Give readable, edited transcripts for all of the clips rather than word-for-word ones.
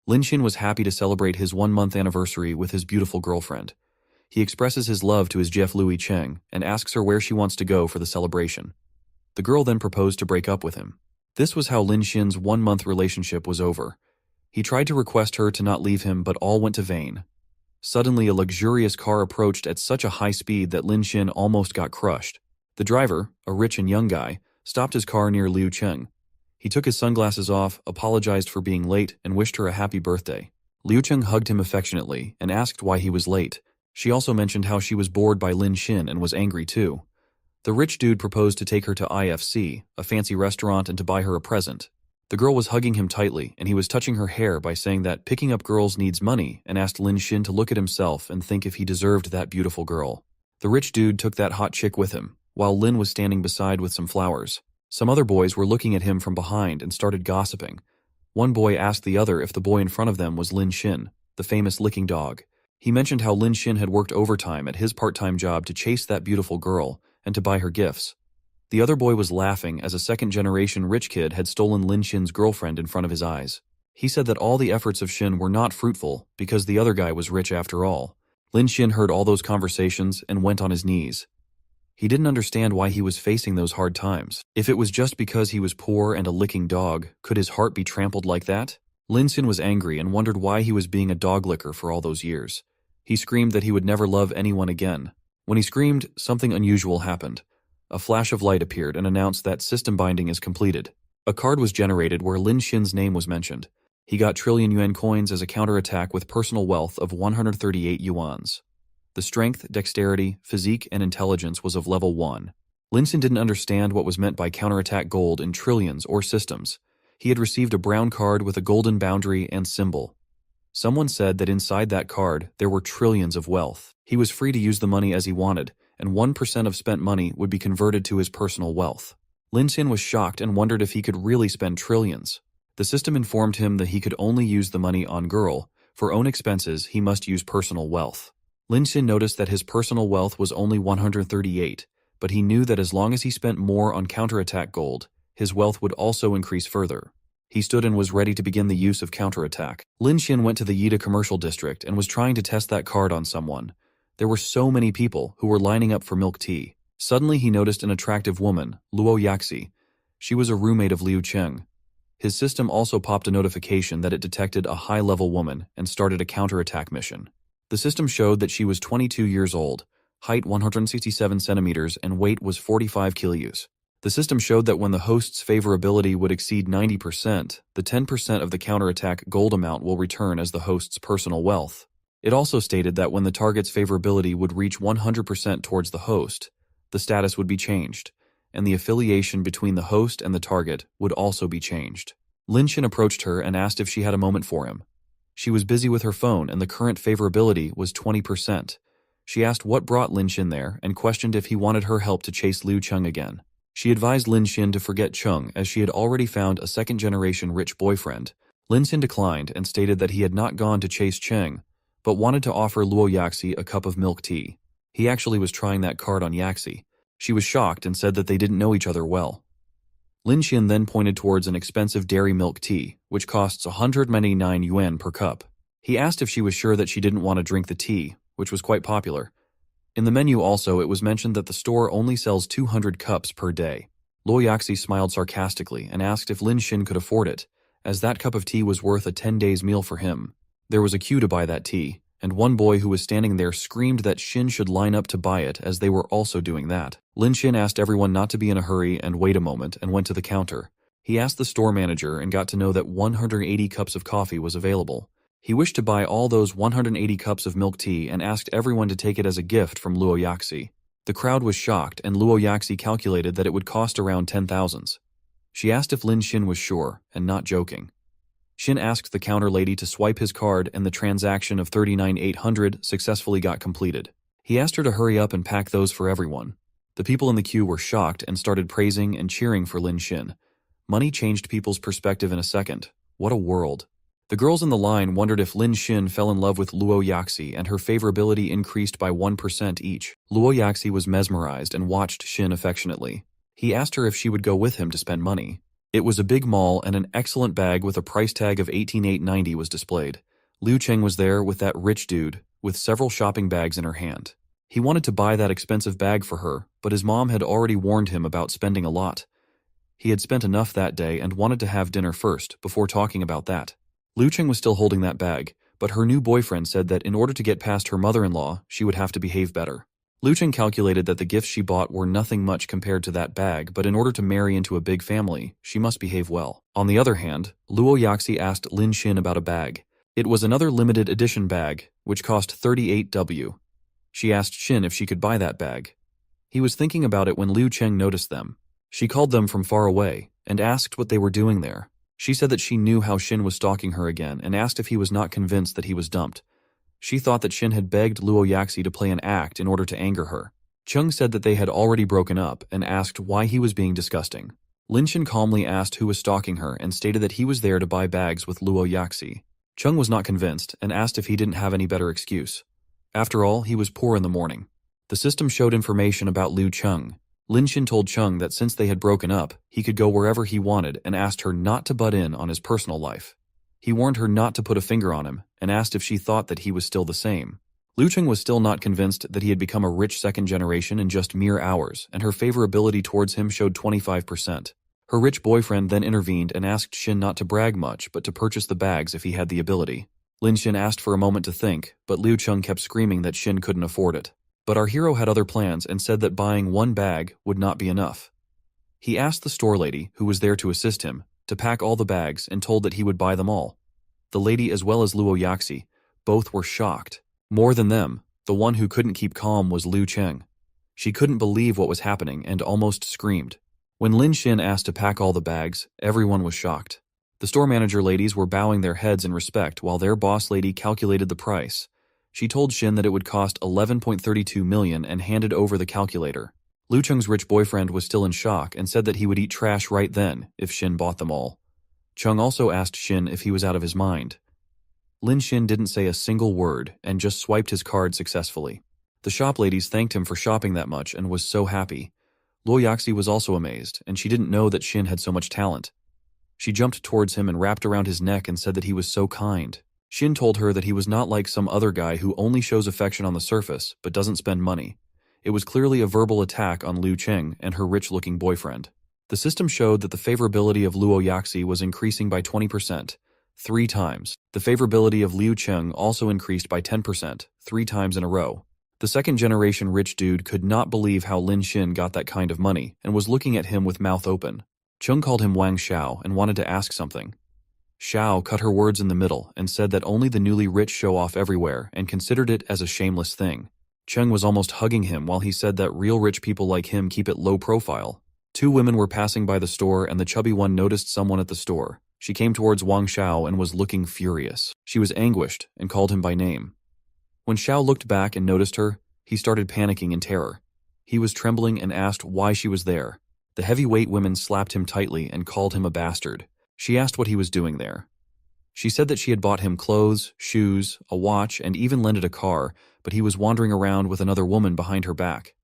Lin Xin was happy to celebrate his 1-month anniversary with his beautiful girlfriend. He expresses his love to his Jeff Louis Cheng and asks her where she wants to go for the celebration. The girl then proposed to break up with him. This was how Lin Xin's 1-month relationship was over. He tried to request her to not leave him, but all went to vain. Suddenly, a luxurious car approached at such a high speed that Lin Xin almost got crushed. The driver, a rich and young guy, stopped his car near Liu Cheng. He took his sunglasses off, apologized for being late, and wished her a happy birthday. Liu Cheng hugged him affectionately and asked why he was late. She also mentioned how she was bored by Lin Xin and was angry too. The rich dude proposed to take her to IFC, a fancy restaurant, and to buy her a present. The girl was hugging him tightly, and he was touching her hair by saying that picking up girls needs money, and asked Lin Xin to look at himself and think if he deserved that beautiful girl. The rich dude took that hot chick with him, while Lin was standing beside with some flowers. Some other boys were looking at him from behind and started gossiping. One boy asked the other if the boy in front of them was Lin Xin, the famous licking dog. He mentioned how Lin Xin had worked overtime at his part-time job to chase that beautiful girl and to buy her gifts. The other boy was laughing as a second-generation rich kid had stolen Lin Xin's girlfriend in front of his eyes. He said that all the efforts of Xin were not fruitful because the other guy was rich after all. Lin Xin heard all those conversations and went on his knees. He didn't understand why he was facing those hard times. If it was just because he was poor and a licking dog, could his heart be trampled like that? Lin Xin was angry and wondered why he was being a dog licker for all those years. He screamed that he would never love anyone again. When he screamed, something unusual happened. A flash of light appeared and announced that system binding is completed. A card was generated where Lin Xin's name was mentioned. He got trillion yuan coins as a counterattack with personal wealth of 138 yuans. The strength, dexterity, physique, and intelligence was of level 1. Lin Xin didn't understand what was meant by counterattack gold in trillions or systems. He had received a brown card with a golden boundary and symbol. Someone said that inside that card there were trillions of wealth. He was free to use the money as he wanted, and 1% of spent money would be converted to his personal wealth. Lin Xin was shocked and wondered if he could really spend trillions. The system informed him that he could only use the money on girl. For own expenses, he must use personal wealth. Lin Xin noticed that his personal wealth was only 138, but he knew that as long as he spent more on counterattack gold, his wealth would also increase further. He stood and was ready to begin the use of counterattack. Lin Xin went to the Yida commercial district and was trying to test that card on someone. There were so many people who were lining up for milk tea. Suddenly he noticed an attractive woman, Luo Yaxi. She was a roommate of Liu Cheng. His system also popped a notification that it detected a high-level woman and started a counterattack mission. The system showed that she was 22 years old, height 167 centimeters, and weight was 45 kilos. The system showed that when the host's favorability would exceed 90%, the 10% of the counterattack gold amount will return as the host's personal wealth. It also stated that when the target's favorability would reach 100% towards the host, the status would be changed, and the affiliation between the host and the target would also be changed. Lin Xin approached her and asked if she had a moment for him. She was busy with her phone and the current favorability was 20%. She asked what brought Lin Xin there and questioned if he wanted her help to chase Liu Cheng again. She advised Lin Xin to forget Cheng as she had already found a second-generation rich boyfriend. Lin Xin declined and stated that he had not gone to chase Cheng, but wanted to offer Luo Yaxi a cup of milk tea. He actually was trying that card on Yaxi. She was shocked and said that they didn't know each other well. Lin Xin then pointed towards an expensive dairy milk tea, which costs 199 yuan per cup. He asked if she was sure that she didn't want to drink the tea, which was quite popular. In the menu also, it was mentioned that the store only sells 200 cups per day. Luo Yaxi smiled sarcastically and asked if Lin Xin could afford it, as that cup of tea was worth a 10 days meal for him. There was a queue to buy that tea, and one boy who was standing there screamed that Xin should line up to buy it as they were also doing that. Lin Xin asked everyone not to be in a hurry and wait a moment and went to the counter. He asked the store manager and got to know that 180 cups of coffee was available. He wished to buy all those 180 cups of milk tea and asked everyone to take it as a gift from Luo Yaxi. The crowd was shocked and Luo Yaxi calculated that it would cost around 10,000. She asked if Lin Xin was sure and not joking. Xin asked the counter lady to swipe his card and the transaction of 39,800 successfully got completed. He asked her to hurry up and pack those for everyone. The people in the queue were shocked and started praising and cheering for Lin Xin. Money changed people's perspective in a second. What a world. The girls in the line wondered if Lin Xin fell in love with Luo Yaxi and her favorability increased by 1% each. Luo Yaxi was mesmerized and watched Xin affectionately. He asked her if she would go with him to spend money. It was a big mall, and an excellent bag with a price tag of 18,890 was displayed. Liu Cheng was there with that rich dude, with several shopping bags in her hand. He wanted to buy that expensive bag for her, but his mom had already warned him about spending a lot. He had spent enough that day and wanted to have dinner first, before talking about that. Liu Cheng was still holding that bag, but her new boyfriend said that in order to get past her mother-in-law, she would have to behave better. Liu Cheng calculated that the gifts she bought were nothing much compared to that bag, but in order to marry into a big family, she must behave well. On the other hand, Luo Yaxi asked Lin Xin about a bag. It was another limited edition bag, which cost 38W. She asked Xin if she could buy that bag. He was thinking about it when Liu Cheng noticed them. She called them from far away, and asked what they were doing there. She said that she knew how Xin was stalking her again, and asked if he was not convinced that he was dumped. She thought that Xin had begged Luo Yaxi to play an act in order to anger her. Chung said that they had already broken up, and asked why he was being disgusting. Lin Xin calmly asked who was stalking her and stated that he was there to buy bags with Luo Yaxi. Chung was not convinced, and asked if he didn't have any better excuse. After all, he was poor in the morning. The system showed information about Liu Chung. Lin Xin told Chung that since they had broken up, he could go wherever he wanted, and asked her not to butt in on his personal life. He warned her not to put a finger on him, and asked if she thought that he was still the same. Liu Cheng was still not convinced that he had become a rich second generation in just mere hours, and her favorability towards him showed 25%. Her rich boyfriend then intervened and asked Xin not to brag much, but to purchase the bags if he had the ability. Lin Xin asked for a moment to think, but Liu Cheng kept screaming that Xin couldn't afford it. But our hero had other plans and said that buying one bag would not be enough. He asked the store lady, who was there to assist him, to pack all the bags and told that he would buy them all. The lady as well as Luo Yaxi, both were shocked. More than them, the one who couldn't keep calm was Liu Cheng. She couldn't believe what was happening and almost screamed. When Lin Xin asked to pack all the bags, everyone was shocked. The store manager ladies were bowing their heads in respect while their boss lady calculated the price. She told Xin that it would cost 11.32 million and handed over the calculator. Liu Cheng's rich boyfriend was still in shock and said that he would eat trash right then if Xin bought them all. Chung also asked Xin if he was out of his mind. Lin Xin didn't say a single word and just swiped his card successfully. The shop ladies thanked him for shopping that much and was so happy. Luo Yaxi was also amazed, and she didn't know that Xin had so much talent. She jumped towards him and wrapped around his neck and said that he was so kind. Xin told her that he was not like some other guy who only shows affection on the surface but doesn't spend money. It was clearly a verbal attack on Liu Cheng and her rich-looking boyfriend. The system showed that the favorability of Luo Yaxi was increasing by 20%, 3 times. The favorability of Liu Cheng also increased by 10%, 3 times in a row. The second-generation rich dude could not believe how Lin Xin got that kind of money and was looking at him with mouth open. Chung called him Wang Xiao and wanted to ask something. Xiao cut her words in the middle and said that only the newly rich show off everywhere and considered it as a shameless thing. Cheng was almost hugging him while he said that real rich people like him keep it low profile. 2 women were passing by the store and the chubby one noticed someone at the store. She came towards Wang Xiao and was looking furious. She was anguished and called him by name. When Xiao looked back and noticed her, he started panicking in terror. He was trembling and asked why she was there. The heavyweight women slapped him tightly and called him a bastard. She asked what he was doing there. She said that she had bought him clothes, shoes, a watch, and even lended a car, but he was wandering around with another woman behind her back.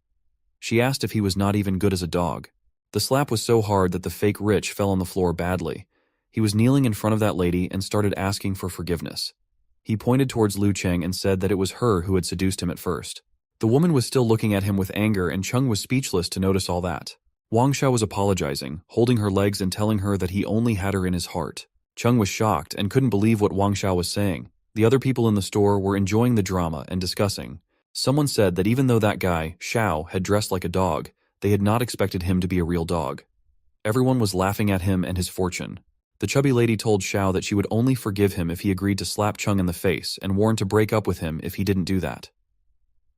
She asked if he was not even good as a dog. The slap was so hard that the fake rich fell on the floor badly. He was kneeling in front of that lady and started asking for forgiveness. He pointed towards Liu Cheng and said that it was her who had seduced him at first. The woman was still looking at him with anger, and Chung was speechless to notice all that. Wang Xiao was apologizing, holding her legs and telling her that he only had her in his heart. Chung was shocked and couldn't believe what Wang Xiao was saying. The other people in the store were enjoying the drama and discussing. Someone said that even though that guy, Xiao, had dressed like a dog, they had not expected him to be a real dog. Everyone was laughing at him and his fortune. The chubby lady told Xiao that she would only forgive him if he agreed to slap Chung in the face and warned to break up with him if he didn't do that.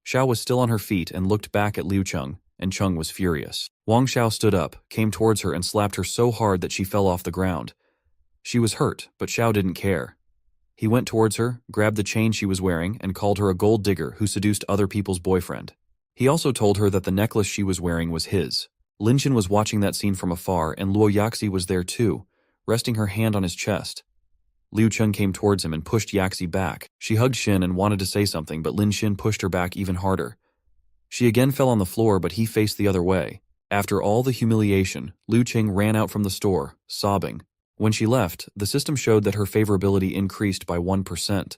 Xiao was still on her feet and looked back at Liu Cheng, and Chung was furious. Wang Xiao stood up, came towards her and slapped her so hard that she fell off the ground. She was hurt, but Xiao didn't care. He went towards her, grabbed the chain she was wearing, and called her a gold digger who seduced other people's boyfriend. He also told her that the necklace she was wearing was his. Lin Xin was watching that scene from afar, and Luo Yaxi was there too, resting her hand on his chest. Liu Cheng came towards him and pushed Yaxi back. She hugged Xin and wanted to say something, but Lin Xin pushed her back even harder. She again fell on the floor, but he faced the other way. After all the humiliation, Liu Qing ran out from the store, sobbing. When she left, the system showed that her favorability increased by 1%.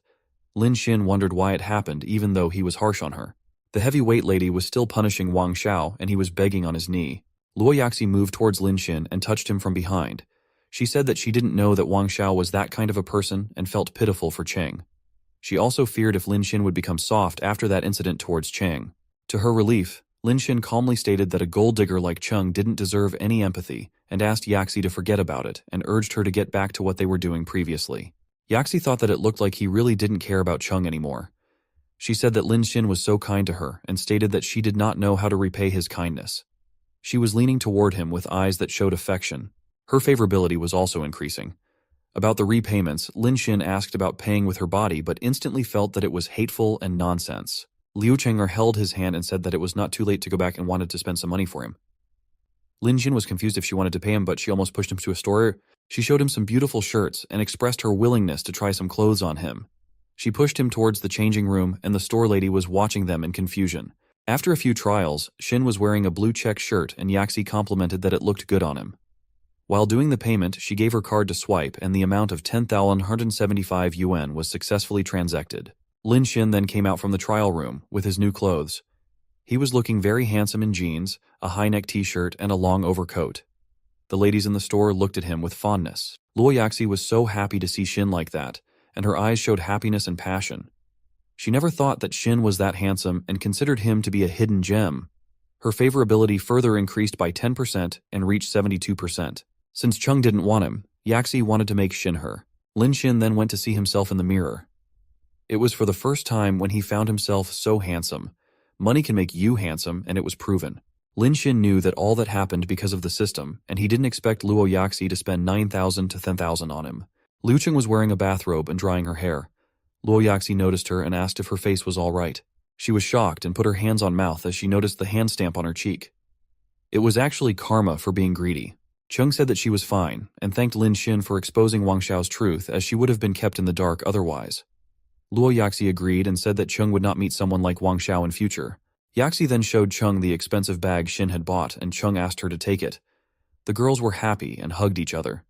Lin Xin wondered why it happened even though he was harsh on her. The heavyweight lady was still punishing Wang Xiao and he was begging on his knee. Luo Yaxi moved towards Lin Xin and touched him from behind. She said that she didn't know that Wang Xiao was that kind of a person and felt pitiful for Cheng. She also feared if Lin Xin would become soft after that incident towards Cheng. To her relief, Lin Xin calmly stated that a gold digger like Cheng didn't deserve any empathy and asked Yaxi to forget about it and urged her to get back to what they were doing previously. Yaxi thought that it looked like he really didn't care about Cheng anymore. She said that Lin Xin was so kind to her and stated that she did not know how to repay his kindness. She was leaning toward him with eyes that showed affection. Her favorability was also increasing. About the repayments, Lin Xin asked about paying with her body but instantly felt that it was hateful and nonsense. Liu Cheng'er held his hand and said that it was not too late to go back and wanted to spend some money for him. Lin Xin was confused if she wanted to pay him, but she almost pushed him to a store. She showed him some beautiful shirts and expressed her willingness to try some clothes on him. She pushed him towards the changing room and the store lady was watching them in confusion. After a few trials, Xin was wearing a blue check shirt and Yaxi complimented that it looked good on him. While doing the payment, she gave her card to swipe and the amount of 10,175 yuan was successfully transacted. Lin Xin then came out from the trial room with his new clothes. He was looking very handsome in jeans, a high-neck t-shirt, and a long overcoat. The ladies in the store looked at him with fondness. Luo Yaxi was so happy to see Xin like that, and her eyes showed happiness and passion. She never thought that Xin was that handsome and considered him to be a hidden gem. Her favorability further increased by 10% and reached 72%. Since Cheng didn't want him, Yaxi wanted to make Xin her. Lin Xin then went to see himself in the mirror. It was for the first time when he found himself so handsome. Money can make you handsome, and it was proven. Lin Xin knew that all that happened because of the system, and he didn't expect Luo Yaxi to spend 9,000 to 10,000 on him. Liu Cheng was wearing a bathrobe and drying her hair. Luo Yaxi noticed her and asked if her face was all right. She was shocked and put her hands on mouth as she noticed the hand stamp on her cheek. It was actually karma for being greedy. Cheng said that she was fine, and thanked Lin Xin for exposing Wang Xiao's truth as she would have been kept in the dark otherwise. Luo Yaxi agreed and said that Cheng would not meet someone like Wang Xiao in future. Yaxi then showed Cheng the expensive bag Xin had bought and Cheng asked her to take it. The girls were happy and hugged each other.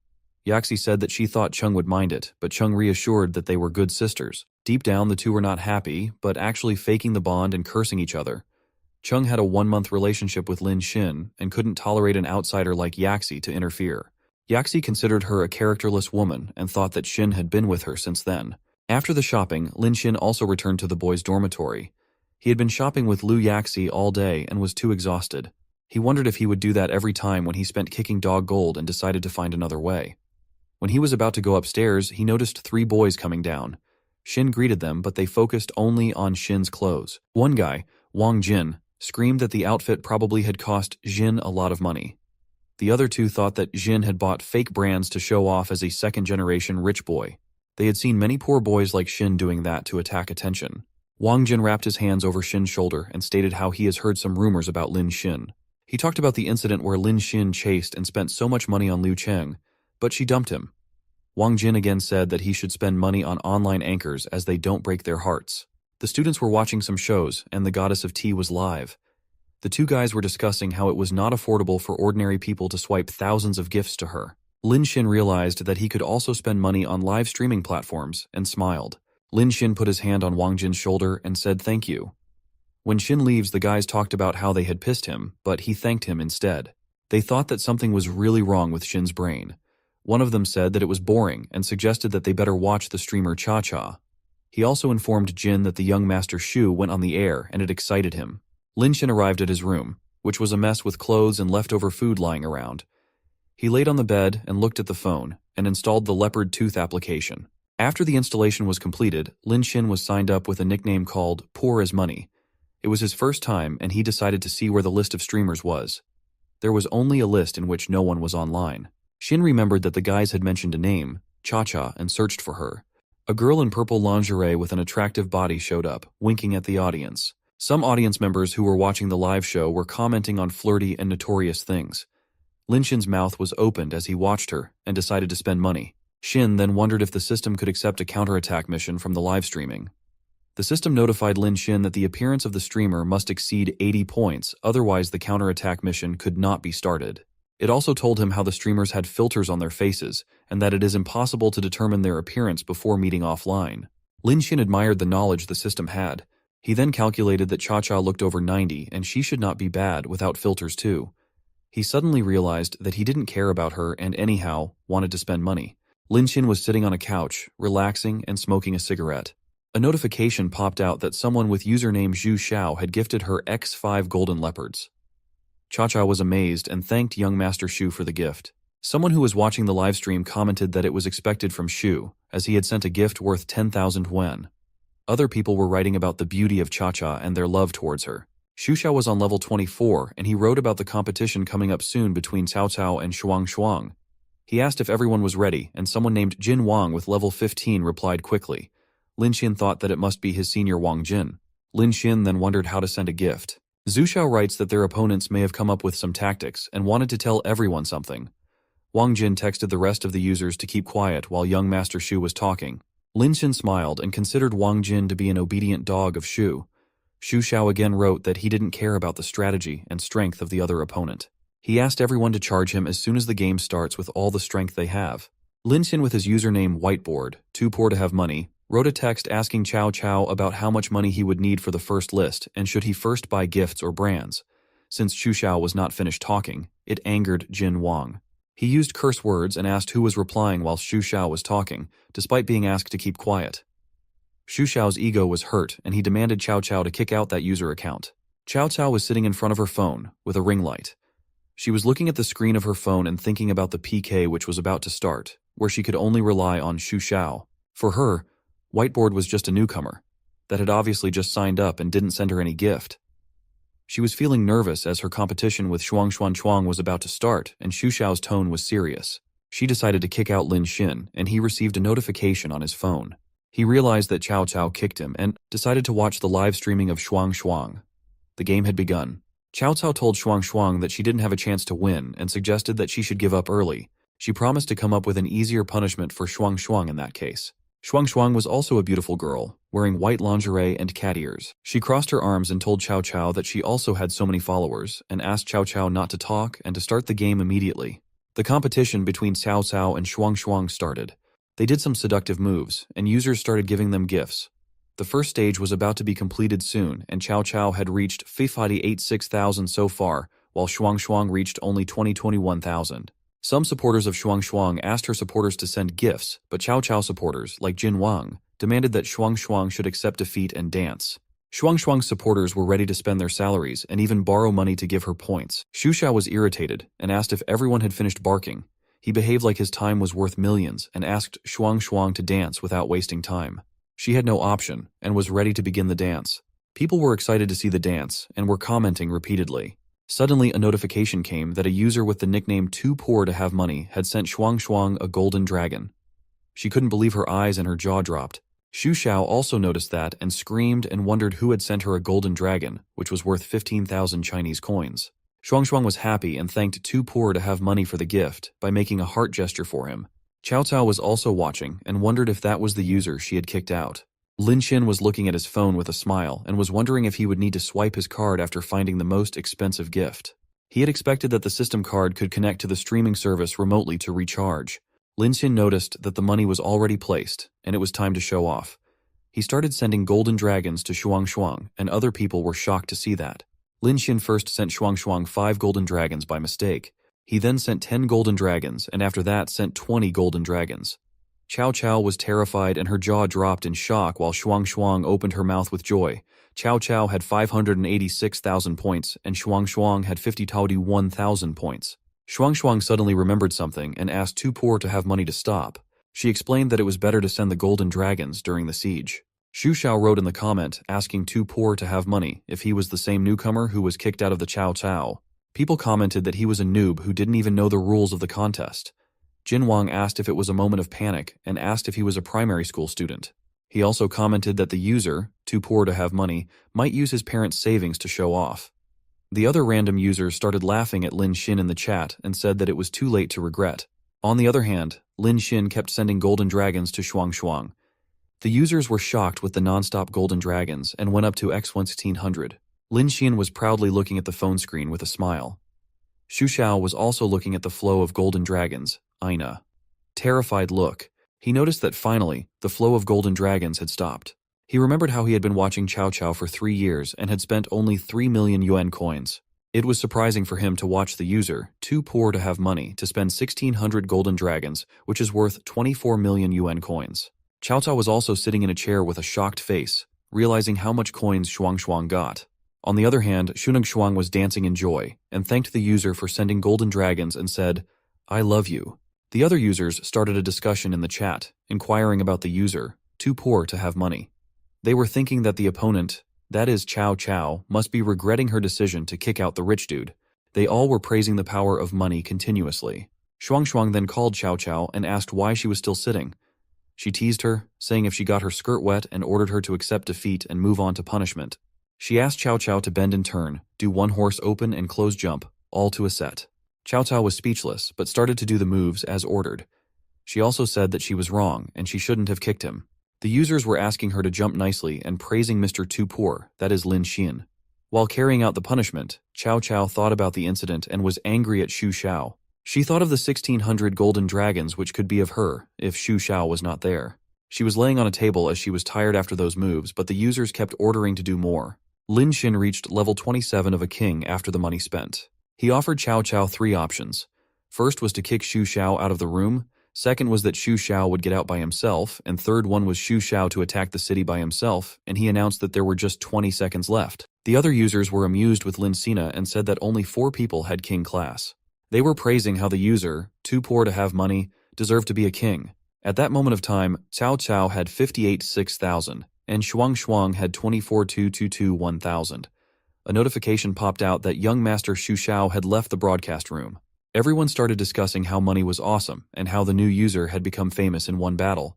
Yaxi said that she thought Cheng would mind it, but Cheng reassured that they were good sisters. Deep down, the two were not happy, but actually faking the bond and cursing each other. Cheng had a 1-month relationship with Lin Xin and couldn't tolerate an outsider like Yaxi to interfere. Yaxi considered her a characterless woman and thought that Xin had been with her since then. After the shopping, Lin Xin also returned to the boys' dormitory. He had been shopping with Lu Yaxi all day and was too exhausted. He wondered if he would do that every time when he spent kicking dog gold and decided to find another way. When he was about to go upstairs, he noticed 3 boys coming down. Xin greeted them, but they focused only on Xin's clothes. One guy, Wang Jin, screamed that the outfit probably had cost Xin a lot of money. The other 2 thought that Xin had bought fake brands to show off as a second-generation rich boy. They had seen many poor boys like Xin doing that to attack attention. Wang Jin wrapped his hands over Xin's shoulder and stated how he has heard some rumors about Lin Xin. He talked about the incident where Lin Xin chased and spent so much money on Liu Cheng, but she dumped him. Wang Jin again said that he should spend money on online anchors as they don't break their hearts. The students were watching some shows, and the Goddess of Tea was live. The 2 guys were discussing how it was not affordable for ordinary people to swipe thousands of gifts to her. Lin Xin realized that he could also spend money on live streaming platforms and smiled. Lin Xin put his hand on Wang Jin's shoulder and said thank you. When Xin leaves, the guys talked about how they had pissed him, but he thanked him instead. They thought that something was really wrong with Xin's brain. One of them said that it was boring and suggested that they better watch the streamer Cha Cha. He also informed Jin that the young Master Shu went on the air and it excited him. Lin Xin arrived at his room, which was a mess with clothes and leftover food lying around. He laid on the bed and looked at the phone and installed the leopard tooth application. After the installation was completed, Lin Xin was signed up with a nickname called Poor as Money. It was his first time and he decided to see where the list of streamers was. There was only a list in which no one was online. Xin remembered that the guys had mentioned a name, Cha Cha, and searched for her. A girl in purple lingerie with an attractive body showed up, winking at the audience. Some audience members who were watching the live show were commenting on flirty and notorious things. Lin Xin's mouth was opened as he watched her and decided to spend money. Xin then wondered if the system could accept a counterattack mission from the live streaming. The system notified Lin Xin that the appearance of the streamer must exceed 80 points, otherwise the counterattack mission could not be started. It also told him how the streamers had filters on their faces, and that it is impossible to determine their appearance before meeting offline. Lin Xin admired the knowledge the system had. He then calculated that Cha-Cha looked over 90 and she should not be bad without filters too. He suddenly realized that he didn't care about her and anyhow wanted to spend money. Lin Xin was sitting on a couch, relaxing and smoking a cigarette. A notification popped out that someone with username Zhu Xiao had gifted her X5 golden leopards. Cha-Cha was amazed and thanked young Master Shu for the gift. Someone who was watching the livestream commented that it was expected from Shu, as he had sent a gift worth 10,000 yuan. Other people were writing about the beauty of Cha-Cha and their love towards her. Shu Xiao was on level 24 and he wrote about the competition coming up soon between Cao Cao and Shuang Shuang. He asked if everyone was ready and someone named Jin Wang with level 15 replied quickly. Lin Xin thought that it must be his senior Wang Jin. Lin Xin then wondered how to send a gift. Zhu Xiao writes that their opponents may have come up with some tactics and wanted to tell everyone something. Wang Jin texted the rest of the users to keep quiet while young Master Shu was talking. Lin Xin smiled and considered Wang Jin to be an obedient dog of Shu. Shu Xiao again wrote that he didn't care about the strategy and strength of the other opponent. He asked everyone to charge him as soon as the game starts with all the strength they have. Lin Xin with his username Whiteboard, too poor to have money, wrote a text asking Cao Cao about how much money he would need for the first list and should he first buy gifts or brands. Since Shu Xiao was not finished talking, it angered Jin Wang. He used curse words and asked who was replying while Shu Xiao was talking, despite being asked to keep quiet. Shu Xiao's ego was hurt and he demanded Cao Cao to kick out that user account. Cao Cao was sitting in front of her phone, with a ring light. She was looking at the screen of her phone and thinking about the PK which was about to start, where she could only rely on Shu Xiao. For her, Whiteboard was just a newcomer, that had obviously just signed up and didn't send her any gift. She was feeling nervous as her competition with Shuang Chuan was about to start and Shu Xiao's tone was serious. She decided to kick out Lin Xin and he received a notification on his phone. He realized that Cao Cao kicked him and decided to watch the live streaming of Shuang. The game had begun. Cao Cao told Shuang that she didn't have a chance to win and suggested that she should give up early. She promised to come up with an easier punishment for Shuang in that case. Shuang was also a beautiful girl, wearing white lingerie and cat ears. She crossed her arms and told Cao Cao that she also had so many followers, and asked Cao Cao not to talk and to start the game immediately. The competition between Cao Cao and Shuang started. They did some seductive moves, and users started giving them gifts. The first stage was about to be completed soon, and Cao Cao had reached 586,000 so far, while Shuang reached only 21,000. Some supporters of Shuang asked her supporters to send gifts, but Cao Cao supporters, like Jin Wang, demanded that Shuang should accept defeat and dance. Shuang's supporters were ready to spend their salaries and even borrow money to give her points. Shu Xiao was irritated and asked if everyone had finished barking. He behaved like his time was worth millions and asked Shuang to dance without wasting time. She had no option and was ready to begin the dance. People were excited to see the dance and were commenting repeatedly. Suddenly, a notification came that a user with the nickname Too Poor to Have Money had sent Shuang a golden dragon. She couldn't believe her eyes and her jaw dropped. Shu Xiao also noticed that and screamed and wondered who had sent her a golden dragon, which was worth 15,000 Chinese coins. Shuang was happy and thanked Too Poor to Have Money for the gift by making a heart gesture for him. Cao Cao was also watching and wondered if that was the user she had kicked out. Lin Xin was looking at his phone with a smile and was wondering if he would need to swipe his card after finding the most expensive gift. He had expected that the system card could connect to the streaming service remotely to recharge. Lin Xin noticed that the money was already placed, and it was time to show off. He started sending golden dragons to Shuang, and other people were shocked to see that. Lin Xin first sent Shuang 5 golden dragons by mistake. He then sent 10 golden dragons, and after that sent 20 golden dragons. Cao Cao was terrified and her jaw dropped in shock while Shuang opened her mouth with joy. Cao Cao had 586,000 points and Shuang had 51,000 points. Shuang suddenly remembered something and asked Too Poor to Have Money to stop. She explained that it was better to send the golden dragons during the siege. Shu Xiao wrote in the comment asking Too Poor to Have Money if he was the same newcomer who was kicked out of the Cao Cao. People commented that he was a noob who didn't even know the rules of the contest. Jin Wang asked if it was a moment of panic and asked if he was a primary school student. He also commented that the user, Too Poor to Have Money, might use his parents' savings to show off. The other random users started laughing at Lin Xin in the chat and said that it was too late to regret. On the other hand, Lin Xin kept sending golden dragons to Shuang. The users were shocked with the non-stop golden dragons and went up to X1600. Lin Xian was proudly looking at the phone screen with a smile. Xu Xiao was also looking at the flow of golden dragons, Aina. Terrified look. He noticed that finally, the flow of golden dragons had stopped. He remembered how he had been watching Cao Cao for 3 years and had spent only 3 million yuan coins. It was surprising for him to watch the user, too poor to have money, to spend 1600 golden dragons, which is worth 24 million yuan coins. Cao Cao was also sitting in a chair with a shocked face, realizing how much coins Shuang Shuang got. On the other hand, Shuneng Shuang was dancing in joy and thanked the user for sending golden dragons and said, "I love you." The other users started a discussion in the chat, inquiring about the user, too poor to have money. They were thinking that the opponent, that is Cao Cao, must be regretting her decision to kick out the rich dude. They all were praising the power of money continuously. Shuang Shuang then called Cao Cao and asked why she was still sitting. She teased her, saying if she got her skirt wet, and ordered her to accept defeat and move on to punishment. She asked Cao Cao to bend in turn, do one horse open and close jump, all to a set. Cao Cao was speechless, but started to do the moves as ordered. She also said that she was wrong and she shouldn't have kicked him. The users were asking her to jump nicely and praising Mr. Too Poor, that is Lin Xian. While carrying out the punishment, Cao Cao thought about the incident and was angry at Xu Xiao. She thought of the 1600 golden dragons which could be of her if Xu Xiao was not there. She was laying on a table as she was tired after those moves, but the users kept ordering to do more. Lin Xian reached level 27 of a king after the money spent. He offered Cao Cao 3 options. First was to kick Xu Xiao out of the room, second was that Xu Xiao would get out by himself, and third one was Xu Xiao to attack the city by himself, and he announced that there were just 20 seconds left. The other users were amused with Lin Sina and said that only 4 people had king class. They were praising how the user, too poor to have money, deserved to be a king. At that moment of time, Cao Cao had 58,600, and Shuang Shuang had 24,222,1000. A notification popped out that young Master Xu Xiao had left the broadcast room. Everyone started discussing how money was awesome and how the new user had become famous in one battle.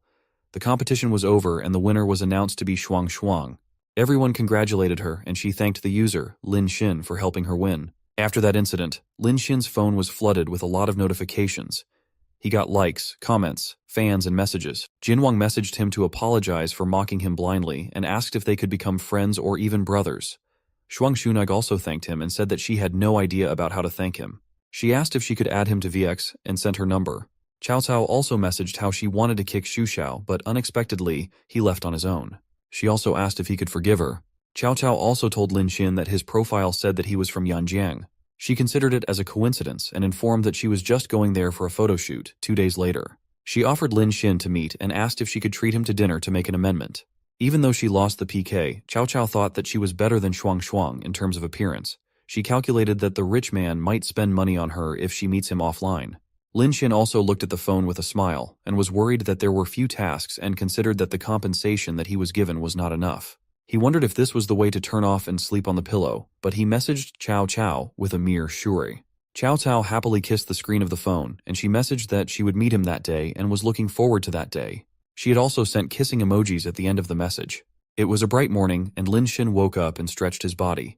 The competition was over and the winner was announced to be Shuang Shuang. Everyone congratulated her and she thanked the user, Lin Xin, for helping her win. After that incident, Lin Xin's phone was flooded with a lot of notifications. He got likes, comments, fans, and messages. Jinwang messaged him to apologize for mocking him blindly and asked if they could become friends or even brothers. Shuang Shunag also thanked him and said that she had no idea about how to thank him. She asked if she could add him to VX and sent her number. Cao Cao also messaged how she wanted to kick Xu Xiao, but unexpectedly, he left on his own. She also asked if he could forgive her. Cao Cao also told Lin Xin that his profile said that he was from Yanjiang. She considered it as a coincidence and informed that she was just going there for a photo shoot 2 days later. She offered Lin Xin to meet and asked if she could treat him to dinner to make an amendment. Even though she lost the PK, Cao Cao thought that she was better than Shuang Shuang in terms of appearance. She calculated that the rich man might spend money on her if she meets him offline. Lin Xin also looked at the phone with a smile and was worried that there were few tasks and considered that the compensation that he was given was not enough. He wondered if this was the way to turn off and sleep on the pillow, but he messaged Cao Cao with a mere shuri. Cao Cao happily kissed the screen of the phone, and she messaged that she would meet him that day and was looking forward to that day. She had also sent kissing emojis at the end of the message. It was a bright morning, and Lin Xin woke up and stretched his body.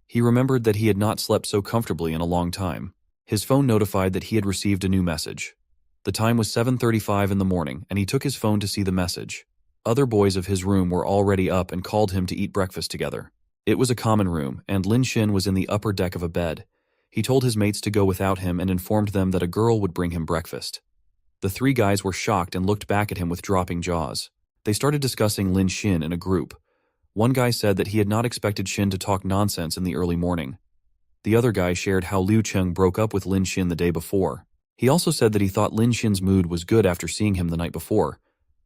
He remembered that he had not slept so comfortably in a long time. His phone notified that he had received a new message. The time was 7:35 in the morning, and he took his phone to see the message. Other boys of his room were already up and called him to eat breakfast together. It was a common room, and Lin Xin was in the upper deck of a bed. He told his mates to go without him and informed them that a girl would bring him breakfast. The 3 guys were shocked and looked back at him with dropping jaws. They started discussing Lin Xin in a group. One guy said that he had not expected Xin to talk nonsense in the early morning. The other guy shared how Liu Cheng broke up with Lin Xin the day before. He also said that he thought Lin Xin's mood was good after seeing him the night before.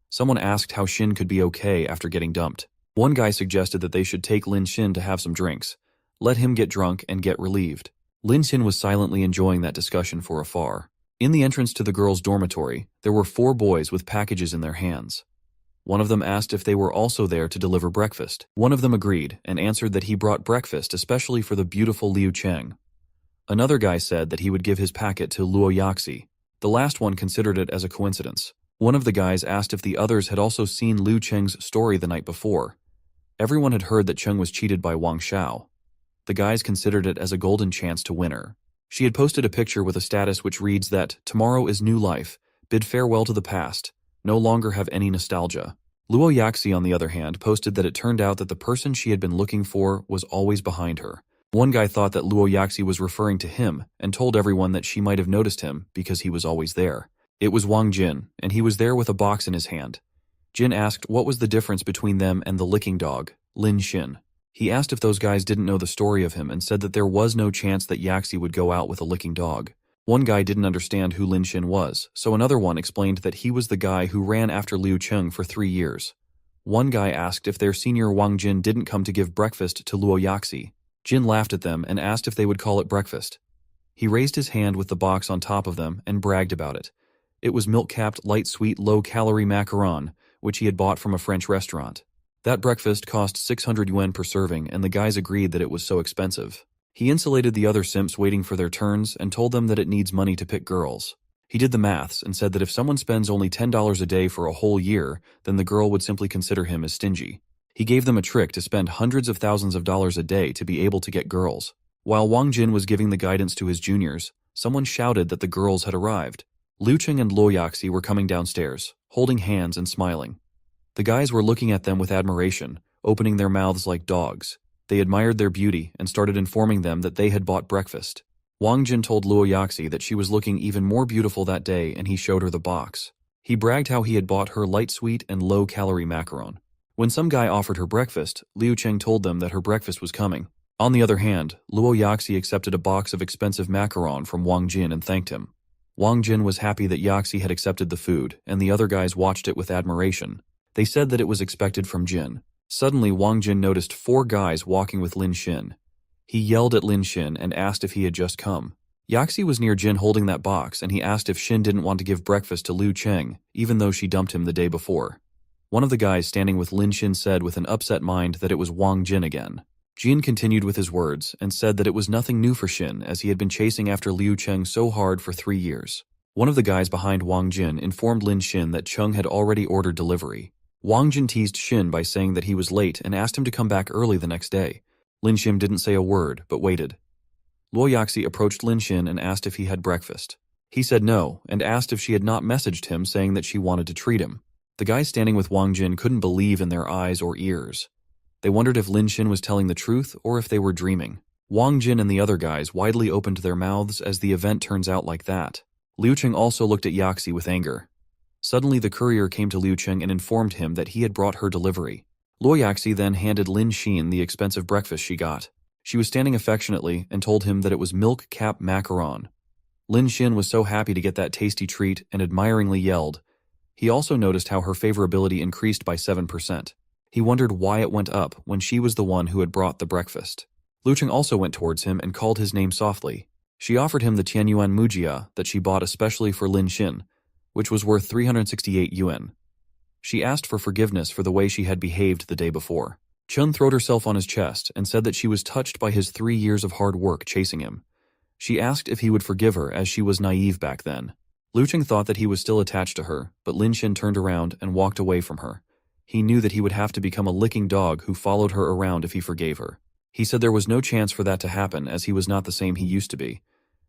Someone asked how Xin could be okay after getting dumped. One guy suggested that they should take Lin Xin to have some drinks. Let him get drunk and get relieved. Lin Xin was silently enjoying that discussion for afar. In the entrance to the girls' dormitory, there were 4 boys with packages in their hands. One of them asked if they were also there to deliver breakfast. One of them agreed and answered that he brought breakfast especially for the beautiful Liu Cheng. Another guy said that he would give his packet to Luo Yaxi. The last one considered it as a coincidence. One of the guys asked if the others had also seen Liu Cheng's story the night before. Everyone had heard that Cheng was cheated by Wang Xiao. The guys considered it as a golden chance to win her. She had posted a picture with a status which reads that, "Tomorrow is new life. Bid farewell to the past. No longer have any nostalgia." Luo Yaxi, on the other hand, posted that it turned out that the person she had been looking for was always behind her. One guy thought that Luo Yaxi was referring to him and told everyone that she might have noticed him because he was always there. It was Wang Jin, and he was there with a box in his hand. Jin asked what was the difference between them and the licking dog, Lin Xin. He asked if those guys didn't know the story of him and said that there was no chance that Yaxi would go out with a licking dog. One guy didn't understand who Lin Xin was, so another one explained that he was the guy who ran after Liu Cheng for 3 years. One guy asked if their senior Wang Jin didn't come to give breakfast to Luo Yaxi. Jin laughed at them and asked if they would call it breakfast. He raised his hand with the box on top of them and bragged about it. It was milk-capped, light-sweet, low-calorie macaron, which he had bought from a French restaurant. That breakfast cost 600 yuan per serving, and the guys agreed that it was so expensive. He insulated the other simps waiting for their turns and told them that it needs money to pick girls. He did the maths and said that if someone spends only $10 a day for a whole year, then the girl would simply consider him as stingy. He gave them a trick to spend hundreds of thousands of dollars a day to be able to get girls. While Wang Jin was giving the guidance to his juniors, someone shouted that the girls had arrived. Liu Cheng and Luo Yaxi were coming downstairs, holding hands and smiling. The guys were looking at them with admiration, opening their mouths like dogs. They admired their beauty and started informing them that they had bought breakfast. Wang Jin told Luo Yaxi that she was looking even more beautiful that day, and he showed her the box. He bragged how he had bought her light-sweet and low-calorie macaron. When some guy offered her breakfast, Liu Cheng told them that her breakfast was coming. On the other hand, Luo Yaxi accepted a box of expensive macaron from Wang Jin and thanked him. Wang Jin was happy that Yaxi had accepted the food, and the other guys watched it with admiration. They said that it was expected from Jin. Suddenly, Wang Jin noticed 4 guys walking with Lin Xin. He yelled at Lin Xin and asked if he had just come. Yaxi was near Jin holding that box, and he asked if Xin didn't want to give breakfast to Liu Cheng, even though she dumped him the day before. One of the guys standing with Lin Xin said with an upset mind that it was Wang Jin again. Jin continued with his words and said that it was nothing new for Xin, as he had been chasing after Liu Cheng so hard for 3 years. One of the guys behind Wang Jin informed Lin Xin that Cheng had already ordered delivery. Wang Jin teased Xin by saying that he was late and asked him to come back early the next day. Lin Xin didn't say a word, but waited. Luo Yaxi approached Lin Xin and asked if he had breakfast. He said no, and asked if she had not messaged him saying that she wanted to treat him. The guys standing with Wang Jin couldn't believe in their eyes or ears. They wondered if Lin Xin was telling the truth or if they were dreaming. Wang Jin and the other guys widely opened their mouths as the event turns out like that. Liu Cheng also looked at Yaxi with anger. Suddenly the courier came to Liu Cheng and informed him that he had brought her delivery. Luo Yaxi then handed Lin Xin the expensive breakfast she got. She was standing affectionately and told him that it was milk-capped macaron. Lin Xin was so happy to get that tasty treat and admiringly yelled. He also noticed how her favorability increased by 7%. He wondered why it went up when she was the one who had brought the breakfast. Liu Cheng also went towards him and called his name softly. She offered him the Tianyuan Mujia that she bought especially for Lin Xin, which was worth 368 yuan. She asked for forgiveness for the way she had behaved the day before. Chun threw herself on his chest and said that she was touched by his 3 years of hard work chasing him. She asked if he would forgive her, as she was naive back then. Liu Cheng thought that he was still attached to her, but Lin Xin turned around and walked away from her. He knew that he would have to become a licking dog who followed her around if he forgave her. He said there was no chance for that to happen, as he was not the same he used to be.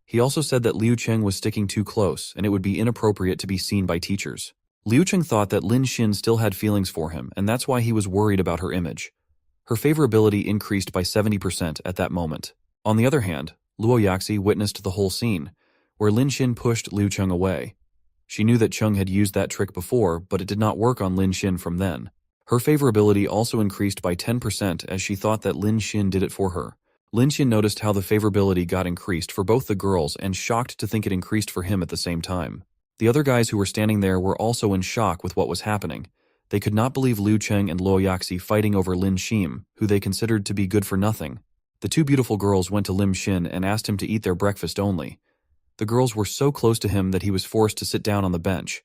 He also said that Liu Cheng was sticking too close and it would be inappropriate to be seen by teachers. Liu Cheng thought that Lin Xin still had feelings for him, and that's why he was worried about her image. Her favorability increased by 70% at that moment. On the other hand, Luo Yaxi witnessed the whole scene, where Lin Xin pushed Liu Cheng away. She knew that Cheng had used that trick before, but it did not work on Lin Xin from then. Her favorability also increased by 10% as she thought that Lin Xin did it for her. Lin Xin noticed how the favorability got increased for both the girls and shocked to think it increased for him at the same time. The other guys who were standing there were also in shock with what was happening. They could not believe Liu Cheng and Luo Yaxi fighting over Lin Xin, who they considered to be good for nothing. The 2 beautiful girls went to Lin Xin and asked him to eat their breakfast only. The girls were so close to him that he was forced to sit down on the bench.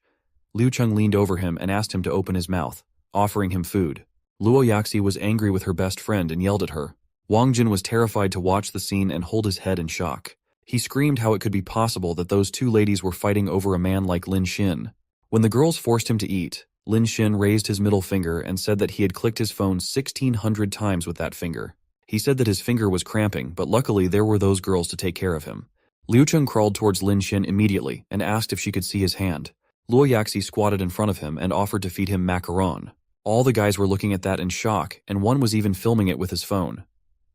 Liu Cheng leaned over him and asked him to open his mouth, offering him food. Luo Yaxi was angry with her best friend and yelled at her. Wang Jin was terrified to watch the scene and hold his head in shock. He screamed how it could be possible that those 2 ladies were fighting over a man like Lin Xin. When the girls forced him to eat, Lin Xin raised his middle finger and said that he had clicked his phone 1,600 times with that finger. He said that his finger was cramping, but luckily there were those girls to take care of him. Liu Cheng crawled towards Lin Xin immediately and asked if she could see his hand. Luo Yaxi squatted in front of him and offered to feed him macaron. All the guys were looking at that in shock, and one was even filming it with his phone.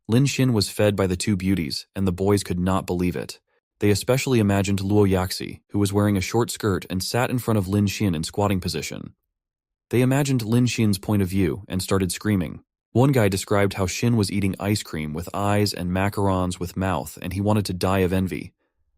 Lin Xin was fed by the two beauties, and the boys could not believe it. They especially imagined Luo Yaxi, who was wearing a short skirt and sat in front of Lin Xin in squatting position. They imagined Lin Xin's point of view and started screaming. One guy described how Xin was eating ice cream with eyes and macarons with mouth, and he wanted to die of envy.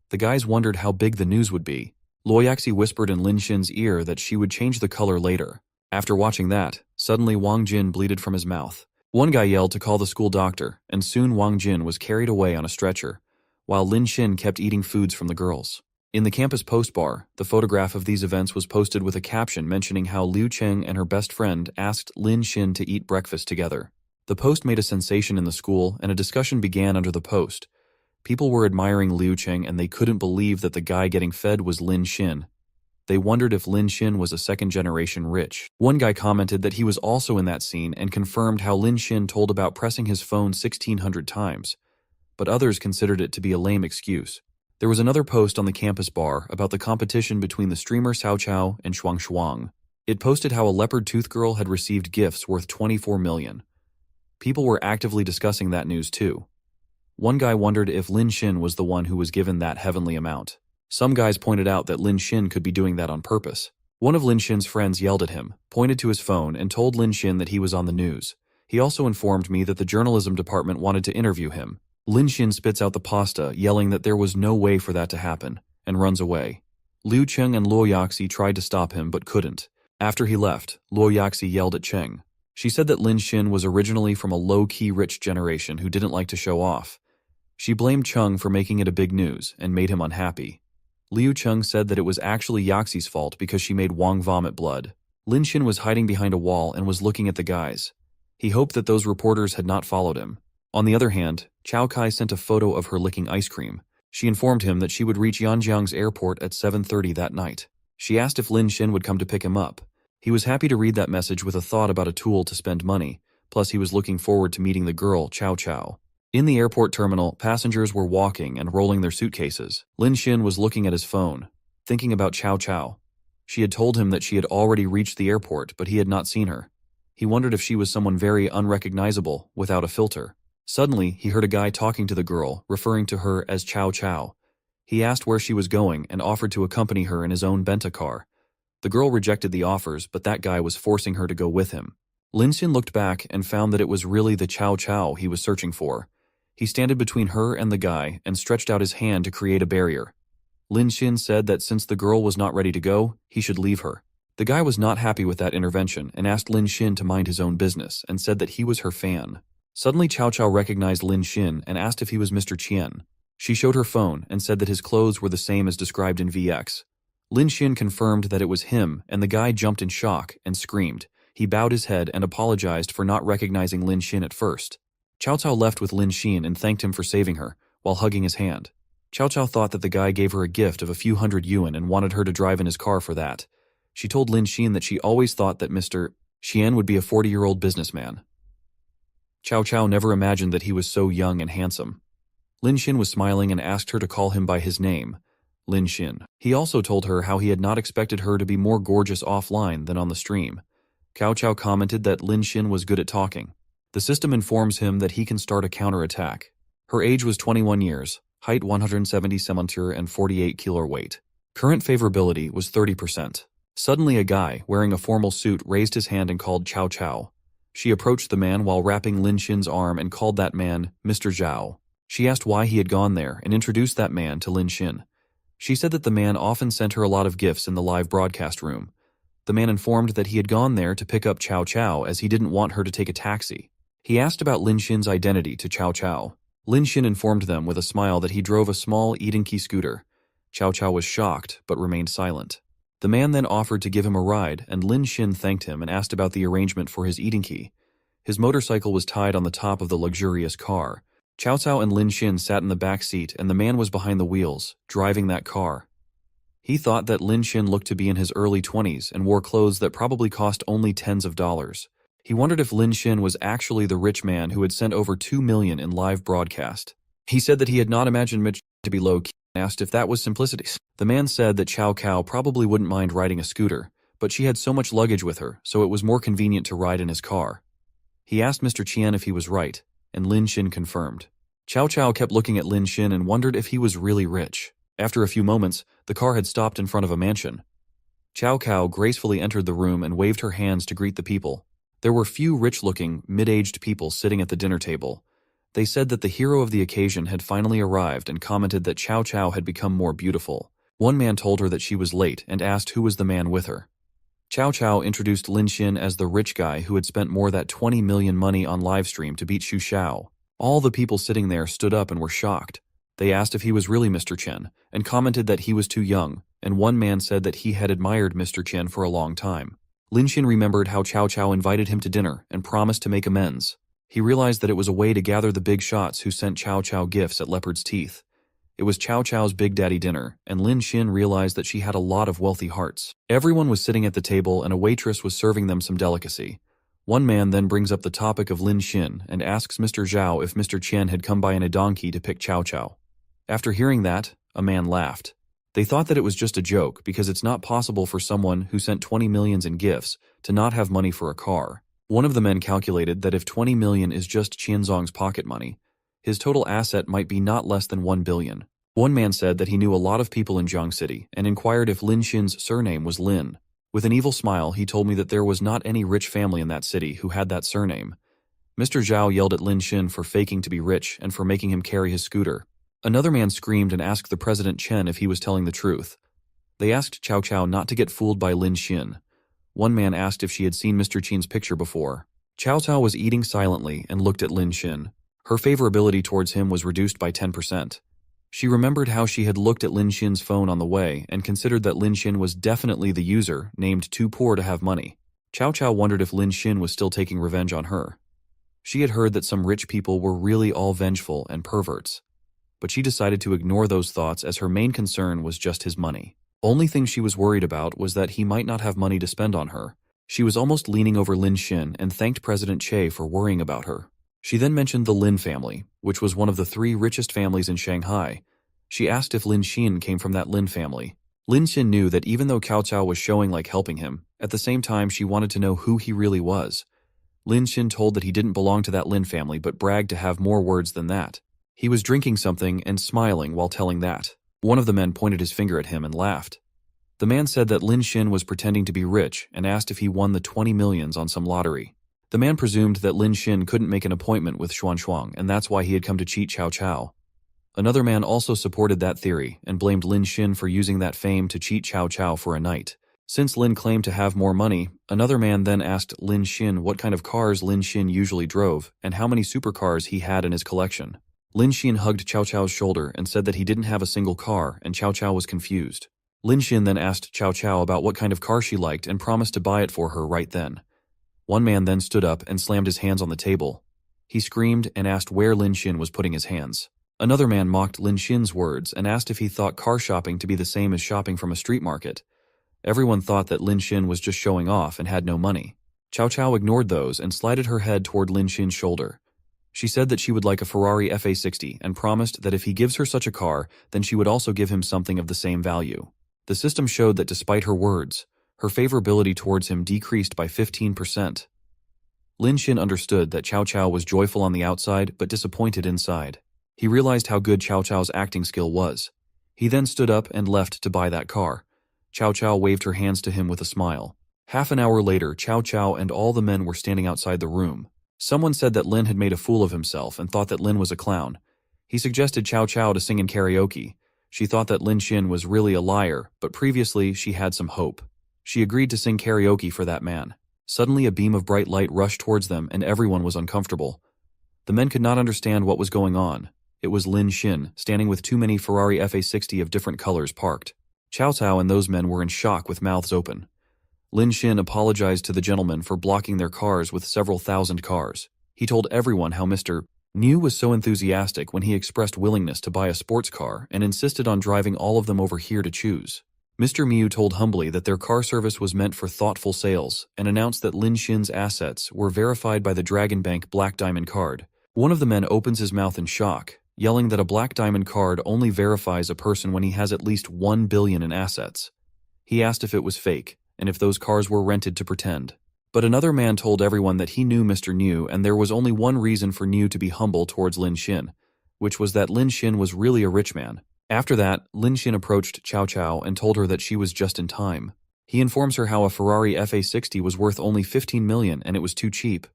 The guys wondered how big the news would be. Luo Yaxi whispered in Lin Xin's ear that she would change the color later. After watching that, suddenly Wang Jin bleeded from his mouth. One guy yelled to call the school doctor, and soon Wang Jin was carried away on a stretcher, while Lin Xin kept eating foods from the girls. In the campus post bar, the photograph of these events was posted with a caption mentioning how Liu Cheng and her best friend asked Lin Xin to eat breakfast together. The post made a sensation in the school, and a discussion began under the post. People were admiring Liu Cheng, and they couldn't believe that the guy getting fed was Lin Xin. They wondered if Lin Xin was a second-generation rich. One guy commented that he was also in that scene and confirmed how Lin Xin told about pressing his phone 1,600 times, but others considered it to be a lame excuse. There was another post on the campus bar about the competition between the streamer Cao Cao and Shuang Shuang. It posted how a leopard tooth girl had received gifts worth 24 million. People were actively discussing that news too. One guy wondered if Lin Xin was the one who was given that heavenly amount. Some guys pointed out that Lin Xin could be doing that on purpose. One of Lin Xin's friends yelled at him, pointed to his phone, and told Lin Xin that he was on the news. He also informed me that the journalism department wanted to interview him. Lin Xin spits out the pasta, yelling that there was no way for that to happen, and runs away. Liu Cheng and Luo Yaxi tried to stop him but couldn't. After he left, Luo Yaxi yelled at Cheng. She said that Lin Xin was originally from a low-key rich generation who didn't like to show off. She blamed Cheng for making it a big news and made him unhappy. Liu Cheng said that it was actually Yaxi's fault because she made Wang vomit blood. Lin Xin was hiding behind a wall and was looking at the guys. He hoped that those reporters had not followed him. On the other hand, Cao Kai sent a photo of her licking ice cream. She informed him that she would reach Yanjiang's airport at 7:30 that night. She asked if Lin Xin would come to pick him up. He was happy to read that message with a thought about a tool to spend money, plus he was looking forward to meeting the girl, Cao Cao. In the airport terminal, passengers were walking and rolling their suitcases. Lin Xin was looking at his phone, thinking about Cao Cao. She had told him that she had already reached the airport, but he had not seen her. He wondered if she was someone very unrecognizable, without a filter. Suddenly, he heard a guy talking to the girl, referring to her as Cao Cao. He asked where she was going and offered to accompany her in his own Benta car. The girl rejected the offers, but that guy was forcing her to go with him. Lin Xin looked back and found that it was really the Cao Cao he was searching for. He stood between her and the guy and stretched out his hand to create a barrier. Lin Xin said that since the girl was not ready to go, he should leave her. The guy was not happy with that intervention and asked Lin Xin to mind his own business and said that he was her fan. Suddenly Cao Cao recognized Lin Xin and asked if he was Mr. Qian. She showed her phone and said that his clothes were the same as described in VX. Lin Xin confirmed that it was him, and the guy jumped in shock and screamed. He bowed his head and apologized for not recognizing Lin Xin at first. Cao Cao left with Lin Xin and thanked him for saving her, while hugging his hand. Cao Cao thought that the guy gave her a gift of a few hundred yuan and wanted her to drive in his car for that. She told Lin Xin that she always thought that Mr. Qian would be a 40-year-old businessman. Cao Cao never imagined that he was so young and handsome. Lin Xin was smiling and asked her to call him by his name, Lin Xin. He also told her how he had not expected her to be more gorgeous offline than on the stream. Cao Cao commented that Lin Xin was good at talking. The system informs him that he can start a counterattack. Her age was 21 years, height 170 cm and 48 kg weight. Current favorability was 30%. Suddenly a guy, wearing a formal suit, raised his hand and called Cao Cao. She approached the man while wrapping Lin Xin's arm and called that man Mr. Zhao. She asked why he had gone there and introduced that man to Lin Xin. She said that the man often sent her a lot of gifts in the live broadcast room. The man informed that he had gone there to pick up Cao Cao as he didn't want her to take a taxi. He asked about Lin Xin's identity to Cao Cao. Lin Xin informed them with a smile that he drove a small Edenki scooter. Cao Cao was shocked, but remained silent. The man then offered to give him a ride, and Lin Xin thanked him and asked about the arrangement for his Edenki. His motorcycle was tied on the top of the luxurious car. Cao Cao and Lin Xin sat in the back seat, and the man was behind the wheels, driving that car. He thought that Lin Xin looked to be in his early 20s and wore clothes that probably cost only tens of dollars. He wondered if Lin Xin was actually the rich man who had sent over 2 million in live broadcast. He said that he had not imagined Mitch to be low-key and asked if that was simplicity. The man said that Cao Cao probably wouldn't mind riding a scooter, but she had so much luggage with her, so it was more convenient to ride in his car. He asked Mr. Qian if he was right, and Lin Xin confirmed. Cao Cao kept looking at Lin Xin and wondered if he was really rich. After a few moments, the car had stopped in front of a mansion. Cao Cao gracefully entered the room and waved her hands to greet the people. There were few rich-looking, mid-aged people sitting at the dinner table. They said that the hero of the occasion had finally arrived and commented that Cao Cao had become more beautiful. One man told her that she was late and asked who was the man with her. Cao Cao introduced Lin Xin as the rich guy who had spent more than 20 million money on livestream to beat Xu Xiao. All the people sitting there stood up and were shocked. They asked if he was really Mr. Chen, and commented that he was too young, and one man said that he had admired Mr. Chen for a long time. Lin Xin remembered how Cao Cao invited him to dinner and promised to make amends. He realized that it was a way to gather the big shots who sent Cao Cao gifts at Leopard's Teeth. It was Cao Cao's Big Daddy dinner, and Lin Xin realized that she had a lot of wealthy hearts. Everyone was sitting at the table and a waitress was serving them some delicacy. One man then brings up the topic of Lin Xin and asks Mr. Zhao if Mr. Qian had come by in a donkey to pick Cao Cao. After hearing that, a man laughed. They thought that it was just a joke because it's not possible for someone who sent 20 million in gifts to not have money for a car. One of the men calculated that if 20 million is just Qianzong's pocket money, his total asset might be not less than 1 billion. One man said that he knew a lot of people in Jiang City and inquired if Lin Xin's surname was Lin. With an evil smile, he told me that there was not any rich family in that city who had that surname. Mr. Zhao yelled at Lin Xin for faking to be rich and for making him carry his scooter. Another man screamed and asked the President Chen if he was telling the truth. They asked Cao Cao not to get fooled by Lin Xin. One man asked if she had seen Mr. Qian's picture before. Cao Cao was eating silently and looked at Lin Xin. Her favorability towards him was reduced by 10%. She remembered how she had looked at Lin Xin's phone on the way and considered that Lin Xin was definitely the user named too poor to have money. Cao Cao wondered if Lin Xin was still taking revenge on her. She had heard that some rich people were really all vengeful and perverts, but she decided to ignore those thoughts as her main concern was just his money. Only thing she was worried about was that he might not have money to spend on her. She was almost leaning over Lin Xin and thanked President Che for worrying about her. She then mentioned the Lin family, which was one of the 3 richest families in Shanghai. She asked if Lin Xin came from that Lin family. Lin Xin knew that even though Cao Cao was showing like helping him, at the same time she wanted to know who he really was. Lin Xin told that he didn't belong to that Lin family but bragged to have more words than that. He was drinking something and smiling while telling that. One of the men pointed his finger at him and laughed. The man said that Lin Xin was pretending to be rich and asked if he won the 20 millions on some lottery. The man presumed that Lin Xin couldn't make an appointment with Xuanshuang, and that's why he had come to cheat Cao Cao. Another man also supported that theory and blamed Lin Xin for using that fame to cheat Cao Cao for a night. Since Lin claimed to have more money, another man then asked Lin Xin what kind of cars Lin Xin usually drove and how many supercars he had in his collection. Lin Xin hugged Cao Cao's shoulder and said that he didn't have a single car, and Cao Cao was confused. Lin Xin then asked Cao Cao about what kind of car she liked and promised to buy it for her right then. One man then stood up and slammed his hands on the table. He screamed and asked where Lin Xin was putting his hands. Another man mocked Lin Xin's words and asked if he thought car shopping to be the same as shopping from a street market. Everyone thought that Lin Xin was just showing off and had no money. Cao Cao ignored those and slided her head toward Lin Xin's shoulder. She said that she would like a Ferrari FA60 and promised that if he gives her such a car, then she would also give him something of the same value. The system showed that despite her words, her favorability towards him decreased by 15%. Lin Xin understood that Cao Cao was joyful on the outside but disappointed inside. He realized how good Cao Cao's acting skill was. He then stood up and left to buy that car. Cao Cao waved her hands to him with a smile. Half an hour later, Cao Cao and all the men were standing outside the room. Someone said that Lin had made a fool of himself and thought that Lin was a clown. He suggested Cao Cao to sing in karaoke. She thought that Lin Xin was really a liar, but previously she had some hope. She agreed to sing karaoke for that man. Suddenly a beam of bright light rushed towards them and everyone was uncomfortable. The men could not understand what was going on. It was Lin Xin, standing with too many Ferrari FA60 of different colors parked. Cao Cao and those men were in shock with mouths open. Lin Xin apologized to the gentlemen for blocking their cars with several thousand cars. He told everyone how Mr. Niu was so enthusiastic when he expressed willingness to buy a sports car and insisted on driving all of them over here to choose. Mr. Miu told humbly that their car service was meant for thoughtful sales and announced that Lin Xin's assets were verified by the Dragon Bank Black Diamond card. One of the men opens his mouth in shock, yelling that a Black Diamond card only verifies a person when he has at least 1 billion in assets. He asked if it was fake, and if those cars were rented to pretend. But another man told everyone that he knew Mr. Niu, and there was only one reason for Niu to be humble towards Lin Xin, which was that Lin Xin was really a rich man. After that, Lin Xin approached Cao Cao and told her that she was just in time. He informs her how a Ferrari FA60 was worth only 15 million and it was too cheap.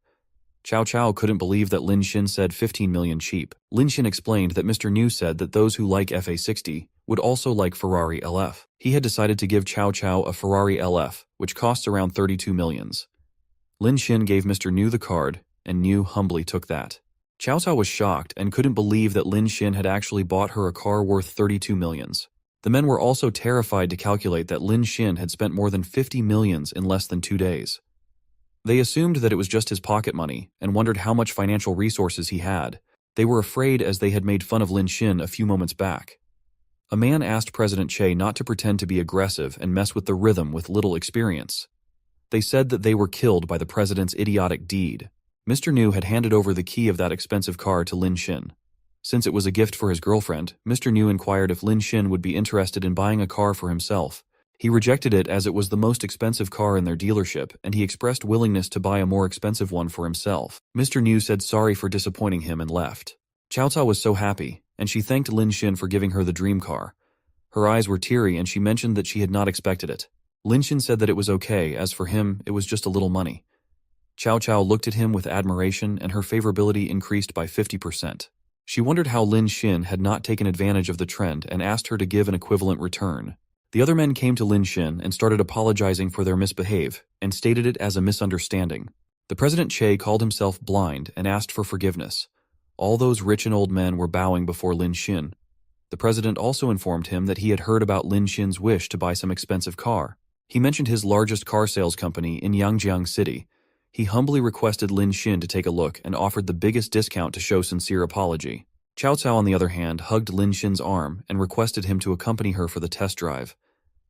Cao Cao couldn't believe that Lin Xin said 15 million cheap. Lin Xin explained that Mr. Niu said that those who like FA60 would also like Ferrari LF. He had decided to give Cao Cao a Ferrari LF, which costs around 32 millions. Lin Xin gave Mr. Niu the card, and Niu humbly took that. Cao Cao was shocked and couldn't believe that Lin Xin had actually bought her a car worth 32 millions. The men were also terrified to calculate that Lin Xin had spent more than 50 millions in less than 2 days. They assumed that it was just his pocket money and wondered how much financial resources he had. They were afraid as they had made fun of Lin Xin a few moments back. A man asked President Che not to pretend to be aggressive and mess with the rhythm with little experience. They said that they were killed by the president's idiotic deed. Mr. Niu had handed over the key of that expensive car to Lin Xin. Since it was a gift for his girlfriend, Mr. Niu inquired if Lin Xin would be interested in buying a car for himself. He rejected it as it was the most expensive car in their dealership, and he expressed willingness to buy a more expensive one for himself. Mr. Niu said sorry for disappointing him and left. Cao Cao was so happy, and she thanked Lin Xin for giving her the dream car. Her eyes were teary and she mentioned that she had not expected it. Lin Xin said that it was okay, as for him, it was just a little money. Cao Cao looked at him with admiration and her favorability increased by 50%. She wondered how Lin Xin had not taken advantage of the trend and asked her to give an equivalent return. The other men came to Lin Xin and started apologizing for their misbehave and stated it as a misunderstanding. The President Che called himself blind and asked for forgiveness. All those rich and old men were bowing before Lin Xin. The president also informed him that he had heard about Lin Xin's wish to buy some expensive car. He mentioned his largest car sales company in Yangjiang City. He humbly requested Lin Xin to take a look and offered the biggest discount to show sincere apology. Cao Cao, on the other hand, hugged Lin Xin's arm and requested him to accompany her for the test drive.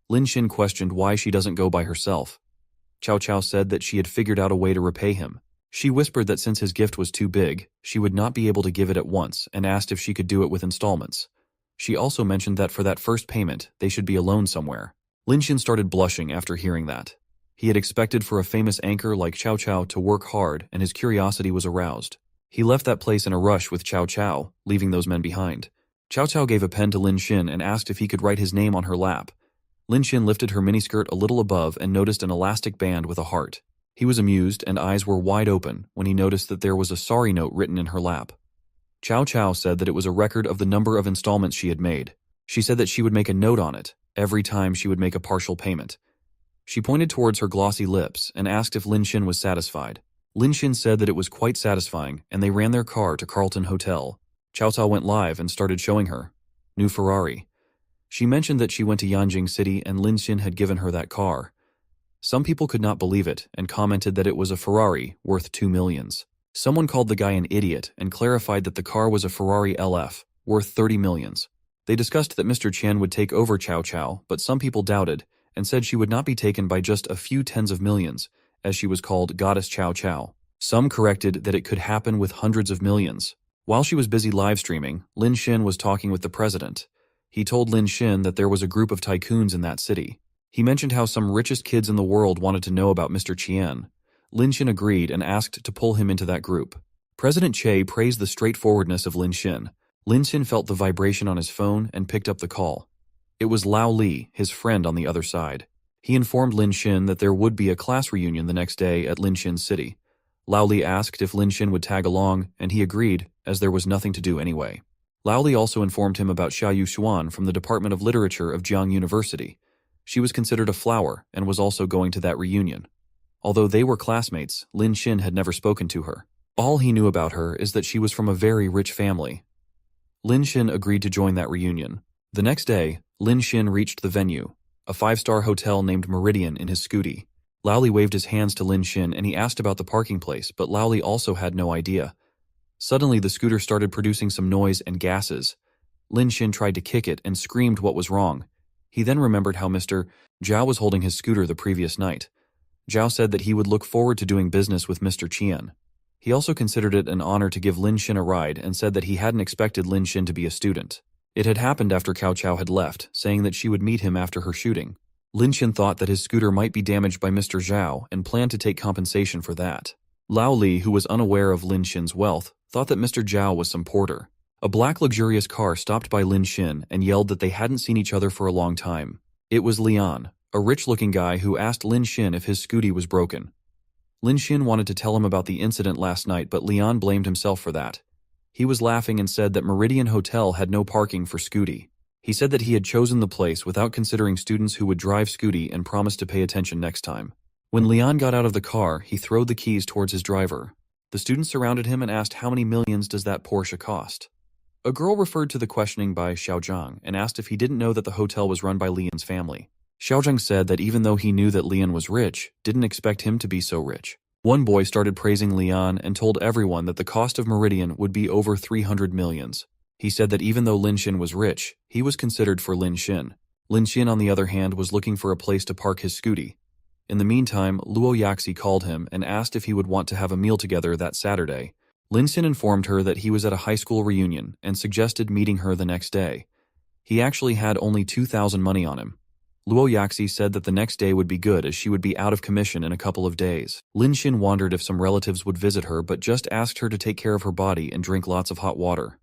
Lin Xin questioned why she doesn't go by herself. Cao Cao said that she had figured out a way to repay him. She whispered that since his gift was too big, she would not be able to give it at once and asked if she could do it with installments. She also mentioned that for that first payment, they should be alone somewhere. Lin Xin started blushing after hearing that. He had expected for a famous anchor like Cao Cao to work hard and his curiosity was aroused. He left that place in a rush with Cao Cao, leaving those men behind. Cao Cao gave a pen to Lin Xin and asked if he could write his name on her lap. Lin Xin lifted her miniskirt a little above and noticed an elastic band with a heart. He was amused and eyes were wide open when he noticed that there was a sorry note written in her lap. Cao Cao said that it was a record of the number of installments she had made. She said that she would make a note on it every time she would make a partial payment. She pointed towards her glossy lips and asked if Lin Xin was satisfied. Lin Xin said that it was quite satisfying and they ran their car to Carlton Hotel. Cao Cao went live and started showing her. New Ferrari. She mentioned that she went to Yanjing City and Lin Xin had given her that car. Some people could not believe it and commented that it was a Ferrari worth 2 millions. Someone called the guy an idiot and clarified that the car was a Ferrari LF worth 30 millions. They discussed that Mr. Chen would take over Cao Cao, but some people doubted and said she would not be taken by just a few tens of millions, as she was called Goddess Cao Cao. Some corrected that it could happen with hundreds of millions. While she was busy live streaming, Lin Xin was talking with the president. He told Lin Xin that there was a group of tycoons in that city. He mentioned how some richest kids in the world wanted to know about Mr. Qian. Lin Xin agreed and asked to pull him into that group. President Che praised the straightforwardness of Lin Xin. Lin Xin felt the vibration on his phone and picked up the call. It was Lao Li, his friend on the other side. He informed Lin Xin that there would be a class reunion the next day at Lin Xin's city. Lao Li asked if Lin Xin would tag along, and he agreed, as there was nothing to do anyway. Lao Li also informed him about Xia Yuxuan from the Department of Literature of Jiang University. She was considered a flower and was also going to that reunion. Although they were classmates, Lin Xin had never spoken to her. All he knew about her is that she was from a very rich family. Lin Xin agreed to join that reunion. The next day, Lin Xin reached the venue, a 5-star hotel named Meridian, in his scooty. Lao Li waved his hands to Lin Xin and he asked about the parking place, but Lao Li also had no idea. Suddenly the scooter started producing some noise and gases. Lin Xin tried to kick it and screamed what was wrong. He then remembered how Mr. Zhao was holding his scooter the previous night. Zhao said that he would look forward to doing business with Mr. Qian. He also considered it an honor to give Lin Xin a ride and said that he hadn't expected Lin Xin to be a student. It had happened after Cao Cao had left, saying that she would meet him after her shooting. Lin Xin thought that his scooter might be damaged by Mr. Zhao and planned to take compensation for that. Lao Li, who was unaware of Lin Xin's wealth, thought that Mr. Zhao was some porter. A black luxurious car stopped by Lin Xin and yelled that they hadn't seen each other for a long time. It was Lian, a rich-looking guy who asked Lin Xin if his scooty was broken. Lin Xin wanted to tell him about the incident last night, but Lian blamed himself for that. He was laughing and said that Meridian Hotel had no parking for scooty. He said that he had chosen the place without considering students who would drive scooty and promised to pay attention next time. When Lian got out of the car, he throwed the keys towards his driver. The students surrounded him and asked how many millions does that Porsche cost. A girl referred to the questioning by Xiaozhang and asked if he didn't know that the hotel was run by Lian's family. Xiaozhang said that even though he knew that Lian was rich, didn't expect him to be so rich. One boy started praising Lian and told everyone that the cost of Meridian would be over 300 millions. He said that even though Lin Xin was rich, he was considered for Lin Xin. Lin Xin, on the other hand, was looking for a place to park his scooty. In the meantime, Luo Yaxi called him and asked if he would want to have a meal together that Saturday. Lin Xin informed her that he was at a high school reunion and suggested meeting her the next day. He actually had only 2,000 money on him. Luo Yaxi said that the next day would be good as she would be out of commission in a couple of days. Lin Xin wondered if some relatives would visit her but just asked her to take care of her body and drink lots of hot water.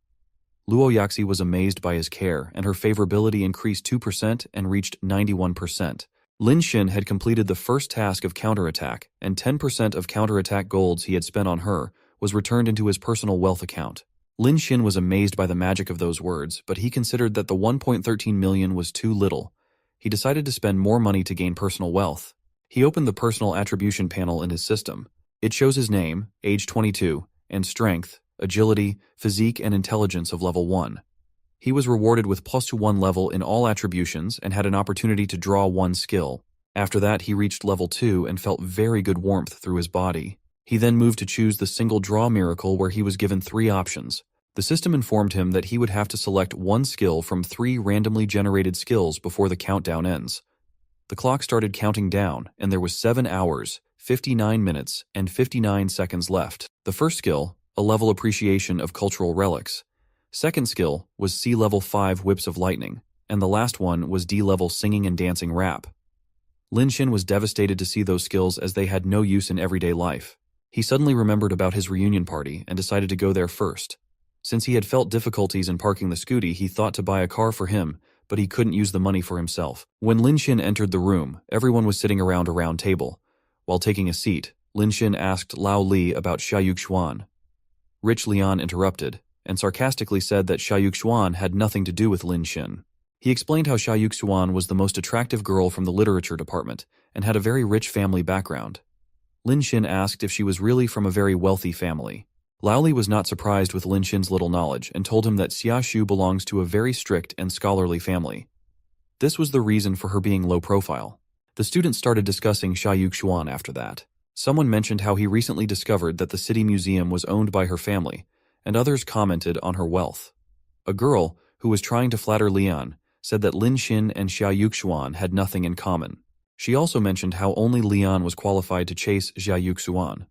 Luo Yaxi was amazed by his care and her favorability increased 2% and reached 91%. Lin Xin had completed the first task of counterattack and 10% of counterattack golds he had spent on her was returned into his personal wealth account. Lin Xin was amazed by the magic of those words, but he considered that the 1.13 million was too little. He decided to spend more money to gain personal wealth. He opened the personal attribution panel in his system. It shows his name, age 22, and strength, agility, physique, and intelligence of level 1. He was rewarded with +1 level in all attributions and had an opportunity to draw 1 skill. After that, he reached level 2 and felt very good warmth through his body. He then moved to choose the single draw miracle where he was given 3 options. The system informed him that he would have to select 1 skill from 3 randomly generated skills before the countdown ends. The clock started counting down, and there was 7 hours, 59 minutes, and 59 seconds left. The first skill, a level appreciation of cultural relics. Second skill was C level 5 whips of lightning, and the last one was D level singing and dancing rap. Lin Xin was devastated to see those skills as they had no use in everyday life. He suddenly remembered about his reunion party and decided to go there first. Since he had felt difficulties in parking the scooty, he thought to buy a car for him, but he couldn't use the money for himself. When Lin Xin entered the room, everyone was sitting around a round table. While taking a seat, Lin Xin asked Lao Li about Xiayuk Xuan. Rich Lian interrupted, and sarcastically said that Xiayuk Xuan had nothing to do with Lin Xin. He explained how Xiayuk Xuan was the most attractive girl from the literature department, and had a very rich family background. Lin Xin asked if she was really from a very wealthy family. Lao Li was not surprised with Lin Xin's little knowledge and told him that Xia Xu belongs to a very strict and scholarly family. This was the reason for her being low profile. The students started discussing Xiayuk Xuan after that. Someone mentioned how he recently discovered that the city museum was owned by her family, and others commented on her wealth. A girl, who was trying to flatter Lian, said that Lin Xin and Xiayuk Xuan had nothing in common. She also mentioned how only Lian was qualified to chase Xiayuk Xuan.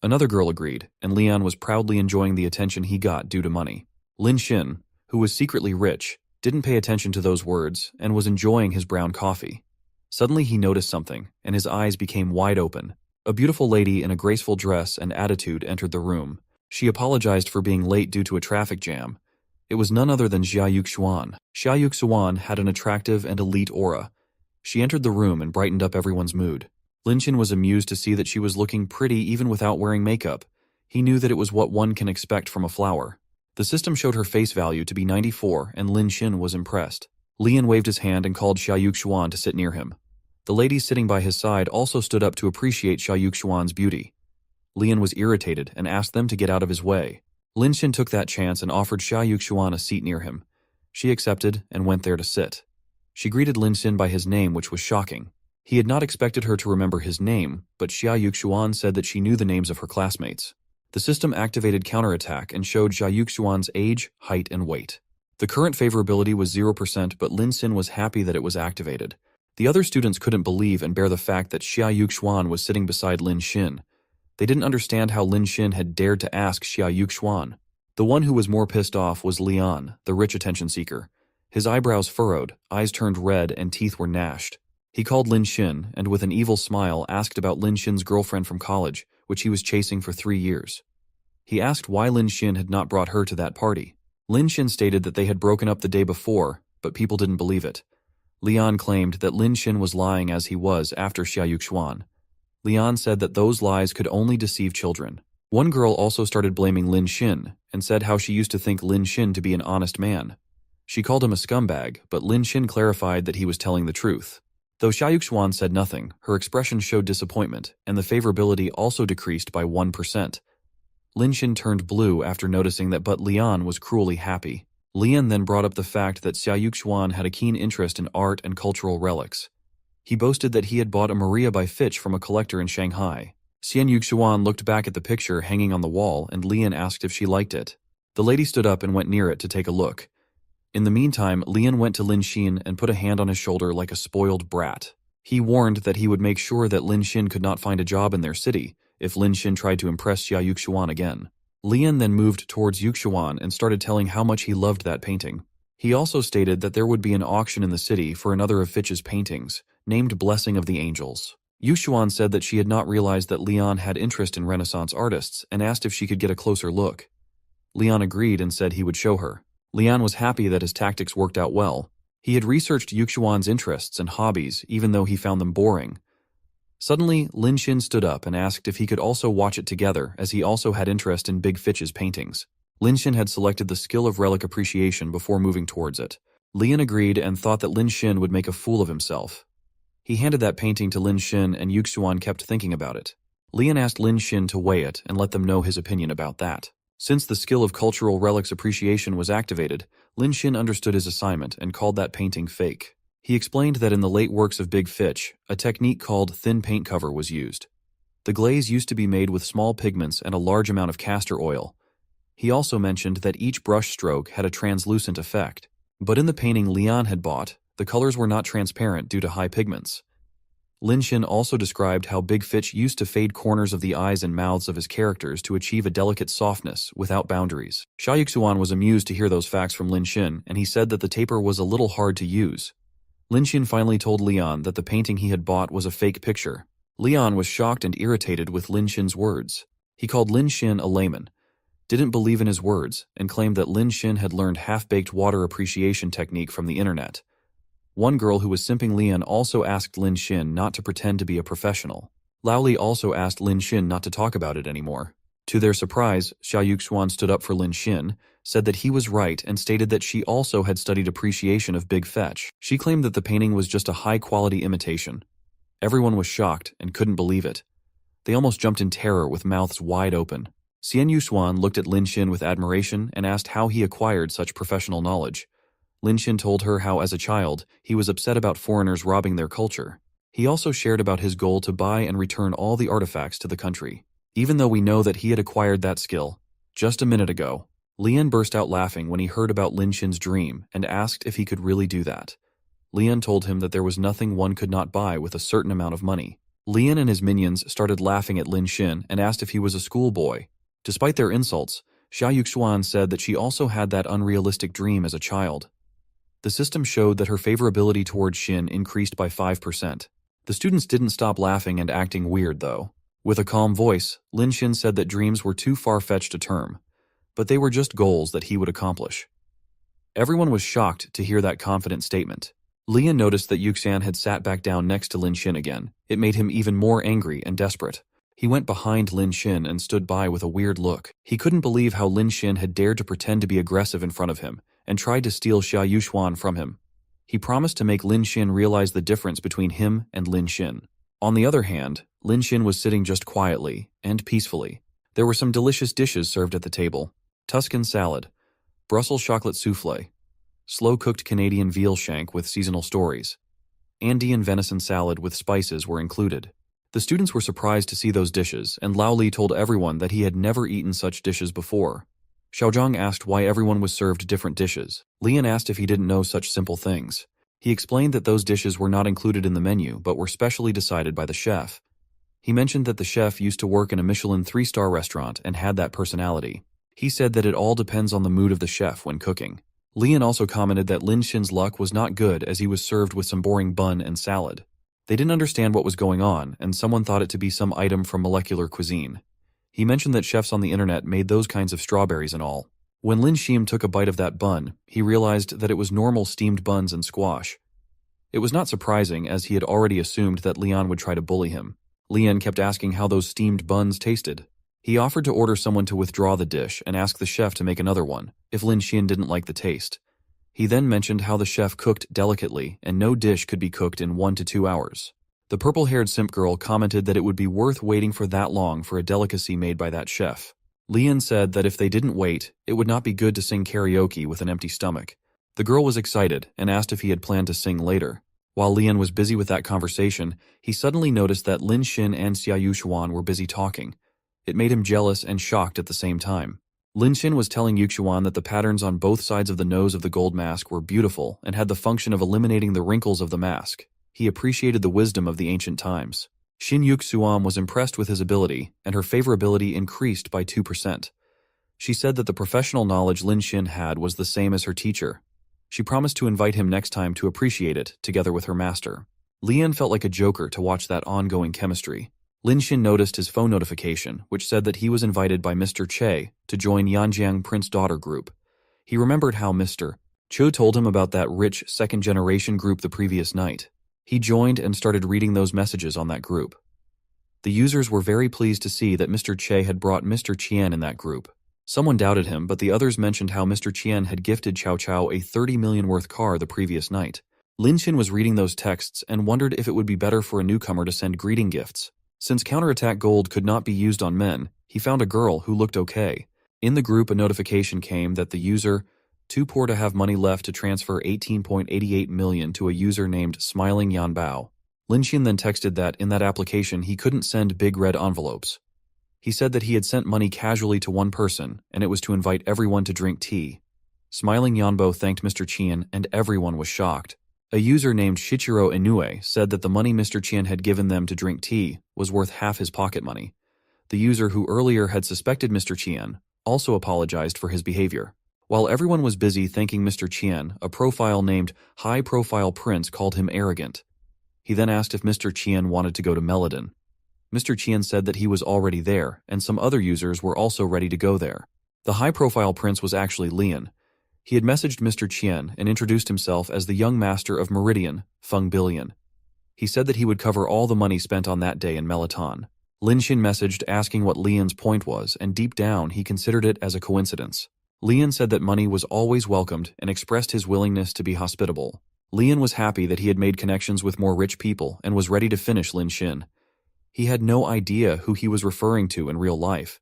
Another girl agreed, and Lian was proudly enjoying the attention he got due to money. Lin Xin, who was secretly rich, didn't pay attention to those words and was enjoying his brown coffee. Suddenly he noticed something, and his eyes became wide open. A beautiful lady in a graceful dress and attitude entered the room. She apologized for being late due to a traffic jam. It was none other than Xiayuk Xuan. Xiayuk Xuan had an attractive and elite aura. She entered the room and brightened up everyone's mood. Lin Xin was amused to see that she was looking pretty even without wearing makeup. He knew that it was what one can expect from a flower. The system showed her face value to be 94, and Lin Xin was impressed. Lian waved his hand and called Xiayuk Xuan to sit near him. The ladies sitting by his side also stood up to appreciate Xiayuk Xuan's beauty. Lian was irritated and asked them to get out of his way. Lin Xin took that chance and offered Xiayuk Xuan a seat near him. She accepted and went there to sit. She greeted Lin Xin by his name, which was shocking. He had not expected her to remember his name, but Xiayuk Xuan said that she knew the names of her classmates. The system activated counterattack and showed Xiayuk Xuan's age, height, and weight. The current favorability was 0%, but Lin Xin was happy that it was activated. The other students couldn't believe and bear the fact that Xiayuk Xuan was sitting beside Lin Xin. They didn't understand how Lin Xin had dared to ask Xiayuk Xuan. The one who was more pissed off was Lian, the rich attention seeker. His eyebrows furrowed, eyes turned red, and teeth were gnashed. He called Lin Xin and with an evil smile asked about Lin Xin's girlfriend from college, which he was chasing for 3 years. He asked why Lin Xin had not brought her to that party. Lin Xin stated that they had broken up the day before, but people didn't believe it. Lian claimed that Lin Xin was lying as he was after Xia Yuxuan. Lian said that those lies could only deceive children. One girl also started blaming Lin Xin and said how she used to think Lin Xin to be an honest man. She called him a scumbag, but Lin Xin clarified that he was telling the truth. Though Xia Yuxuan said nothing, her expression showed disappointment, and the favorability also decreased by 1%. Lin Xin turned blue after noticing that but Lian was cruelly happy. Lian then brought up the fact that Xia Yuxuan had a keen interest in art and cultural relics. He boasted that he had bought a Maria by Fitch from a collector in Shanghai. Xian Yuxuan looked back at the picture hanging on the wall and Lian asked if she liked it. The lady stood up and went near it to take a look. In the meantime, Lian went to Lin Xin and put a hand on his shoulder like a spoiled brat. He warned that he would make sure that Lin Xin could not find a job in their city if Lin Xin tried to impress Xia Yuxuan again. Lian then moved towards Yuxuan and started telling how much he loved that painting. He also stated that there would be an auction in the city for another of Fitch's paintings, named Blessing of the Angels. Yuxuan said that she had not realized that Lian had interest in Renaissance artists and asked if she could get a closer look. Lian agreed and said he would show her. Lian was happy that his tactics worked out well. He had researched Yuxuan's interests and hobbies even though he found them boring. Suddenly, Lin Xin stood up and asked if he could also watch it together as he also had interest in Big Fitch's paintings. Lin Xin had selected the skill of relic appreciation before moving towards it. Lian agreed and thought that Lin Xin would make a fool of himself. He handed that painting to Lin Xin and Yuxuan kept thinking about it. Lian asked Lin Xin to weigh it and let them know his opinion about that. Since the skill of cultural relics appreciation was activated, Lin Xin understood his assignment and called that painting fake. He explained that in the late works of Big Fitch, a technique called thin paint cover was used. The glaze used to be made with small pigments and a large amount of castor oil. He also mentioned that each brush stroke had a translucent effect. But in the painting Lian had bought, the colors were not transparent due to high pigments. Lin Xin also described how Big Fitch used to fade corners of the eyes and mouths of his characters to achieve a delicate softness without boundaries. Xia Yuxuan was amused to hear those facts from Lin Xin, and he said that the taper was a little hard to use. Lin Xin finally told Lian that the painting he had bought was a fake picture. Lian was shocked and irritated with Lin Xin's words. He called Lin Xin a layman, didn't believe in his words, and claimed that Lin Xin had learned half-baked water appreciation technique from the internet. One girl who was simping Lian also asked Lin Xin not to pretend to be a professional. Lao Li also asked Lin Xin not to talk about it anymore. To their surprise, Xia Yuxuan stood up for Lin Xin, said that he was right and stated that she also had studied appreciation of Big Fetch. She claimed that the painting was just a high-quality imitation. Everyone was shocked and couldn't believe it. They almost jumped in terror with mouths wide open. Xian Yuxuan looked at Lin Xin with admiration and asked how he acquired such professional knowledge. Lin Xin told her how, as a child, he was upset about foreigners robbing their culture. He also shared about his goal to buy and return all the artifacts to the country. Even though we know that he had acquired that skill, just a minute ago, Lian burst out laughing when he heard about Lin Xin's dream and asked if he could really do that. Lian told him that there was nothing one could not buy with a certain amount of money. Lian and his minions started laughing at Lin Xin and asked if he was a schoolboy. Despite their insults, Xia Yuxuan said that she also had that unrealistic dream as a child. The system showed that her favorability towards Xin increased by 5%. The students didn't stop laughing and acting weird, though. With a calm voice, Lin Xin said that dreams were too far-fetched a term, but they were just goals that he would accomplish. Everyone was shocked to hear that confident statement. Lian noticed that Yuxian had sat back down next to Lin Xin again. It made him even more angry and desperate. He went behind Lin Xin and stood by with a weird look. He couldn't believe how Lin Xin had dared to pretend to be aggressive in front of him and tried to steal Xia Yuxuan from him. He promised to make Lin Xin realize the difference between him and Lin Xin. On the other hand, Lin Xin was sitting just quietly and peacefully. There were some delicious dishes served at the table. Tuscan salad, Brussels chocolate souffle, slow-cooked Canadian veal shank with seasonal stories, Andean venison salad with spices were included. The students were surprised to see those dishes, and Lao Li told everyone that he had never eaten such dishes before. Xiaozhang asked why everyone was served different dishes. Lian asked if he didn't know such simple things. He explained that those dishes were not included in the menu but were specially decided by the chef. He mentioned that the chef used to work in a Michelin 3-star restaurant and had that personality. He said that it all depends on the mood of the chef when cooking. Lian also commented that Lin Xin's luck was not good as he was served with some boring bun and salad. They didn't understand what was going on, and someone thought it to be some item from molecular cuisine. He mentioned that chefs on the internet made those kinds of strawberries and all. When Lin Shim took a bite of that bun, he realized that it was normal steamed buns and squash. It was not surprising, as he had already assumed that Lian would try to bully him. Lian kept asking how those steamed buns tasted. He offered to order someone to withdraw the dish and ask the chef to make another one, if Lin Xin didn't like the taste. He then mentioned how the chef cooked delicately and no dish could be cooked in 1 to 2 hours. The purple-haired simp girl commented that it would be worth waiting for that long for a delicacy made by that chef. Lian said that if they didn't wait, it would not be good to sing karaoke with an empty stomach. The girl was excited and asked if he had planned to sing later. While Lian was busy with that conversation, he suddenly noticed that Lin Xin and Xia Yuxuan were busy talking. It made him jealous and shocked at the same time. Lin Xin was telling Yuxuan that the patterns on both sides of the nose of the gold mask were beautiful and had the function of eliminating the wrinkles of the mask. He appreciated the wisdom of the ancient times. Xin Yuxuan was impressed with his ability, and her favorability increased by 2%. She said that the professional knowledge Lin Xin had was the same as her teacher. She promised to invite him next time to appreciate it, together with her master. Lian felt like a joker to watch that ongoing chemistry. Lin Xin noticed his phone notification, which said that he was invited by Mr. Che to join Yanjiang Prince-Daughter group. He remembered how Mr. Cho told him about that rich second-generation group the previous night. He joined and started reading those messages on that group. The users were very pleased to see that Mr. Che had brought Mr. Qian in that group. Someone doubted him, but the others mentioned how Mr. Qian had gifted Cao Cao a 30 million worth car the previous night. Lin Xin was reading those texts and wondered if it would be better for a newcomer to send greeting gifts. Since counterattack gold could not be used on men, he found a girl who looked okay. In the group, a notification came that the user, too poor to have money left to transfer 18.88 million to a user named Smiling Yanbao. Lin Xin then texted that in that application he couldn't send big red envelopes. He said that he had sent money casually to one person, and it was to invite everyone to drink tea. Smiling Yanbo thanked Mr. Qian, and everyone was shocked. A user named Shichiro Inoue said that the money Mr. Qian had given them to drink tea was worth half his pocket money. The user who earlier had suspected Mr. Qian also apologized for his behavior. While everyone was busy thanking Mr. Qian, a profile named High Profile Prince called him arrogant. He then asked if Mr. Qian wanted to go to Meladon. Mr. Qian said that he was already there, and some other users were also ready to go there. The high-profile prince was actually Lian. He had messaged Mr. Qian and introduced himself as the young master of Meridian, Feng Billion. He said that he would cover all the money spent on that day in Melaton. Lin Xin messaged asking what Lian's point was, and deep down he considered it as a coincidence. Lian said that money was always welcomed and expressed his willingness to be hospitable. Lian was happy that he had made connections with more rich people and was ready to finish Lin Xin. He had no idea who he was referring to in real life.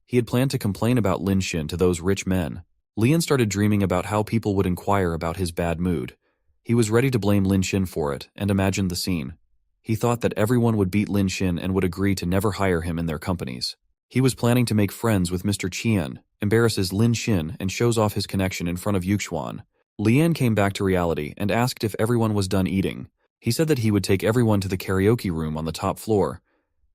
He had planned to complain about Lin Xin to those rich men. Lian started dreaming about how people would inquire about his bad mood. He was ready to blame Lin Xin for it and imagined the scene. He thought that everyone would beat Lin Xin and would agree to never hire him in their companies. He was planning to make friends with Mr. Qian, embarrasses Lin Xin, and shows off his connection in front of Yuxuan. Lian came back to reality and asked if everyone was done eating. He said that he would take everyone to the karaoke room on the top floor.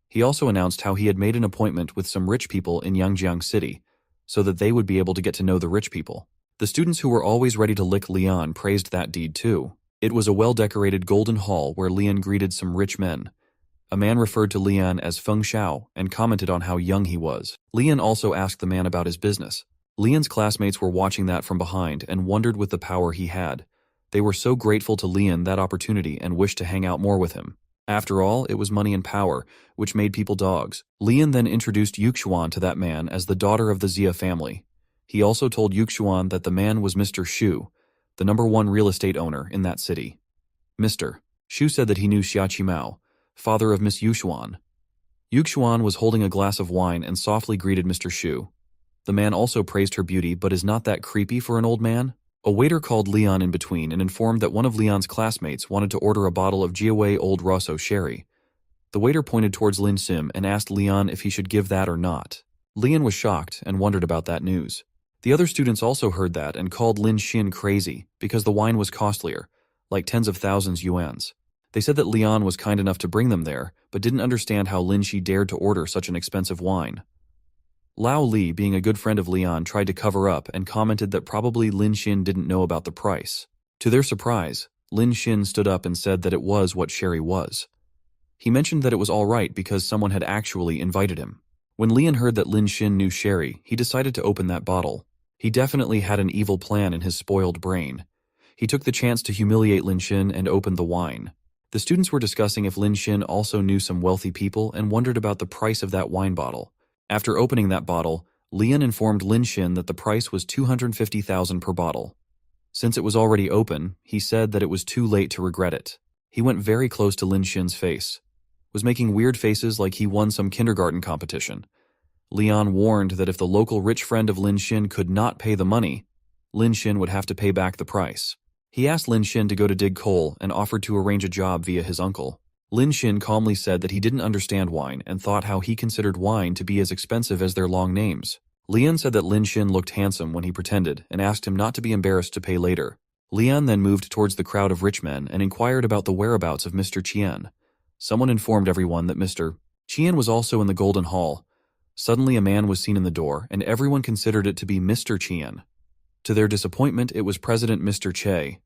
He also announced how he had made an appointment with some rich people in Yangjiang City, so that they would be able to get to know the rich people. The students who were always ready to lick Lian praised that deed too. It was a well-decorated golden hall where Lian greeted some rich men. A man referred to Lian as Feng Xiao and commented on how young he was. Lian also asked the man about his business. Lian's classmates were watching that from behind and wondered with the power he had. They were so grateful to Lian that opportunity and wished to hang out more with him. After all, it was money and power, which made people dogs. Lian then introduced Yuxuan to that man as the daughter of the Xia family. He also told Yuxuan that the man was Mr. Shu, the #1 real estate owner in that city. Mr. Shu said that he knew Xia Qimao, father of Miss Yuxuan. Yuxuan was holding a glass of wine and softly greeted Mr. Shu. The man also praised her beauty, but is not that creepy for an old man? A waiter called Lian in between and informed that one of Lian's classmates wanted to order a bottle of Jiawei Old Rosso sherry. The waiter pointed towards Lin Sim and asked Lian if he should give that or not. Lian was shocked and wondered about that news. The other students also heard that and called Lin Xin crazy because the wine was costlier, like tens of thousands yuans. They said that Lian was kind enough to bring them there, but didn't understand how Lin Xi dared to order such an expensive wine. Lao Li, being a good friend of Lian, tried to cover up and commented that probably Lin Xin didn't know about the price. To their surprise, Lin Xin stood up and said that it was what sherry was. He mentioned that it was all right because someone had actually invited him. When Lian heard that Lin Xin knew sherry, he decided to open that bottle. He definitely had an evil plan in his spoiled brain. He took the chance to humiliate Lin Xin and opened the wine. The students were discussing if Lin Xin also knew some wealthy people and wondered about the price of that wine bottle. After opening that bottle, Lian informed Lin Xin that the price was 250,000 per bottle. Since it was already open, he said that it was too late to regret it. He went very close to Lin Xin's face, was making weird faces like he won some kindergarten competition. Lian warned that if the local rich friend of Lin Xin could not pay the money, Lin Xin would have to pay back the price. He asked Lin Xin to go to dig coal and offered to arrange a job via his uncle. Lin Xin calmly said that he didn't understand wine and thought how he considered wine to be as expensive as their long names. Lian said that Lin Xin looked handsome when he pretended and asked him not to be embarrassed to pay later. Lian then moved towards the crowd of rich men and inquired about the whereabouts of Mr. Qian. Someone informed everyone that Mr. Qian was also in the Golden Hall. Suddenly a man was seen in the door, and everyone considered it to be Mr. Qian. To their disappointment, it was President Mr. Che.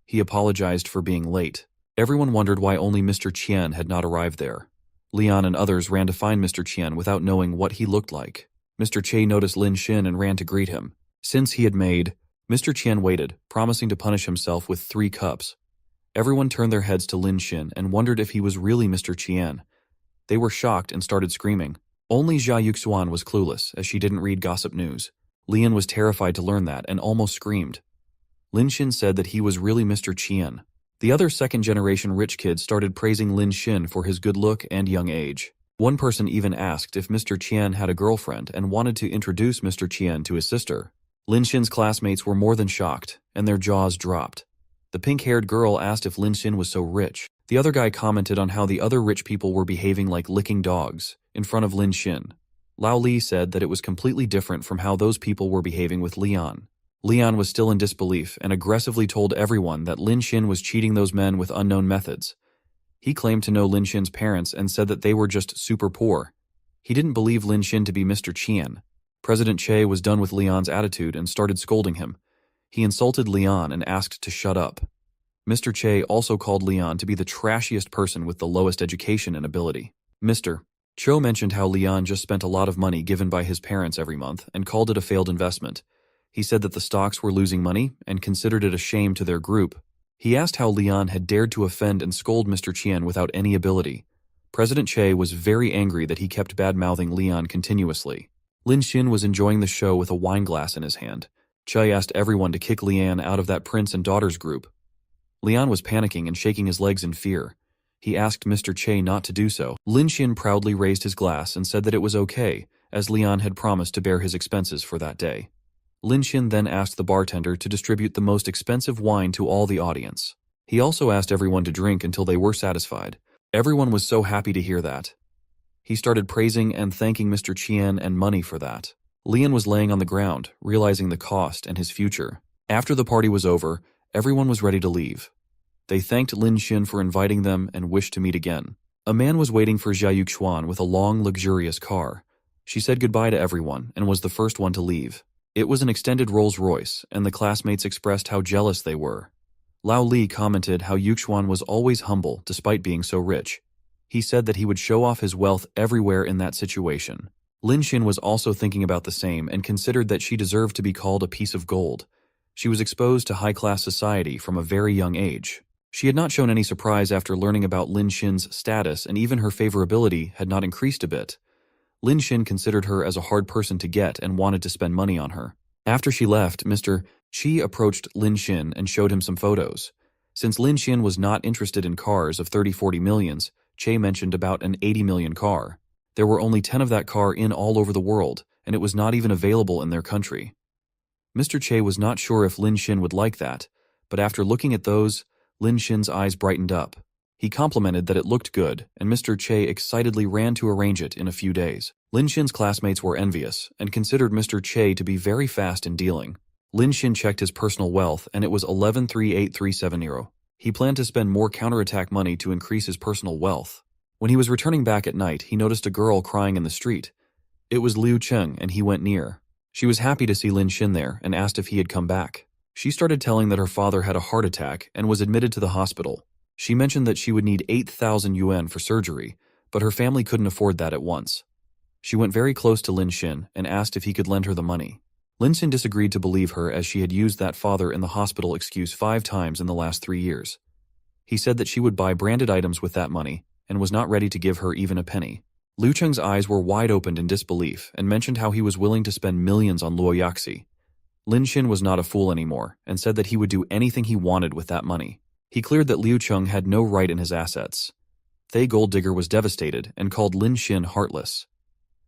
He apologized for being late. Everyone wondered why only Mr. Qian had not arrived there. Lian and others ran to find Mr. Qian without knowing what he looked like. Mr. Che noticed Lin Xin and ran to greet him. Since he had made, Mr. Qian waited, promising to punish himself with 3 cups. Everyone turned their heads to Lin Xin and wondered if he was really Mr. Qian. They were shocked and started screaming. Only Jia Yuxuan was clueless, as she didn't read gossip news. Lian was terrified to learn that and almost screamed. Lin Xin said that he was really Mr. Qian. The other second-generation rich kids started praising Lin Xin for his good look and young age. One person even asked if Mr. Qian had a girlfriend and wanted to introduce Mr. Qian to his sister. Lin Xin's classmates were more than shocked, and their jaws dropped. The pink-haired girl asked if Lin Xin was so rich. The other guy commented on how the other rich people were behaving like licking dogs in front of Lin Xin. Lao Li said that it was completely different from how those people were behaving with Lian. Lian was still in disbelief and aggressively told everyone that Lin Xin was cheating those men with unknown methods. He claimed to know Lin Xin's parents and said that they were just super poor. He didn't believe Lin Xin to be Mr. Qian. President Che was done with Lian's attitude and started scolding him. He insulted Lian and asked to shut up. Mr. Che also called Lian to be the trashiest person with the lowest education and ability. Mr. Cho mentioned how Lian just spent a lot of money given by his parents every month and called it a failed investment. He said that the stocks were losing money and considered it a shame to their group. He asked how Lian had dared to offend and scold Mr. Qian without any ability. President Che was very angry that he kept bad-mouthing Lian continuously. Lin Xin was enjoying the show with a wine glass in his hand. Che asked everyone to kick Lian out of that prince and daughters group. Lian was panicking and shaking his legs in fear. He asked Mr. Che not to do so. Lin Xin proudly raised his glass and said that it was okay, as Lian had promised to bear his expenses for that day. Lin Xin then asked the bartender to distribute the most expensive wine to all the audience. He also asked everyone to drink until they were satisfied. Everyone was so happy to hear that. He started praising and thanking Mr. Qian and money for that. Lian was laying on the ground, realizing the cost and his future. After the party was over, everyone was ready to leave. They thanked Lin Xin for inviting them and wished to meet again. A man was waiting for Jia Yuxuan with a long, luxurious car. She said goodbye to everyone and was the first one to leave. It was an extended Rolls-Royce, and the classmates expressed how jealous they were. Lao Li commented how Yuxuan was always humble despite being so rich. He said that he would show off his wealth everywhere in that situation. Lin Xin was also thinking about the same and considered that she deserved to be called a piece of gold. She was exposed to high-class society from a very young age. She had not shown any surprise after learning about Lin Xin's status, and even her favorability had not increased a bit. Lin Xin considered her as a hard person to get and wanted to spend money on her. After she left, Mr. Qi approached Lin Xin and showed him some photos. Since Lin Xin was not interested in cars of 30-40 millions, Che mentioned about an 80 million car. There were only 10 of that car in all over the world, and it was not even available in their country. Mr. Che was not sure if Lin Xin would like that, but after looking at those, Lin Xin's eyes brightened up. He complimented that it looked good, and Mr. Che excitedly ran to arrange it in a few days. Lin Xin's classmates were envious and considered Mr. Che to be very fast in dealing. Lin Xin checked his personal wealth, and it was 11,38370. He planned to spend more counterattack money to increase his personal wealth. When he was returning back at night, he noticed a girl crying in the street. It was Liu Cheng, and he went near. She was happy to see Lin Xin there and asked if he had come back. She started telling that her father had a heart attack and was admitted to the hospital. She mentioned that she would need 8,000 yuan for surgery, but her family couldn't afford that at once. She went very close to Lin Xin and asked if he could lend her the money. Lin Xin disagreed to believe her as she had used that father in the hospital excuse 5 times in the last 3 years. He said that she would buy branded items with that money and was not ready to give her even a penny. Liu Cheng's eyes were wide opened in disbelief and mentioned how he was willing to spend millions on Luo Yaxi. Lin Xin was not a fool anymore and said that he would do anything he wanted with that money. He cleared that Liu Cheng had no right in his assets. Thay Gold Digger was devastated and called Lin Xin heartless.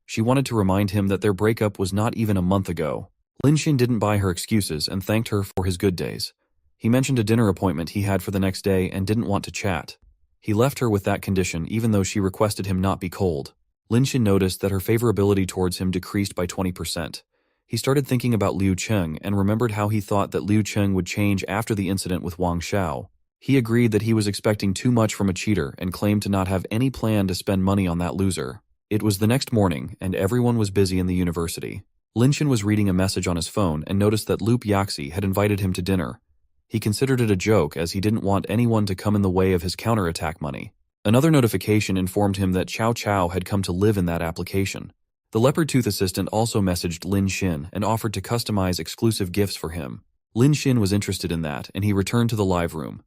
She wanted to remind him that their breakup was not even a month ago. Lin Xin didn't buy her excuses and thanked her for his good days. He mentioned a dinner appointment he had for the next day and didn't want to chat. He left her with that condition even though she requested him not be cold. Lin Xin noticed that her favorability towards him decreased by 20%. He started thinking about Liu Cheng and remembered how he thought that Liu Cheng would change after the incident with Wang Xiao. He agreed that he was expecting too much from a cheater and claimed to not have any plan to spend money on that loser. It was the next morning and everyone was busy in the university. Lin Xin was reading a message on his phone and noticed that Luo Yaxi had invited him to dinner. He considered it a joke as he didn't want anyone to come in the way of his counterattack money. Another notification informed him that Cao Cao had come to live in that application. The leopard tooth assistant also messaged Lin Xin and offered to customize exclusive gifts for him. Lin Xin was interested in that and he returned to the live room.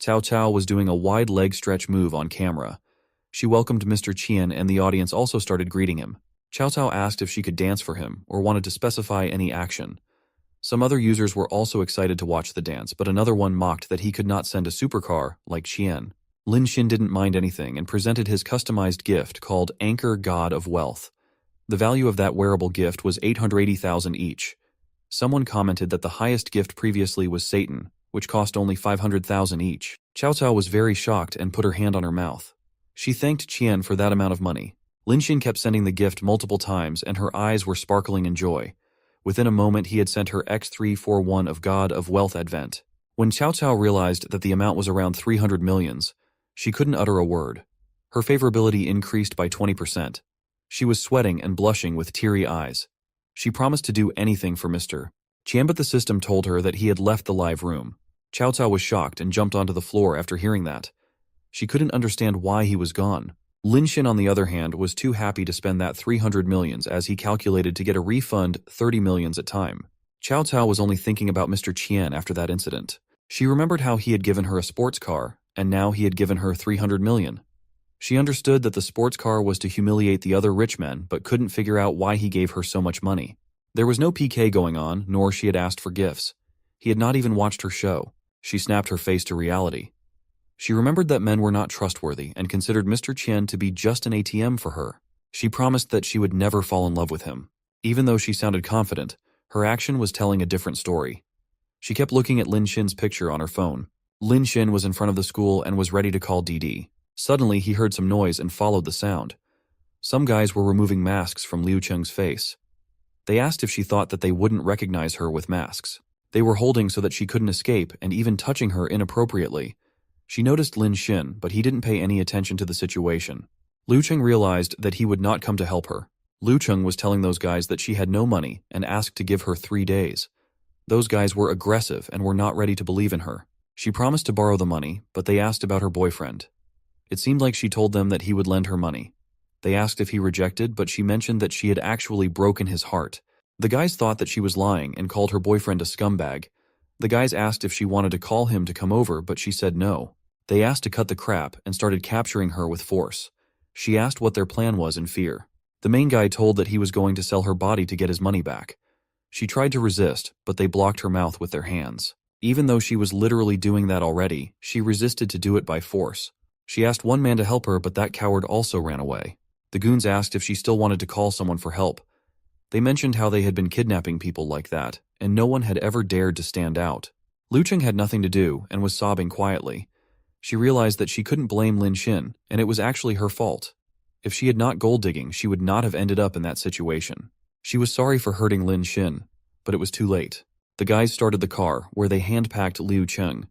Cao Cao was doing a wide leg stretch move on camera. She welcomed Mr. Qian and the audience also started greeting him. Cao Cao asked if she could dance for him or wanted to specify any action. Some other users were also excited to watch the dance, but another one mocked that he could not send a supercar like Qian. Lin Xin didn't mind anything and presented his customized gift called Anchor God of Wealth. The value of that wearable gift was 880,000 each. Someone commented that the highest gift previously was Satan, which cost only 500,000 each. Cao Cao was very shocked and put her hand on her mouth. She thanked Qian for that amount of money. Lin Xin kept sending the gift multiple times and her eyes were sparkling in joy. Within a moment he had sent her X341 of God of Wealth Advent. When Cao Cao realized that the amount was around 300 millions, she couldn't utter a word. Her favorability increased by 20%. She was sweating and blushing with teary eyes. She promised to do anything for Mr. Qian, but the system told her that he had left the live room. Cao Cao was shocked and jumped onto the floor after hearing that. She couldn't understand why he was gone. Lin Xin, on the other hand, was too happy to spend that 300 millions as he calculated to get a refund 30 millions at time. Cao Cao was only thinking about Mr. Qian after that incident. She remembered how he had given her a sports car, and now he had given her 300 million. She understood that the sports car was to humiliate the other rich men, but couldn't figure out why he gave her so much money. There was no PK going on, nor she had asked for gifts. He had not even watched her show. She snapped her face to reality. She remembered that men were not trustworthy and considered Mr. Qian to be just an ATM for her. She promised that she would never fall in love with him. Even though she sounded confident, her action was telling a different story. She kept looking at Lin Xin's picture on her phone. Lin Xin was in front of the school and was ready to call DD. Suddenly, he heard some noise and followed the sound. Some guys were removing masks from Liu Cheng's face. They asked if she thought that they wouldn't recognize her with masks. They were holding so that she couldn't escape and even touching her inappropriately. She noticed Lin Xin, but he didn't pay any attention to the situation. Liu Cheng realized that he would not come to help her. Liu Cheng was telling those guys that she had no money and asked to give her 3 days. Those guys were aggressive and were not ready to believe in her. She promised to borrow the money, but they asked about her boyfriend. It seemed like she told them that he would lend her money. They asked if he rejected, but she mentioned that she had actually broken his heart. The guys thought that she was lying and called her boyfriend a scumbag. The guys asked if she wanted to call him to come over, but she said no. They asked to cut the crap and started capturing her with force. She asked what their plan was in fear. The main guy told that he was going to sell her body to get his money back. She tried to resist, but they blocked her mouth with their hands. Even though she was literally doing that already, she resisted to do it by force. She asked one man to help her, but that coward also ran away. The goons asked if she still wanted to call someone for help. They mentioned how they had been kidnapping people like that, and no one had ever dared to stand out. Liu Cheng had nothing to do and was sobbing quietly. She realized that she couldn't blame Lin Xin, and it was actually her fault. If she had not gold digging, she would not have ended up in that situation. She was sorry for hurting Lin Xin, but it was too late. The guys started the car, where they hand-packed Liu Cheng.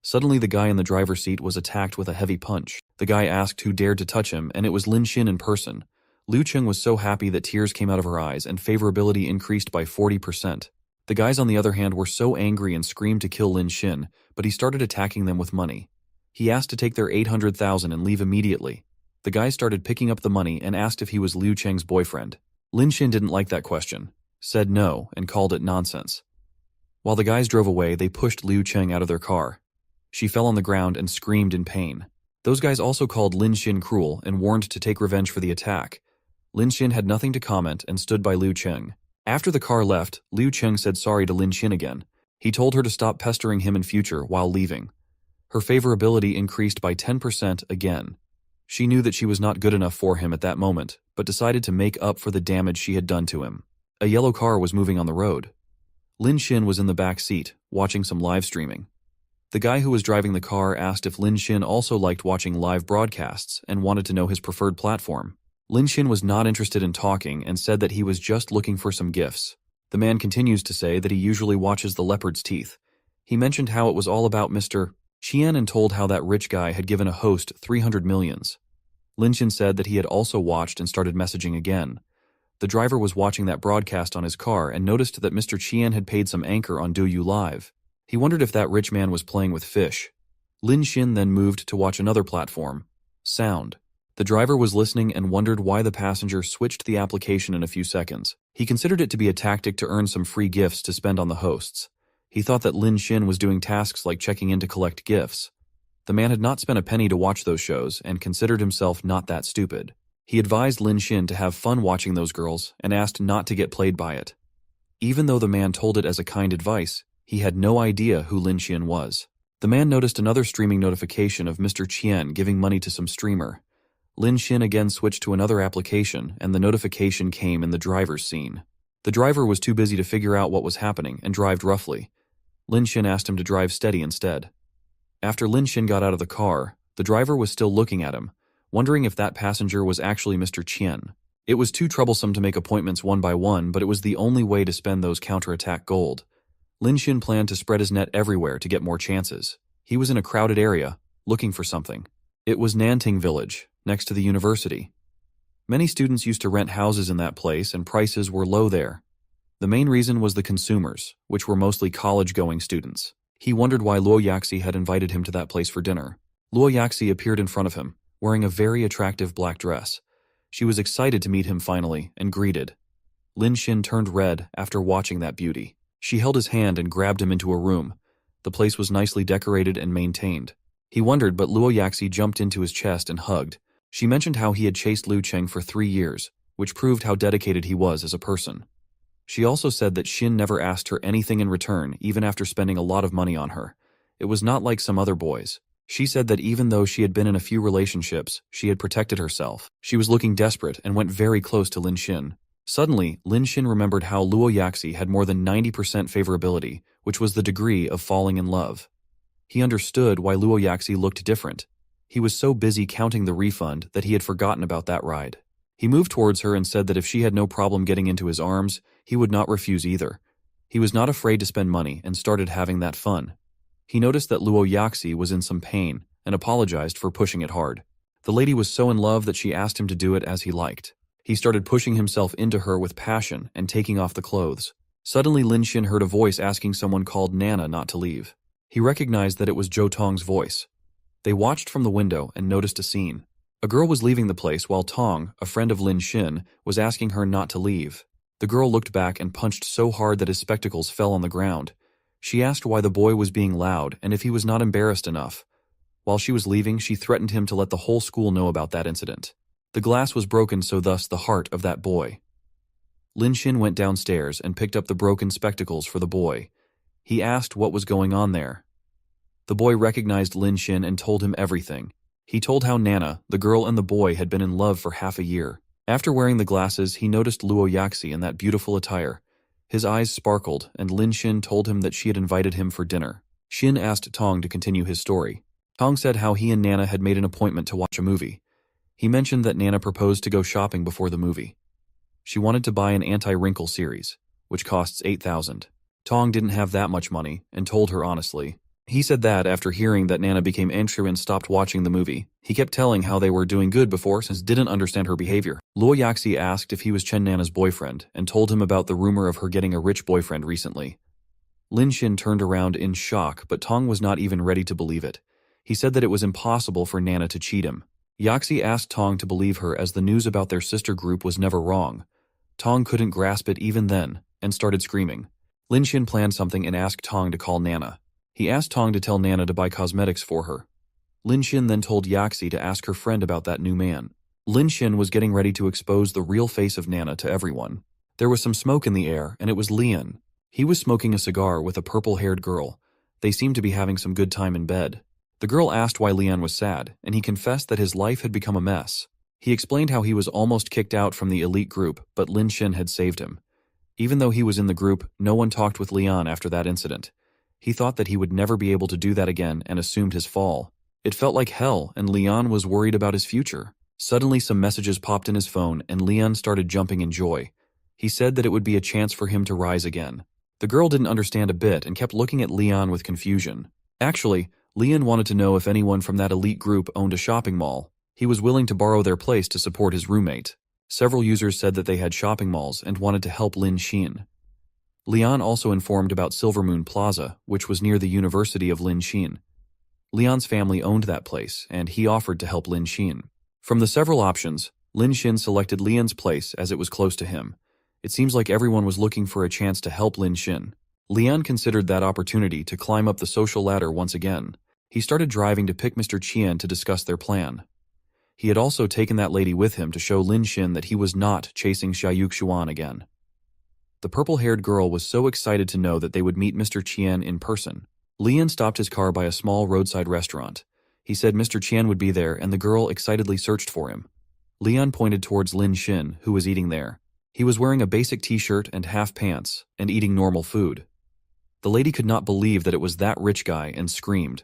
Suddenly the guy in the driver's seat was attacked with a heavy punch. The guy asked who dared to touch him, and it was Lin Xin in person. Liu Cheng was so happy that tears came out of her eyes and favorability increased by 40%. The guys on the other hand were so angry and screamed to kill Lin Xin, but he started attacking them with money. He asked to take their 800,000 and leave immediately. The guy started picking up the money and asked if he was Liu Cheng's boyfriend. Lin Xin didn't like that question, said no, and called it nonsense. While the guys drove away, they pushed Liu Cheng out of their car. She fell on the ground and screamed in pain. Those guys also called Lin Xin cruel and warned to take revenge for the attack. Lin Xin had nothing to comment and stood by Liu Cheng. After the car left, Liu Cheng said sorry to Lin Xin again. He told her to stop pestering him in future while leaving. Her favorability increased by 10% again. She knew that she was not good enough for him at that moment, but decided to make up for the damage she had done to him. A yellow car was moving on the road. Lin Xin was in the back seat, watching some live streaming. The guy who was driving the car asked if Lin Xin also liked watching live broadcasts and wanted to know his preferred platform. Lin Xin was not interested in talking and said that he was just looking for some gifts. The man continues to say that he usually watches The Leopard's Teeth. He mentioned how it was all about Mr. Qian and told how that rich guy had given a host 300 millions. Lin Xin said that he had also watched and started messaging again. The driver was watching that broadcast on his car and noticed that Mr. Qian had paid some anchor on Douyu Live. He wondered if that rich man was playing with fish. Lin Xin then moved to watch another platform, Sound. The driver was listening and wondered why the passenger switched the application in a few seconds. He considered it to be a tactic to earn some free gifts to spend on the hosts. He thought that Lin Xin was doing tasks like checking in to collect gifts. The man had not spent a penny to watch those shows and considered himself not that stupid. He advised Lin Xin to have fun watching those girls and asked not to get played by it. Even though the man told it as a kind advice, he had no idea who Lin Xin was. The man noticed another streaming notification of Mr. Qian giving money to some streamer. Lin Xin again switched to another application and the notification came in the driver's scene. The driver was too busy to figure out what was happening and drove roughly. Lin Xin asked him to drive steady instead. After Lin Xin got out of the car, the driver was still looking at him, wondering if that passenger was actually Mr. Qian. It was too troublesome to make appointments one by one, but it was the only way to spend those counterattack gold. Lin Xin planned to spread his net everywhere to get more chances. He was in a crowded area, looking for something. It was Nanting Village, next to the university. Many students used to rent houses in that place and prices were low there. The main reason was the consumers, which were mostly college-going students. He wondered why Luo Yaxi had invited him to that place for dinner. Luo Yaxi appeared in front of him, wearing a very attractive black dress. She was excited to meet him finally and greeted. Lin Xin turned red after watching that beauty. She held his hand and grabbed him into a room. The place was nicely decorated and maintained. He wondered, but Luo Yaxi jumped into his chest and hugged. She mentioned how he had chased Liu Cheng for 3 years, which proved how dedicated he was as a person. She also said that Xin never asked her anything in return, even after spending a lot of money on her. It was not like some other boys. She said that even though she had been in a few relationships, she had protected herself. She was looking desperate and went very close to Lin Xin. Suddenly, Lin Xin remembered how Luo Yaxi had more than 90% favorability, which was the degree of falling in love. He understood why Luo Yaxi looked different. He was so busy counting the refund that he had forgotten about that ride. He moved towards her and said that if she had no problem getting into his arms, he would not refuse either. He was not afraid to spend money and started having that fun. He noticed that Luo Yaxi was in some pain and apologized for pushing it hard. The lady was so in love that she asked him to do it as he liked. He started pushing himself into her with passion and taking off the clothes. Suddenly Lin Xin heard a voice asking someone called Nana not to leave. He recognized that it was Zhou Tong's voice. They watched from the window and noticed a scene. A girl was leaving the place while Tong, a friend of Lin Xin, was asking her not to leave. The girl looked back and punched so hard that his spectacles fell on the ground. She asked why the boy was being loud and if he was not embarrassed enough. While she was leaving, she threatened him to let the whole school know about that incident. The glass was broken, so thus the heart of that boy. Lin Xin went downstairs and picked up the broken spectacles for the boy. He asked what was going on there. The boy recognized Lin Xin and told him everything. He told how Nana, the girl and the boy had been in love for half a year. After wearing the glasses, he noticed Luo Yaxi in that beautiful attire. His eyes sparkled, and Lin Xin told him that she had invited him for dinner. Xin asked Tong to continue his story. Tong said how he and Nana had made an appointment to watch a movie. He mentioned that Nana proposed to go shopping before the movie. She wanted to buy an anti-wrinkle series, which costs 8,000. Tong didn't have that much money, and told her honestly. He said that after hearing that Nana became angry and stopped watching the movie, he kept telling how they were doing good before since didn't understand her behavior. Luo Yaxi asked if he was Chen Nana's boyfriend and told him about the rumor of her getting a rich boyfriend recently. Lin Xin turned around in shock, but Tong was not even ready to believe it. He said that it was impossible for Nana to cheat him. Yaxi asked Tong to believe her as the news about their sister group was never wrong. Tong couldn't grasp it even then, and started screaming. Lin Xin planned something and asked Tong to call Nana. He asked Tong to tell Nana to buy cosmetics for her. Lin Xin then told Yaxi to ask her friend about that new man. Lin Xin was getting ready to expose the real face of Nana to everyone. There was some smoke in the air, and it was Lian. He was smoking a cigar with a purple-haired girl. They seemed to be having some good time in bed. The girl asked why Lian was sad, and he confessed that his life had become a mess. He explained how he was almost kicked out from the elite group, but Lin Xin had saved him. Even though he was in the group, no one talked with Lian after that incident. He thought that he would never be able to do that again and assumed his fall. It felt like hell, and Lian was worried about his future. Suddenly some messages popped in his phone, and Lian started jumping in joy. He said that it would be a chance for him to rise again. The girl didn't understand a bit and kept looking at Lian with confusion. Actually, Lian wanted to know if anyone from that elite group owned a shopping mall. He was willing to borrow their place to support his roommate. Several users said that they had shopping malls and wanted to help Lin Xin. Lian also informed about Silver Moon Plaza, which was near the University of Lin Xin. Lian's family owned that place, and he offered to help Lin Xin. From the several options, Lin Xin selected Lian's place as it was close to him. It seems like everyone was looking for a chance to help Lin Xin. Lian considered that opportunity to climb up the social ladder once again. He started driving to pick Mr. Qian to discuss their plan. He had also taken that lady with him to show Lin Xin that he was not chasing Xiaoyuk Xuan again. The purple-haired girl was so excited to know that they would meet Mr. Qian in person. Lian stopped his car by a small roadside restaurant. He said Mr. Qian would be there, and the girl excitedly searched for him. Lian pointed towards Lin Xin, who was eating there. He was wearing a basic t-shirt and half pants, and eating normal food. The lady could not believe that it was that rich guy and screamed.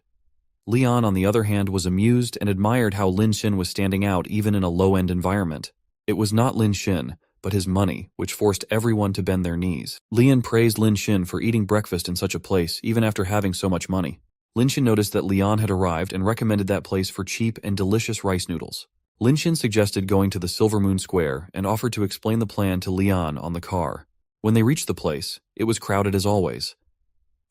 Lian, on the other hand, was amused and admired how Lin Xin was standing out even in a low-end environment. It was not Lin Xin, but his money, which forced everyone to bend their knees. Lian praised Lin Xin for eating breakfast in such a place, even after having so much money. Lin Xin noticed that Lian had arrived and recommended that place for cheap and delicious rice noodles. Lin Xin suggested going to the Silver Moon Square and offered to explain the plan to Lian on the car. When they reached the place, it was crowded as always.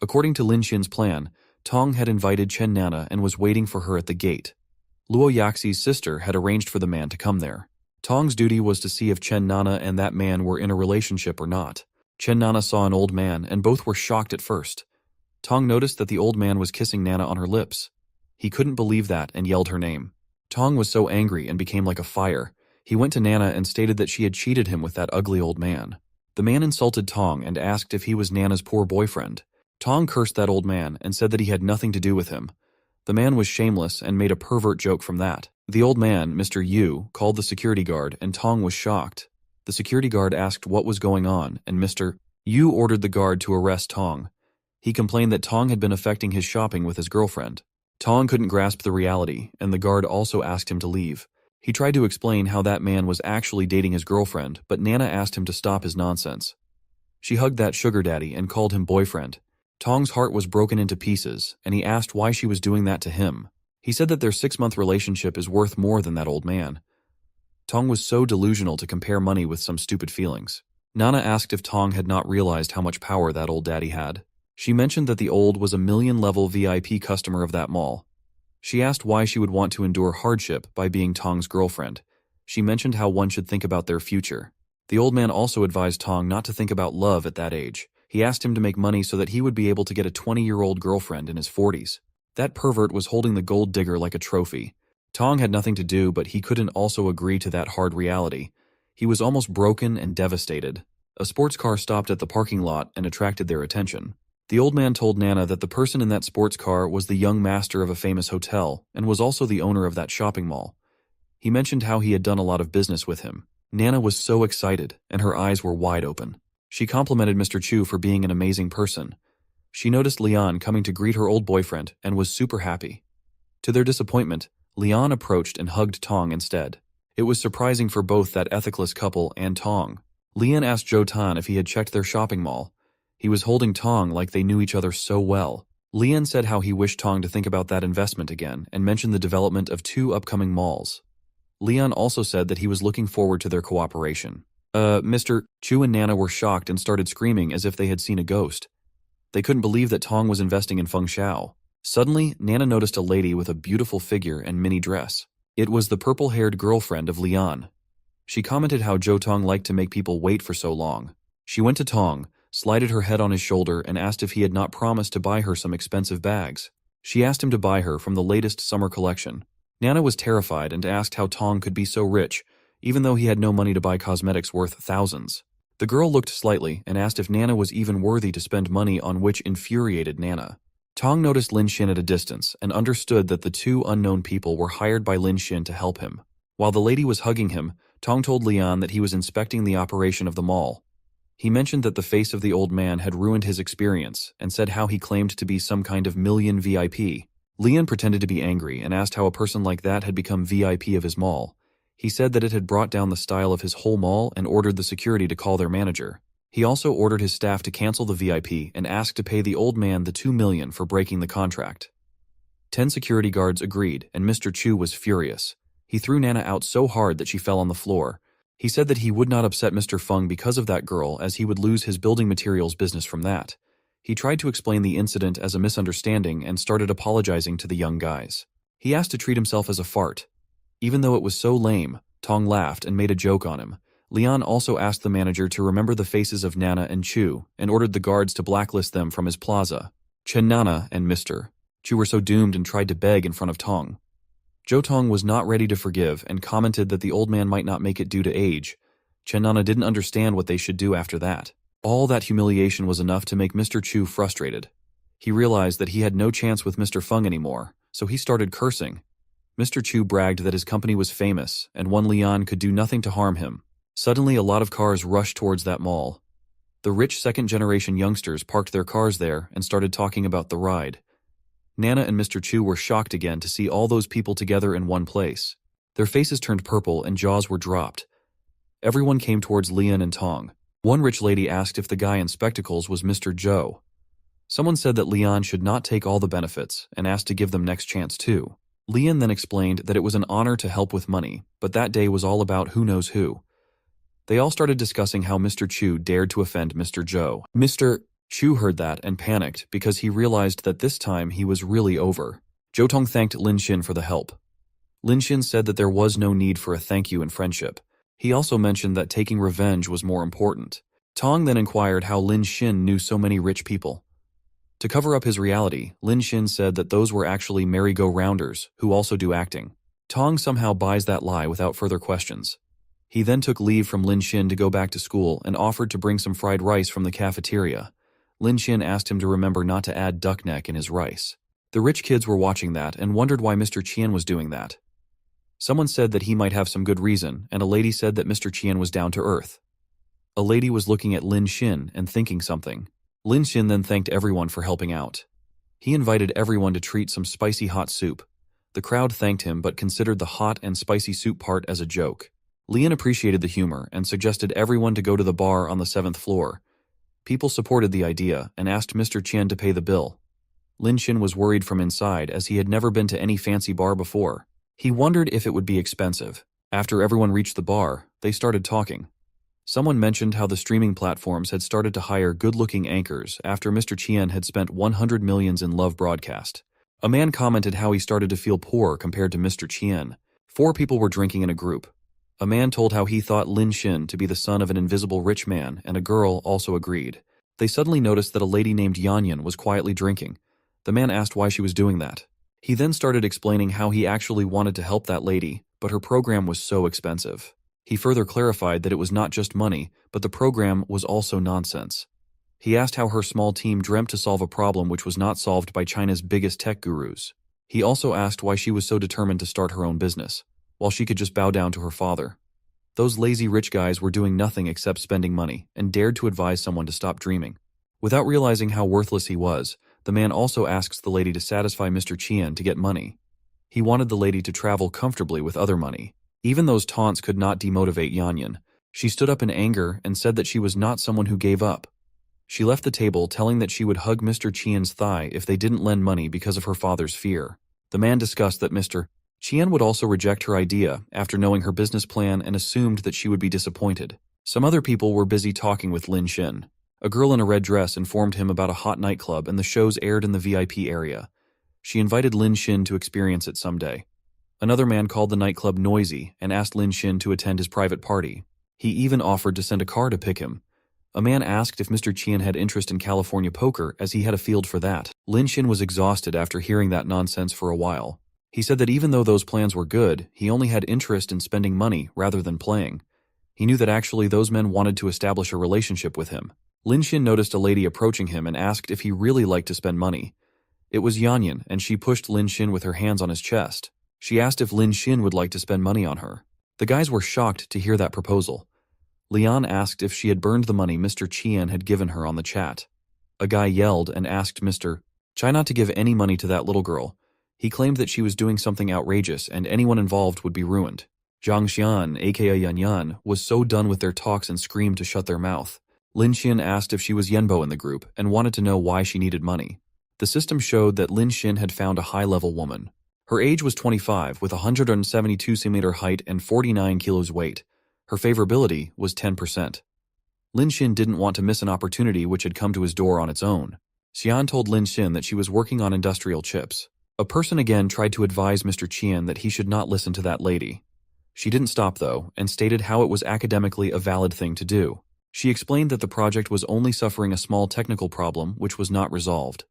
According to Lin Xin's plan, Tong had invited Chen Nana and was waiting for her at the gate. Luo Yaxi's sister had arranged for the man to come there. Tong's duty was to see if Chen Nana and that man were in a relationship or not. Chen Nana saw an old man, and both were shocked at first. Tong noticed that the old man was kissing Nana on her lips. He couldn't believe that and yelled her name. Tong was so angry and became like a fire. He went to Nana and stated that she had cheated him with that ugly old man. The man insulted Tong and asked if he was Nana's poor boyfriend. Tong cursed that old man and said that he had nothing to do with him. The man was shameless and made a pervert joke from that. The old man, Mr. Yu, called the security guard, and Tong was shocked. The security guard asked what was going on, and Mr. Yu ordered the guard to arrest Tong. He complained that Tong had been affecting his shopping with his girlfriend. Tong couldn't grasp the reality, and the guard also asked him to leave. He tried to explain how that man was actually dating his girlfriend, but Nana asked him to stop his nonsense. She hugged that sugar daddy and called him boyfriend. Tong's heart was broken into pieces, and he asked why she was doing that to him. He said that their 6-month relationship is worth more than that old man. Tong was so delusional to compare money with some stupid feelings. Nana asked if Tong had not realized how much power that old daddy had. She mentioned that the old was a million-level VIP customer of that mall. She asked why she would want to endure hardship by being Tong's girlfriend. She mentioned how one should think about their future. The old man also advised Tong not to think about love at that age. He asked him to make money so that he would be able to get a 20-year-old girlfriend in his 40s. That pervert was holding the gold digger like a trophy. Tong had nothing to do, but he couldn't also agree to that hard reality. He was almost broken and devastated. A sports car stopped at the parking lot and attracted their attention. The old man told Nana that the person in that sports car was the young master of a famous hotel and was also the owner of that shopping mall. He mentioned how he had done a lot of business with him. Nana was so excited, and her eyes were wide open. She complimented Mr. Chu for being an amazing person. She noticed Lian coming to greet her old boyfriend and was super happy. To their disappointment, Lian approached and hugged Tong instead. It was surprising for both that ethicless couple and Tong. Lian asked Zhou Tan if he had checked their shopping mall. He was holding Tong like they knew each other so well. Lian said how he wished Tong to think about that investment again and mentioned the development of 2 upcoming malls. Lian also said that he was looking forward to their cooperation. Mr. Chu and Nana were shocked and started screaming as if they had seen a ghost. They couldn't believe that Tong was investing in Feng Shao. Suddenly, Nana noticed a lady with a beautiful figure and mini dress. It was the purple-haired girlfriend of Lian. She commented how Zhou Tong liked to make people wait for so long. She went to Tong, slided her head on his shoulder, and asked if he had not promised to buy her some expensive bags. She asked him to buy her from the latest summer collection. Nana was terrified and asked how Tong could be so rich, even though he had no money to buy cosmetics worth thousands. The girl looked slightly and asked if Nana was even worthy to spend money on, which infuriated Nana. Tong noticed Lin Xin at a distance and understood that the two unknown people were hired by Lin Xin to help him. While the lady was hugging him, Tong told Lian that he was inspecting the operation of the mall. He mentioned that the face of the old man had ruined his experience and said how he claimed to be some kind of million VIP. Lian pretended to be angry and asked how a person like that had become VIP of his mall. He said that it had brought down the style of his whole mall and ordered the security to call their manager. He also ordered his staff to cancel the VIP and asked to pay the old man the 2 million for breaking the contract. 10 security guards agreed, and Mr. Chu was furious. He threw Nana out so hard that she fell on the floor. He said that he would not upset Mr. Feng because of that girl, as he would lose his building materials business from that. He tried to explain the incident as a misunderstanding and started apologizing to the young guys. He asked to treat himself as a fart. Even though it was so lame, Tong laughed and made a joke on him. Lian also asked the manager to remember the faces of Nana and Chu and ordered the guards to blacklist them from his plaza. Chen Nana and Mr. Chu were so doomed and tried to beg in front of Tong. Zhou Tong was not ready to forgive and commented that the old man might not make it due to age. Chen Nana didn't understand what they should do after that. All that humiliation was enough to make Mr. Chu frustrated. He realized that he had no chance with Mr. Feng anymore, so he started cursing. Mr. Chu bragged that his company was famous and one Lian could do nothing to harm him. Suddenly, a lot of cars rushed towards that mall. The rich second-generation youngsters parked their cars there and started talking about the ride. Nana and Mr. Chu were shocked again to see all those people together in one place. Their faces turned purple and jaws were dropped. Everyone came towards Lian and Tong. One rich lady asked if the guy in spectacles was Mr. Zhou. Someone said that Lian should not take all the benefits and asked to give them next chance too. Lian then explained that it was an honor to help with money, but that day was all about who knows who. They all started discussing how Mr. Chu dared to offend Mr. Zhou. Mr. Chu heard that and panicked because he realized that this time he was really over. Zhou Tong thanked Lin Xin for the help. Lin Xin said that there was no need for a thank you in friendship. He also mentioned that taking revenge was more important. Tong then inquired how Lin Xin knew so many rich people. To cover up his reality, Lin Xin said that those were actually merry-go-rounders who also do acting. Tong somehow buys that lie without further questions. He then took leave from Lin Xin to go back to school and offered to bring some fried rice from the cafeteria. Lin Xin asked him to remember not to add duck neck in his rice. The rich kids were watching that and wondered why Mr. Qian was doing that. Someone said that he might have some good reason, and a lady said that Mr. Qian was down to earth. A lady was looking at Lin Xin and thinking something. Lin Xin then thanked everyone for helping out. He invited everyone to treat some spicy hot soup. The crowd thanked him but considered the hot and spicy soup part as a joke. Lian appreciated the humor and suggested everyone to go to the bar on the 7th floor. People supported the idea and asked Mr. Qian to pay the bill. Lin Xin was worried from inside as he had never been to any fancy bar before. He wondered if it would be expensive. After everyone reached the bar, they started talking. Someone mentioned how the streaming platforms had started to hire good-looking anchors after Mr. Qian had spent 100 millions in love broadcast. A man commented how he started to feel poor compared to Mr. Qian. 4 people were drinking in a group. A man told how he thought Lin Xin to be the son of an invisible rich man, and a girl also agreed. They suddenly noticed that a lady named Yanyan was quietly drinking. The man asked why she was doing that. He then started explaining how he actually wanted to help that lady, but her program was so expensive. He further clarified that it was not just money, but the program was also nonsense. He asked how her small team dreamt to solve a problem which was not solved by China's biggest tech gurus. He also asked why she was so determined to start her own business, while she could just bow down to her father. Those lazy rich guys were doing nothing except spending money, and dared to advise someone to stop dreaming. Without realizing how worthless he was, the man also asks the lady to satisfy Mr. Qian to get money. He wanted the lady to travel comfortably with other money. Even those taunts could not demotivate Yanyan. She stood up in anger and said that she was not someone who gave up. She left the table telling that she would hug Mr. Qian's thigh if they didn't lend money because of her father's fear. The man discussed that Mr. Qian would also reject her idea after knowing her business plan and assumed that she would be disappointed. Some other people were busy talking with Lin Xin. A girl in a red dress informed him about a hot nightclub and the shows aired in the VIP area. She invited Lin Xin to experience it someday. Another man called the nightclub noisy and asked Lin Xin to attend his private party. He even offered to send a car to pick him. A man asked if Mr. Qian had interest in California poker, as he had a field for that. Lin Xin was exhausted after hearing that nonsense for a while. He said that even though those plans were good, he only had interest in spending money rather than playing. He knew that actually those men wanted to establish a relationship with him. Lin Xin noticed a lady approaching him and asked if he really liked to spend money. It was Yanyan, and she pushed Lin Xin with her hands on his chest. She asked if Lin Xin would like to spend money on her. The guys were shocked to hear that proposal. Lian asked if she had burned the money Mr. Qian had given her on the chat. A guy yelled and asked Mr. Chai not to give any money to that little girl. He claimed that she was doing something outrageous and anyone involved would be ruined. Zhang Xian, aka Yanyan, was so done with their talks and screamed to shut their mouth. Lin Xin asked if she was Yenbo in the group and wanted to know why she needed money. The system showed that Lin Xin had found a high-level woman. Her age was 25, with 172 cm height and 49 kilos weight. Her favorability was 10%. Lin Xin didn't want to miss an opportunity which had come to his door on its own. Xian told Lin Xin that she was working on industrial chips. A person again tried to advise Mr. Qian that he should not listen to that lady. She didn't stop though, and stated how it was academically a valid thing to do. She explained that the project was only suffering a small technical problem which was not resolved.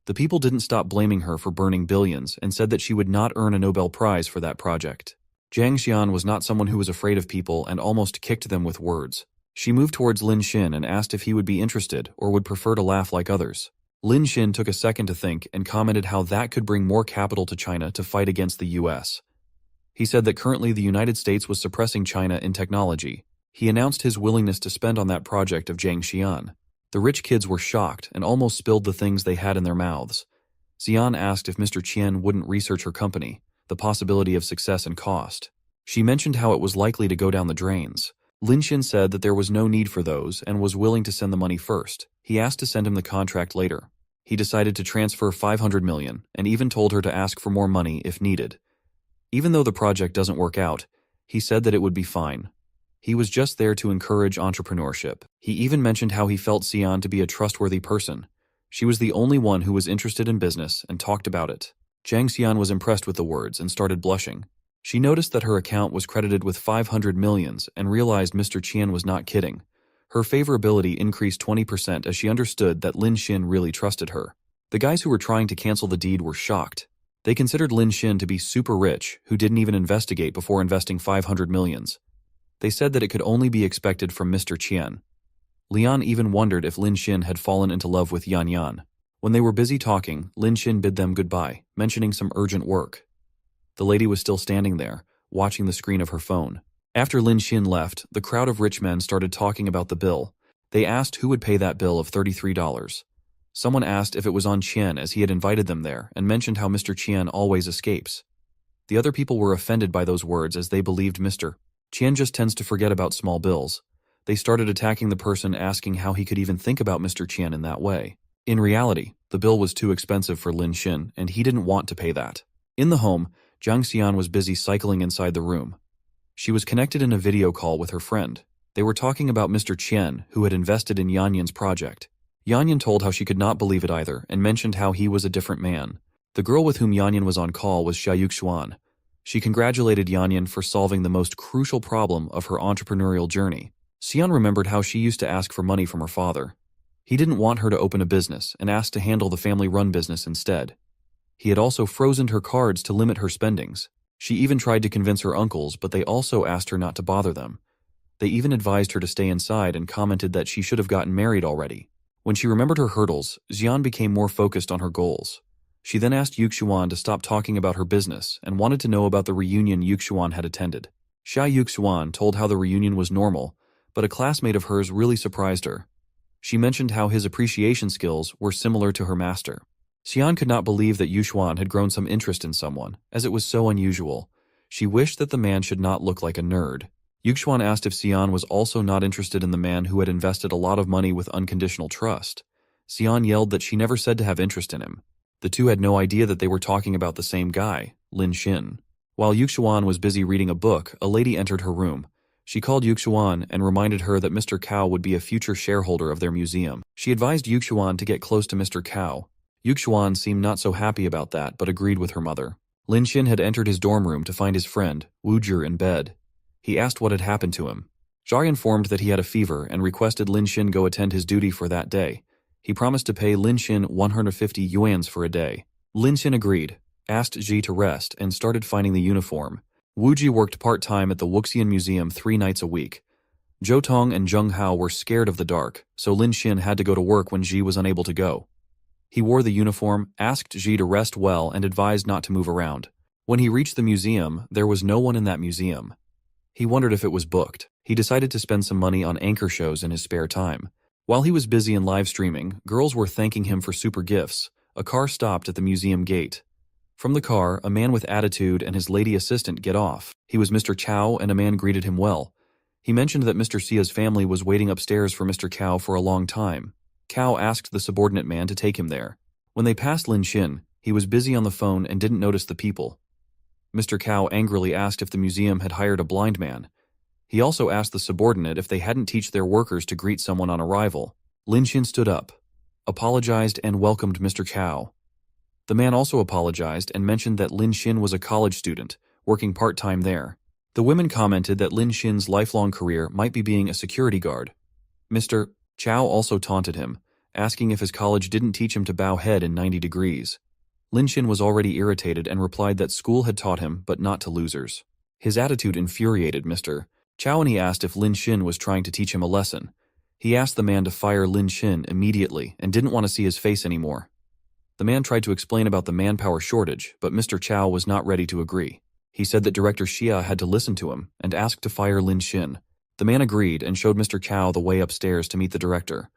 The people didn't stop blaming her for burning billions and said that she would not earn a Nobel Prize for that project. Zhang Xian was not someone who was afraid of people and almost kicked them with words. She moved towards Lin Xin and asked if he would be interested or would prefer to laugh like others. Lin Xin took a second to think and commented how that could bring more capital to China to fight against the US. He said that currently the United States was suppressing China in technology. He announced his willingness to spend on that project of Zhang Xian. The rich kids were shocked and almost spilled the things they had in their mouths. Xian asked if Mr. Qian wouldn't research her company, the possibility of success and cost. She mentioned how it was likely to go down the drains. Lin Xin said that there was no need for those and was willing to send the money first. He asked to send him the contract later. He decided to transfer 500 million and even told her to ask for more money if needed. Even though the project doesn't work out, he said that it would be fine. He was just there to encourage entrepreneurship. He even mentioned how he felt Xian to be a trustworthy person. She was the only one who was interested in business and talked about it. Zhang Xian was impressed with the words and started blushing. She noticed that her account was credited with 500 millions and realized Mr. Qian was not kidding. Her favorability increased 20% as she understood that Lin Xin really trusted her. The guys who were trying to cancel the deed were shocked. They considered Lin Xin to be super rich, who didn't even investigate before investing 500 millions. They said that it could only be expected from Mr. Qian. Lian even wondered if Lin Xin had fallen into love with Yan Yan. When they were busy talking, Lin Xin bid them goodbye, mentioning some urgent work. The lady was still standing there, watching the screen of her phone. After Lin Xin left, the crowd of rich men started talking about the bill. They asked who would pay that bill of $33. Someone asked if it was on Qian as he had invited them there and mentioned how Mr. Qian always escapes. The other people were offended by those words as they believed Mr. Qian just tends to forget about small bills. They started attacking the person asking how he could even think about Mr. Qian in that way. In reality, the bill was too expensive for Lin Xin and he didn't want to pay that. In the home, Zhang Xian was busy cycling inside the room. She was connected in a video call with her friend. They were talking about Mr. Qian, who had invested in Yanyan's project. Yanyan told how she could not believe it either and mentioned how he was a different man. The girl with whom Yanyan was on call was Xiaoyuk Xuan. She congratulated Yanyan for solving the most crucial problem of her entrepreneurial journey. Xian remembered how she used to ask for money from her father. He didn't want her to open a business and asked to handle the family-run business instead. He had also frozen her cards to limit her spendings. She even tried to convince her uncles, but they also asked her not to bother them. They even advised her to stay inside and commented that she should have gotten married already. When she remembered her hurdles, Xian became more focused on her goals. She then asked Yuxuan to stop talking about her business and wanted to know about the reunion Yuxuan had attended. Xia Yuxuan told how the reunion was normal, but a classmate of hers really surprised her. She mentioned how his appreciation skills were similar to her master. Xian could not believe that Yuxuan had grown some interest in someone, as it was so unusual. She wished that the man should not look like a nerd. Yuxuan asked if Xian was also not interested in the man who had invested a lot of money with unconditional trust. Xian yelled that she never said to have interest in him. The two had no idea that they were talking about the same guy, Lin Xin. While Yuxuan was busy reading a book, a lady entered her room. She called Yuxuan and reminded her that Mr. Cao would be a future shareholder of their museum. She advised Yuxuan to get close to Mr. Cao. Yuxuan seemed not so happy about that but agreed with her mother. Lin Xin had entered his dorm room to find his friend, Wu Zhi, in bed. He asked what had happened to him. Zhai informed that he had a fever and requested Lin Xin go attend his duty for that day. He promised to pay Lin Xin 150 yuans for a day. Lin Xin agreed, asked Zhi to rest, and started finding the uniform. Wu Zhi worked part-time at the Wuxian Museum 3 nights a week. Zhou Tong and Zheng Hao were scared of the dark, so Lin Xin had to go to work when Zhi was unable to go. He wore the uniform, asked Zhi to rest well, and advised not to move around. When he reached the museum, there was no one in that museum. He wondered if it was booked. He decided to spend some money on anchor shows in his spare time. While he was busy in live streaming, girls were thanking him for super gifts. A car stopped at the museum gate. From the car, a man with attitude and his lady assistant get off. He was Mr. Chow, and a man greeted him well. He mentioned that Mr. Xia's family was waiting upstairs for Mr. Cao for a long time. Cao asked the subordinate man to take him there. When they passed Lin Xin, he was busy on the phone and didn't notice the people. Mr. Cao angrily asked if the museum had hired a blind man. He also asked the subordinate if they hadn't teach their workers to greet someone on arrival. Lin Xin stood up, apologized, and welcomed Mr. Cao. The man also apologized and mentioned that Lin Xin was a college student, working part-time there. The women commented that Lin Xin's lifelong career might be being a security guard. Mr. Chow also taunted him, asking if his college didn't teach him to bow head in 90 degrees. Lin Xin was already irritated and replied that school had taught him, but not to losers. His attitude infuriated Mr. Chow, and he asked if Lin Xin was trying to teach him a lesson. He asked the man to fire Lin Xin immediately and didn't want to see his face anymore. The man tried to explain about the manpower shortage, but Mr. Chow was not ready to agree. He said that Director Xia had to listen to him and asked to fire Lin Xin. The man agreed and showed Mr. Chow the way upstairs to meet the director.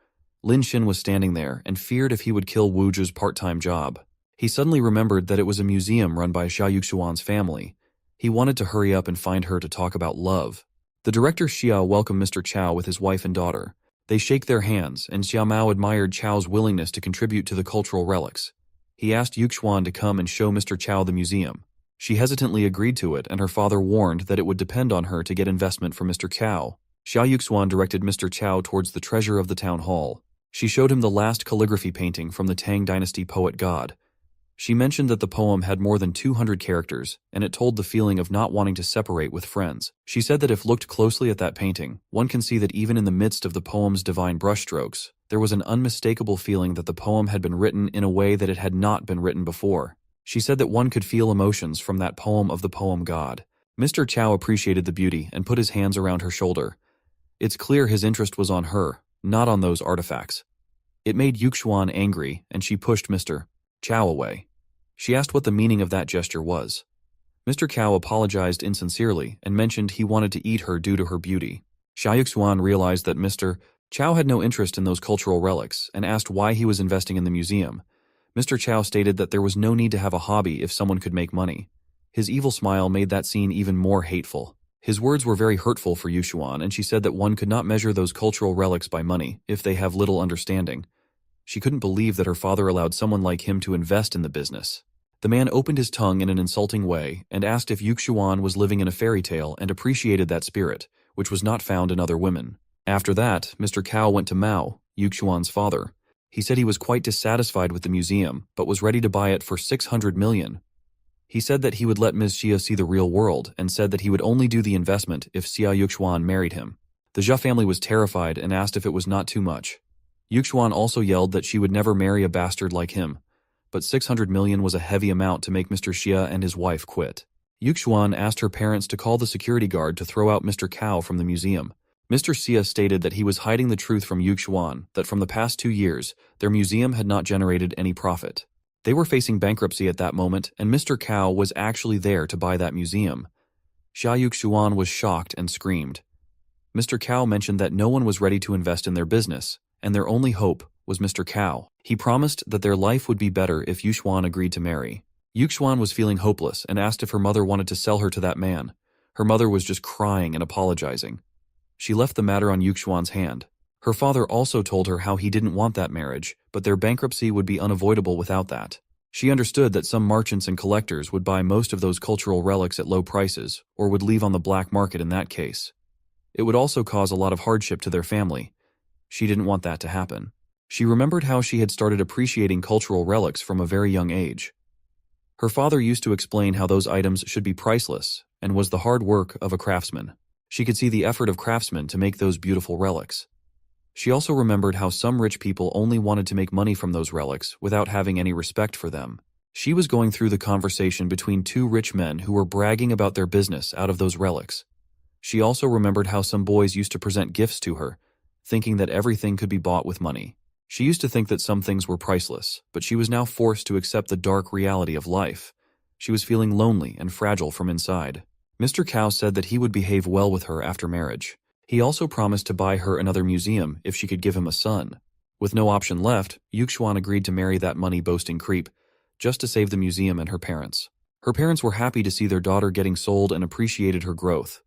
Lin Xin was standing there and feared if he would kill Wu Zhi's part-time job. He suddenly remembered that it was a museum run by Xia Yuxuan's family. He wanted to hurry up and find her to talk about love. The director Xia welcomed Mr. Chow with his wife and daughter. They shake their hands, and Xia Mao admired Chow's willingness to contribute to the cultural relics. He asked Yuxuan to come and show Mr. Chow the museum. She hesitantly agreed to it, and her father warned that it would depend on her to get investment from Mr. Chow. Xia Yuxuan directed Mr. Chow towards the treasure of the town hall. She showed him the last calligraphy painting from the Tang Dynasty poet God. She mentioned that the poem had more than 200 characters, and it told the feeling of not wanting to separate with friends. She said that if looked closely at that painting, one can see that even in the midst of the poem's divine brushstrokes, there was an unmistakable feeling that the poem had been written in a way that it had not been written before. She said that one could feel emotions from that poem of the poem God. Mr. Chow appreciated the beauty and put his hands around her shoulder. It's clear his interest was on her, not on those artifacts. It made Yuxuan angry, and she pushed Mr. Chow away. She asked what the meaning of that gesture was. Mr. Chow apologized insincerely and mentioned he wanted to eat her due to her beauty. Xia Yuxuan realized that Mr. Chow had no interest in those cultural relics and asked why he was investing in the museum. Mr. Chow stated that there was no need to have a hobby if someone could make money. His evil smile made that scene even more hateful. His words were very hurtful for Yuxuan, and she said that one could not measure those cultural relics by money if they have little understanding. She couldn't believe that her father allowed someone like him to invest in the business. The man opened his tongue in an insulting way and asked if Yuxuan was living in a fairy tale and appreciated that spirit, which was not found in other women. After that, Mr. Cao went to Mao, Yuxuan's father. He said he was quite dissatisfied with the museum, but was ready to buy it for 600 million. He said that he would let Ms. Xia see the real world and said that he would only do the investment if Xia Yuxuan married him. The Zha family was terrified and asked if it was not too much. Yuxuan also yelled that she would never marry a bastard like him, but 600 million was a heavy amount to make Mr. Xia and his wife quit. Yuxuan asked her parents to call the security guard to throw out Mr. Cao from the museum. Mr. Xia stated that he was hiding the truth from Yuxuan, that from the past 2 years, their museum had not generated any profit. They were facing bankruptcy at that moment, and Mr. Cao was actually there to buy that museum. Xia Yuxuan was shocked and screamed. Mr. Cao mentioned that no one was ready to invest in their business, and their only hope was Mr. Cao. He promised that their life would be better if Yuxuan agreed to marry. Yuxuan was feeling hopeless and asked if her mother wanted to sell her to that man. Her mother was just crying and apologizing. She left the matter on Yuxuan's hand. Her father also told her how he didn't want that marriage, but their bankruptcy would be unavoidable without that. She understood that some merchants and collectors would buy most of those cultural relics at low prices, or would leave on the black market in that case. It would also cause a lot of hardship to their family. She didn't want that to happen. She remembered how she had started appreciating cultural relics from a very young age. Her father used to explain how those items should be priceless and was the hard work of a craftsman. She could see the effort of craftsmen to make those beautiful relics. She also remembered how some rich people only wanted to make money from those relics without having any respect for them. She was going through the conversation between two rich men who were bragging about their business out of those relics. She also remembered how some boys used to present gifts to her, thinking that everything could be bought with money. She used to think that some things were priceless, but she was now forced to accept the dark reality of life. She was feeling lonely and fragile from inside. Mr. Cow said that he would behave well with her after marriage. He also promised to buy her another museum if she could give him a son. With no option left, Yuxuan agreed to marry that money-boasting creep, just to save the museum and her parents. Her parents were happy to see their daughter getting sold and appreciated her growth.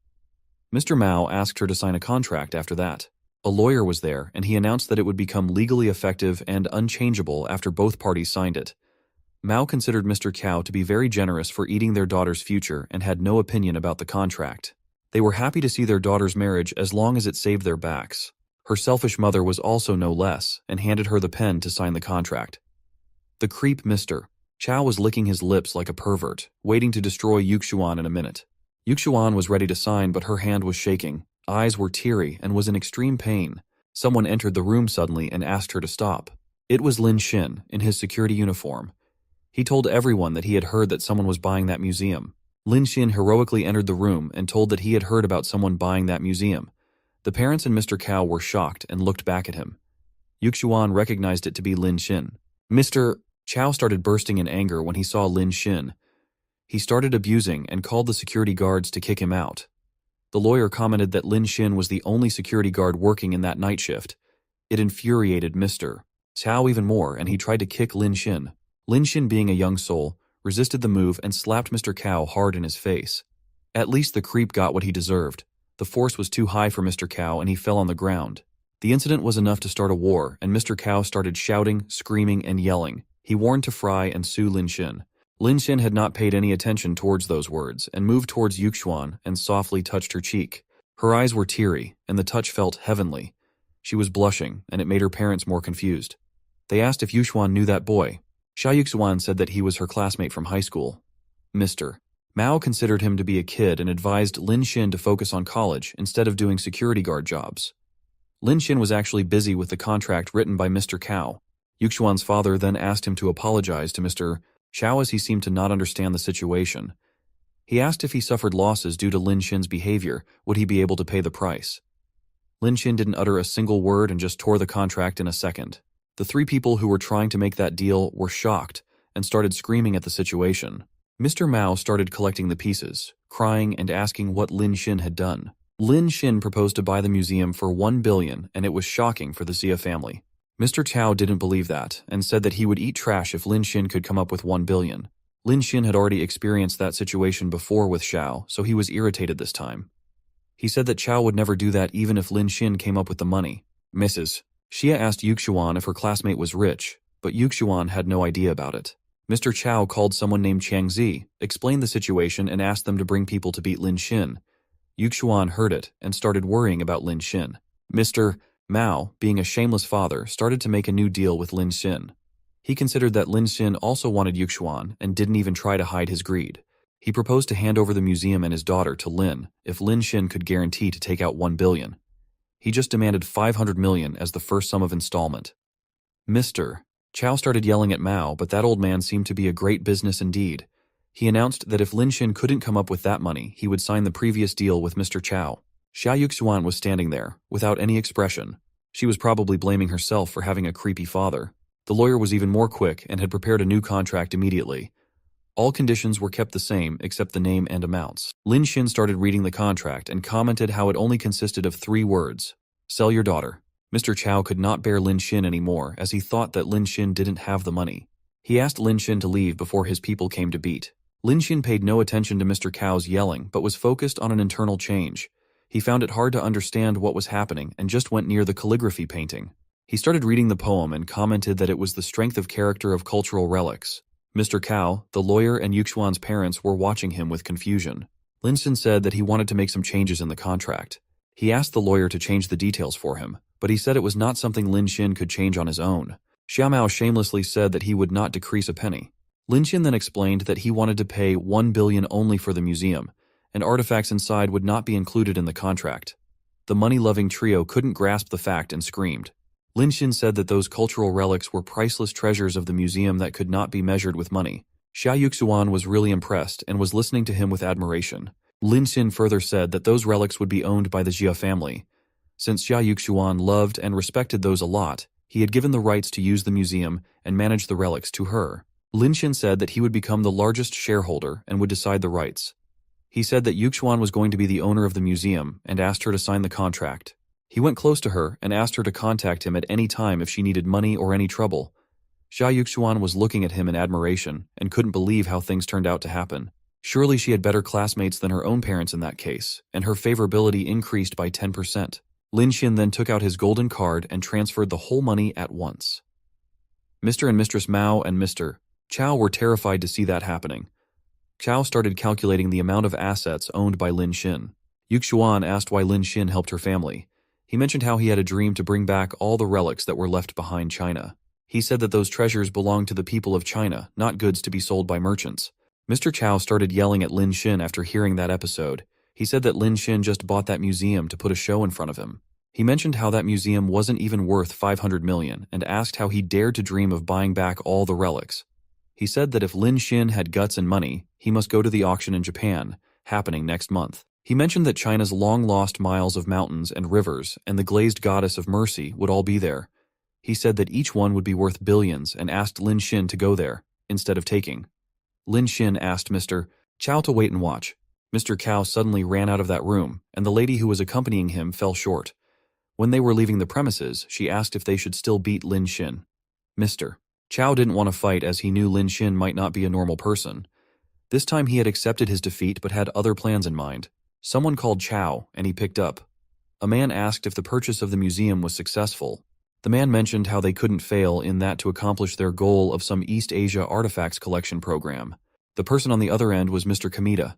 Mr. Mao asked her to sign a contract after that. A lawyer was there, and he announced that it would become legally effective and unchangeable after both parties signed it. Mao considered Mr. Cow to be very generous for eating their daughter's future and had no opinion about the contract. They were happy to see their daughter's marriage as long as it saved their backs. Her selfish mother was also no less, and handed her the pen to sign the contract. The creep Mr. Chow was licking his lips like a pervert, waiting to destroy Yuxuan in a minute. Yuxuan was ready to sign, but her hand was shaking, eyes were teary, and was in extreme pain. Someone entered the room suddenly and asked her to stop. It was Lin Xin, in his security uniform. He told everyone that he had heard that someone was buying that museum. Lin Xin heroically entered the room and told that he had heard about someone buying that museum. The parents and Mr. Cow were shocked and looked back at him. Yuxuan recognized it to be Lin Xin. Mr. Chow started bursting in anger when he saw Lin Xin. He started abusing and called the security guards to kick him out. The lawyer commented that Lin Xin was the only security guard working in that night shift. It infuriated Mr. Chow even more, and he tried to kick Lin Xin. Lin Xin, being a young soul, resisted the move and slapped Mr. Cow hard in his face. At least the creep got what he deserved. The force was too high for Mr. Cow and he fell on the ground. The incident was enough to start a war, and Mr. Cow started shouting, screaming, and yelling. He warned to fry and sue Lin Xin. Lin Xin had not paid any attention towards those words and moved towards Yuxuan and softly touched her cheek. Her eyes were teary, and the touch felt heavenly. She was blushing, and it made her parents more confused. They asked if Yuxuan knew that boy. Xia Yuxuan said that he was her classmate from high school. Mr. Mao considered him to be a kid and advised Lin Xin to focus on college instead of doing security guard jobs. Lin Xin was actually busy with the contract written by Mr. Cow. Yuxuan's father then asked him to apologize to Mr. Chow as he seemed to not understand the situation. He asked if he suffered losses due to Lin Xin's behavior, would he be able to pay the price? Lin Xin didn't utter a single word and just tore the contract in a second. The three people who were trying to make that deal were shocked and started screaming at the situation. Mr. Mao started collecting the pieces, crying and asking what Lin Xin had done. Lin Xin proposed to buy the museum for 1 billion, and it was shocking for the Xia family. Mr. Chow didn't believe that and said that he would eat trash if Lin Xin could come up with 1 billion. Lin Xin had already experienced that situation before with Xiao, so he was irritated this time. He said that Chow would never do that even if Lin Xin came up with the money. Mrs. Xia asked Yuxuan if her classmate was rich, but Yuxuan had no idea about it. Mr. Chow called someone named Chang Zi, explained the situation, and asked them to bring people to beat Lin Xin. Yuxuan heard it and started worrying about Lin Xin. Mr. Mao, being a shameless father, started to make a new deal with Lin Xin. He considered that Lin Xin also wanted Yuxuan and didn't even try to hide his greed. He proposed to hand over the museum and his daughter to Lin if Lin Xin could guarantee to take out 1 billion. He just demanded 500 million as the first sum of installment. Mr. Chow started yelling at Mao, but that old man seemed to be a great business indeed. He announced that if Lin Xin couldn't come up with that money, he would sign the previous deal with Mr. Chow. Xia Yuxuan was standing there, without any expression. She was probably blaming herself for having a creepy father. The lawyer was even more quick and had prepared a new contract immediately. All conditions were kept the same except the name and amounts. Lin Xin started reading the contract and commented how it only consisted of 3 words. Sell your daughter. Mr. Chow could not bear Lin Xin anymore as he thought that Lin Xin didn't have the money. He asked Lin Xin to leave before his people came to beat. Lin Xin paid no attention to Mr. Cow's yelling but was focused on an internal change. He found it hard to understand what was happening and just went near the calligraphy painting. He started reading the poem and commented that it was the strength of character of cultural relics. Mr. Cow, the lawyer, and Yuxuan's parents were watching him with confusion. Lin Xin said that he wanted to make some changes in the contract. He asked the lawyer to change the details for him. but he said it was not something Lin Xin could change on his own. Xiaomao shamelessly said that he would not decrease a penny. Lin Xin then explained that he wanted to pay 1 billion only for the museum, and artifacts inside would not be included in the contract. The money-loving trio couldn't grasp the fact and screamed. Lin Xin said that those cultural relics were priceless treasures of the museum that could not be measured with money. Xia Yuxuan was really impressed and was listening to him with admiration. Lin Xin further said that those relics would be owned by the Jia family. Since Xia Yuxuan loved and respected those a lot, he had given the rights to use the museum and manage the relics to her. Lin Xin said that he would become the largest shareholder and would decide the rights. He said that Yuxuan was going to be the owner of the museum and asked her to sign the contract. He went close to her and asked her to contact him at any time if she needed money or any trouble. Xia Yuxuan was looking at him in admiration and couldn't believe how things turned out to happen. Surely she had better classmates than her own parents in that case, and her favorability increased by 10%. Lin Xin then took out his golden card and transferred the whole money at once. Mr. and Mistress Mao and Mr. Chao were terrified to see that happening. Chao started calculating the amount of assets owned by Lin Xin. Yuxuan asked why Lin Xin helped her family. He mentioned how he had a dream to bring back all the relics that were left behind China. He said that those treasures belonged to the people of China, not goods to be sold by merchants. Mr. Chao started yelling at Lin Xin after hearing that episode. He said that Lin Xin just bought that museum to put a show in front of him. He mentioned how that museum wasn't even worth 500 million and asked how he dared to dream of buying back all the relics. He said that if Lin Xin had guts and money, he must go to the auction in Japan, happening next month. He mentioned that China's long-lost miles of mountains and rivers and the glazed goddess of mercy would all be there. He said that each one would be worth billions and asked Lin Xin to go there, instead of taking. Lin Xin asked Mr. Chao to wait and watch. Mr. Cao suddenly ran out of that room, and the lady who was accompanying him fell short. When they were leaving the premises, she asked if they should still beat Lin Xin. Mr. Chao didn't want to fight as he knew Lin Xin might not be a normal person. This time he had accepted his defeat but had other plans in mind. Someone called Chao, and he picked up. A man asked if the purchase of the museum was successful. The man mentioned how they couldn't fail in that to accomplish their goal of some East Asia artifacts collection program. The person on the other end was Mr. Kamita.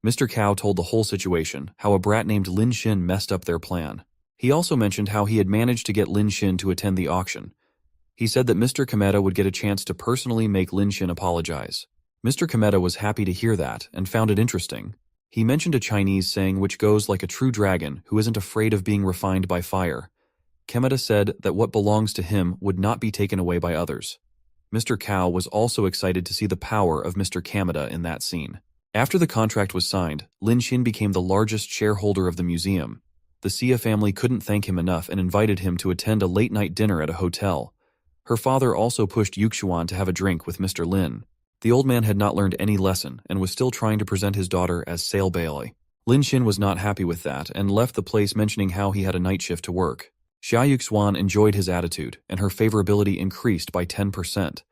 Mr. Cao told the whole situation, how a brat named Lin Xin messed up their plan. He also mentioned how he had managed to get Lin Xin to attend the auction. He said that Mr. Kameta would get a chance to personally make Lin Xin apologize. Mr. Kameta was happy to hear that and found it interesting. He mentioned a Chinese saying which goes like a true dragon who isn't afraid of being refined by fire. Kameta said that what belongs to him would not be taken away by others. Mr. Cao was also excited to see the power of Mr. Kameta in that scene. After the contract was signed, Lin Xin became the largest shareholder of the museum. The Xia family couldn't thank him enough and invited him to attend a late-night dinner at a hotel. Her father also pushed Yuxuan to have a drink with Mr. Lin. The old man had not learned any lesson and was still trying to present his daughter as Sale Bailey. Lin Xin was not happy with that and left the place mentioning how he had a night shift to work. Xia Yuxuan enjoyed his attitude and her favorability increased by 10%.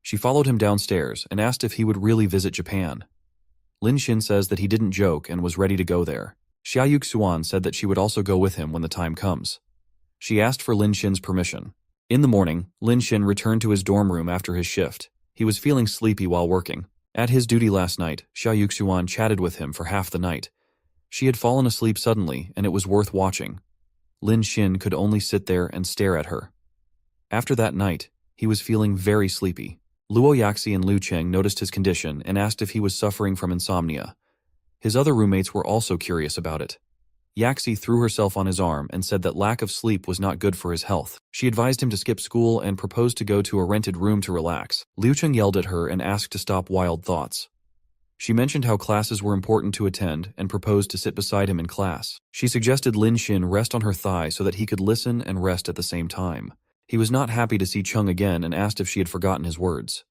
She followed him downstairs and asked if he would really visit Japan. Lin Xin says that he didn't joke and was ready to go there. Xia Yuxuan said that she would also go with him when the time comes. She asked for Lin Xin's permission. In the morning, Lin Xin returned to his dorm room after his shift. He was feeling sleepy while working. At his duty last night, Xia Yuxuan chatted with him for half the night. She had fallen asleep suddenly, and it was worth watching. Lin Xin could only sit there and stare at her. After that night, he was feeling very sleepy. Luo Yaxi and Liu Cheng noticed his condition and asked if he was suffering from insomnia. His other roommates were also curious about it. Yaxi threw herself on his arm and said that lack of sleep was not good for his health. She advised him to skip school and proposed to go to a rented room to relax. Liu Cheng yelled at her and asked to stop wild thoughts. She mentioned how classes were important to attend and proposed to sit beside him in class. She suggested Lin Xin rest on her thigh so that he could listen and rest at the same time. He was not happy to see Chung again and asked if she had forgotten his words.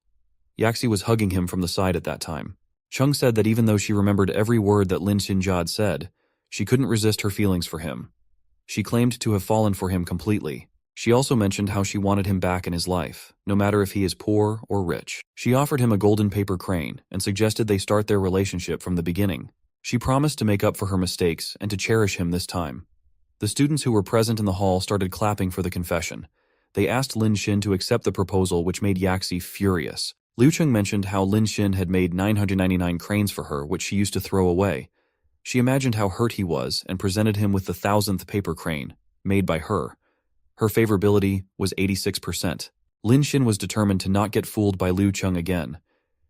Yaxi was hugging him from the side at that time. Chung said that even though she remembered every word that Lin Xinjia said, she couldn't resist her feelings for him. She claimed to have fallen for him completely. She also mentioned how she wanted him back in his life, no matter if he is poor or rich. She offered him a golden paper crane and suggested they start their relationship from the beginning. She promised to make up for her mistakes and to cherish him this time. The students who were present in the hall started clapping for the confession. They asked Lin Xin to accept the proposal, which made Yaxi furious. Liu Cheng mentioned how Lin Xin had made 999 cranes for her, which she used to throw away. She imagined how hurt he was and presented him with the 1,000th paper crane, made by her. Her favorability was 86%. Lin Xin was determined to not get fooled by Liu Cheng again.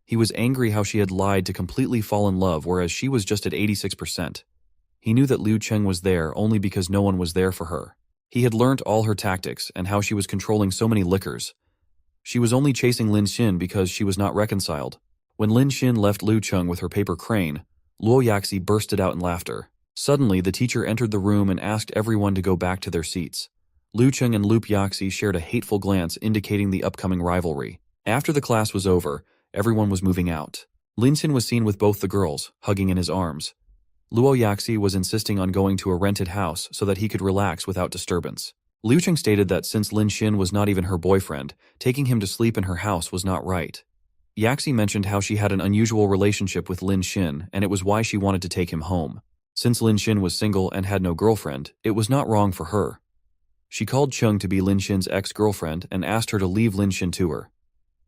He was angry how she had lied to completely fall in love, whereas she was just at 86%. He knew that Liu Cheng was there only because no one was there for her. He had learnt all her tactics and how she was controlling so many liquors. She was only chasing Lin Xin because she was not reconciled. When Lin Xin left Liu Cheng with her paper crane, Luo Yaxi bursted out in laughter. Suddenly, the teacher entered the room and asked everyone to go back to their seats. Liu Cheng and Luo Yaxi shared a hateful glance indicating the upcoming rivalry. After the class was over, everyone was moving out. Lin Xin was seen with both the girls, hugging in his arms. Luo Yaxi was insisting on going to a rented house so that he could relax without disturbance. Liu Cheng stated that since Lin Xin was not even her boyfriend, taking him to sleep in her house was not right. Yaxi mentioned how she had an unusual relationship with Lin Xin and it was why she wanted to take him home. Since Lin Xin was single and had no girlfriend, it was not wrong for her. She called Cheng to be Lin Xin's ex-girlfriend and asked her to leave Lin Xin to her.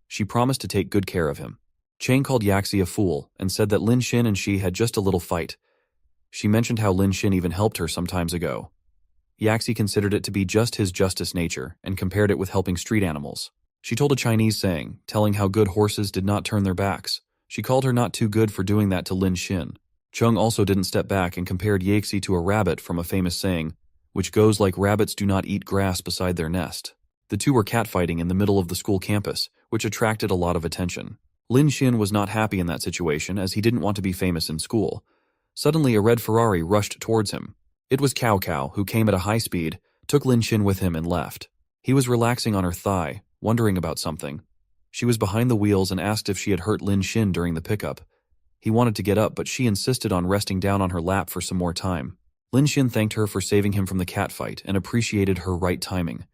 She promised to take good care of him. Cheng called Yaxi a fool and said that Lin Xin and she had just a little fight. She mentioned how Lin Xin even helped her some times ago. Yaxi considered it to be just his justice nature and compared it with helping street animals. She told a Chinese saying, telling how good horses did not turn their backs. She called her not too good for doing that to Lin Xin. Cheng also didn't step back and compared Yaxi to a rabbit from a famous saying, which goes like rabbits do not eat grass beside their nest. The two were catfighting in the middle of the school campus, which attracted a lot of attention. Lin Xin was not happy in that situation as he didn't want to be famous in school. Suddenly, a red Ferrari rushed towards him. It was Cao Cao, who came at a high speed, took Lin Xin with him and left. He was relaxing on her thigh, wondering about something. She was behind the wheels and asked if she had hurt Lin Xin during the pickup. He wanted to get up, but she insisted on resting down on her lap for some more time. Lin Xin thanked her for saving him from the catfight and appreciated her right timing.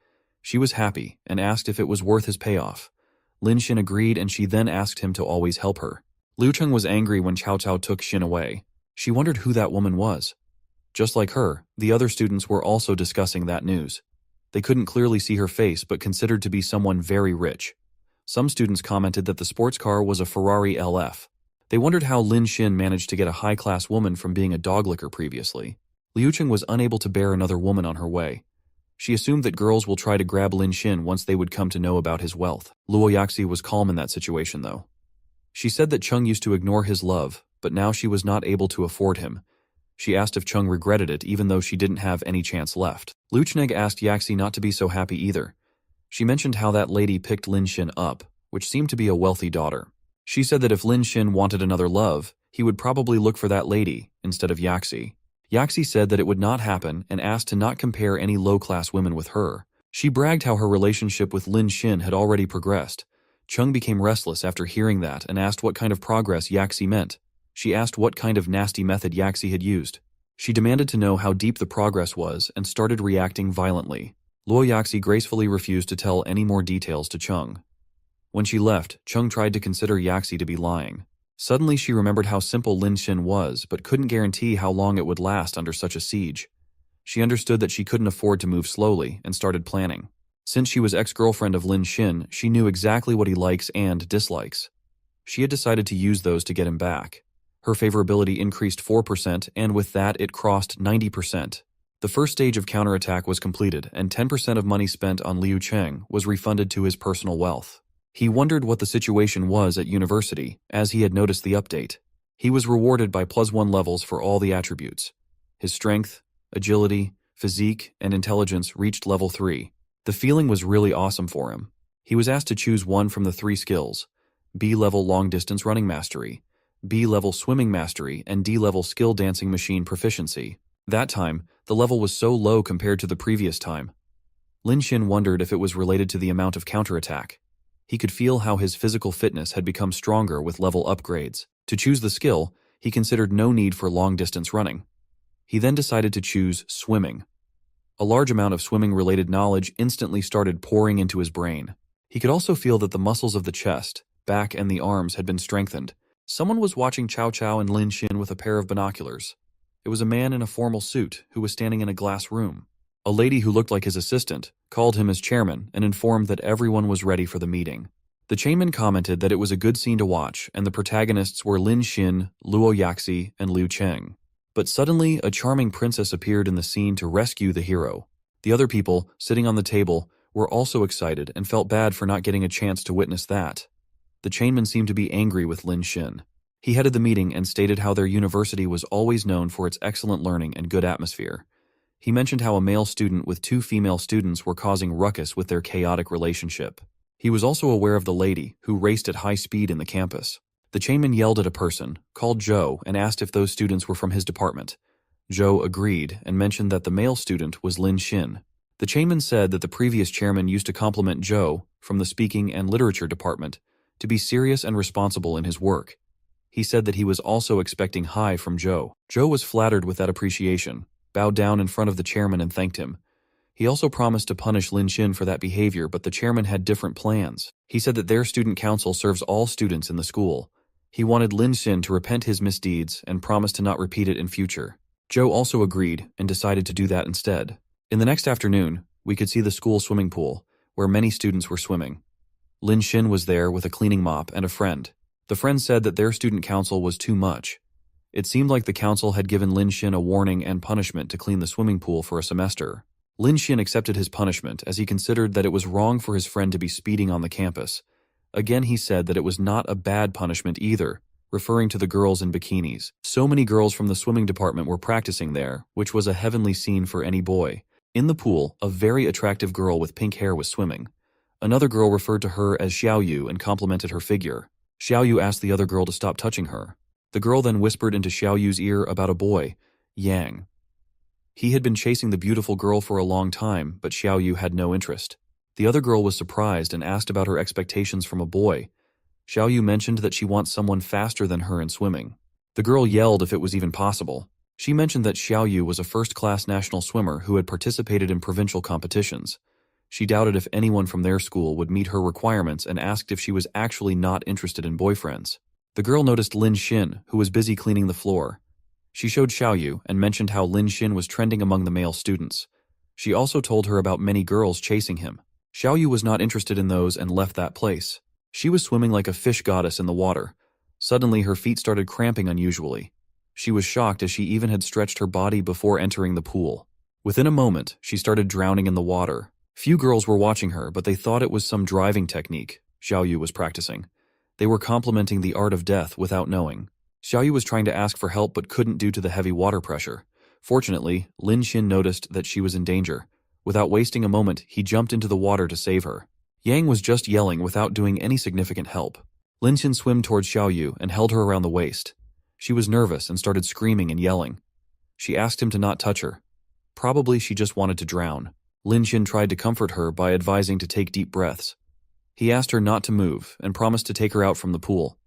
She was happy and asked if it was worth his payoff. Lin Xin agreed and she then asked him to always help her. Liu Cheng was angry when Cao Cao took Xin away. She wondered who that woman was. Just like her, the other students were also discussing that news. They couldn't clearly see her face but considered to be someone very rich. Some students commented that the sports car was a Ferrari LF. They wondered how Lin Xin managed to get a high-class woman from being a dog licker previously. Liu Cheng was unable to bear another woman on her way. She assumed that girls will try to grab Lin Xin once they would come to know about his wealth. Luo Yaxi was calm in that situation though. She said that Cheng used to ignore his love, but now she was not able to afford him. She asked if Cheng regretted it even though she didn't have any chance left. Liu Cheng asked Yaxi not to be so happy either. She mentioned how that lady picked Lin Xin up, which seemed to be a wealthy daughter. She said that if Lin Xin wanted another love, he would probably look for that lady instead of Yaxi. Yaxi said that it would not happen and asked to not compare any low-class women with her. She bragged how her relationship with Lin Xin had already progressed. Cheng became restless after hearing that and asked what kind of progress Yaxi meant. She asked what kind of nasty method Yaxi had used. She demanded to know how deep the progress was and started reacting violently. Luo Yaxi gracefully refused to tell any more details to Cheng. When she left, Cheng tried to consider Yaxi to be lying. Suddenly she remembered how simple Lin Xin was, but couldn't guarantee how long it would last under such a siege. She understood that she couldn't afford to move slowly and started planning. Since she was ex-girlfriend of Lin Xin, she knew exactly what he likes and dislikes. She had decided to use those to get him back. Her favorability increased 4%, and with that it crossed 90%. The first stage of counterattack was completed, and 10% of money spent on Liu Cheng was refunded to his personal wealth. He wondered what the situation was at university, as he had noticed the update. He was rewarded by +1 levels for all the attributes. His strength, agility, physique, and intelligence reached level 3. The feeling was really awesome for him. He was asked to choose one from the 3 skills: B-level long-distance running mastery, B-level swimming mastery, and D-level skill dancing machine proficiency. That time, the level was so low compared to the previous time. Lin Xin wondered if it was related to the amount of counterattack. He could feel how his physical fitness had become stronger with level upgrades. To choose the skill, he considered no need for long-distance running. He then decided to choose swimming. A large amount of swimming-related knowledge instantly started pouring into his brain. He could also feel that the muscles of the chest, back, and the arms had been strengthened. Someone was watching Cao Cao and Lin Xin with a pair of binoculars. It was a man in a formal suit who was standing in a glass room. A lady who looked like his assistant called him as chairman and informed that everyone was ready for the meeting. The chairman commented that it was a good scene to watch and the protagonists were Lin Xin, Luo Yaxi, and Liu Cheng. But suddenly, a charming princess appeared in the scene to rescue the hero. The other people, sitting on the table, were also excited and felt bad for not getting a chance to witness that. The chainman seemed to be angry with Lin Xin. He headed the meeting and stated how their university was always known for its excellent learning and good atmosphere. He mentioned how a male student with 2 female students were causing ruckus with their chaotic relationship. He was also aware of the lady, who raced at high speed in the campus. The chainman yelled at a person, called Joe, and asked if those students were from his department. Joe agreed and mentioned that the male student was Lin Xin. The chainman said that the previous chairman used to compliment Joe, from the speaking and literature department, to be serious and responsible in his work. He said that he was also expecting high from Joe. Joe was flattered with that appreciation, bowed down in front of the chairman and thanked him. He also promised to punish Lin Xin for that behavior, but the chairman had different plans. He said that their student council serves all students in the school. He wanted Lin Xin to repent his misdeeds and promise to not repeat it in future. Joe also agreed and decided to do that instead. In the next afternoon, we could see the school swimming pool, where many students were swimming. Lin Xin was there with a cleaning mop and a friend. The friend said that their student council was too much. It seemed like the council had given Lin Xin a warning and punishment to clean the swimming pool for a semester. Lin Xin accepted his punishment as he considered that it was wrong for his friend to be speeding on the campus. Again, he said that it was not a bad punishment either, referring to the girls in bikinis. So many girls from the swimming department were practicing there, which was a heavenly scene for any boy. In the pool, a very attractive girl with pink hair was swimming. Another girl referred to her as Xiaoyu and complimented her figure. Xiaoyu asked the other girl to stop touching her. The girl then whispered into Xiaoyu's ear about a boy, Yang. He had been chasing the beautiful girl for a long time, but Xiaoyu had no interest. The other girl was surprised and asked about her expectations from a boy. Xiaoyu mentioned that she wants someone faster than her in swimming. The girl yelled if it was even possible. She mentioned that Xiaoyu was a first-class national swimmer who had participated in provincial competitions. She doubted if anyone from their school would meet her requirements and asked if she was actually not interested in boyfriends. The girl noticed Lin Xin, who was busy cleaning the floor. She showed Xiaoyu and mentioned how Lin Xin was trending among the male students. She also told her about many girls chasing him. Xiaoyu was not interested in those and left that place. She was swimming like a fish goddess in the water. Suddenly, her feet started cramping unusually. She was shocked as she even had stretched her body before entering the pool. Within a moment, she started drowning in the water. Few girls were watching her, but they thought it was some driving technique Xiaoyu was practicing. They were complimenting the art of death without knowing. Xiaoyu was trying to ask for help but couldn't due to the heavy water pressure. Fortunately, Lin Xin noticed that she was in danger. Without wasting a moment, he jumped into the water to save her. Yang was just yelling without doing any significant help. Lin Xin swam towards Xiaoyu and held her around the waist. She was nervous and started screaming and yelling. She asked him to not touch her. Probably she just wanted to drown. Lin Xin tried to comfort her by advising to take deep breaths. He asked her not to move and promised to take her out from the pool.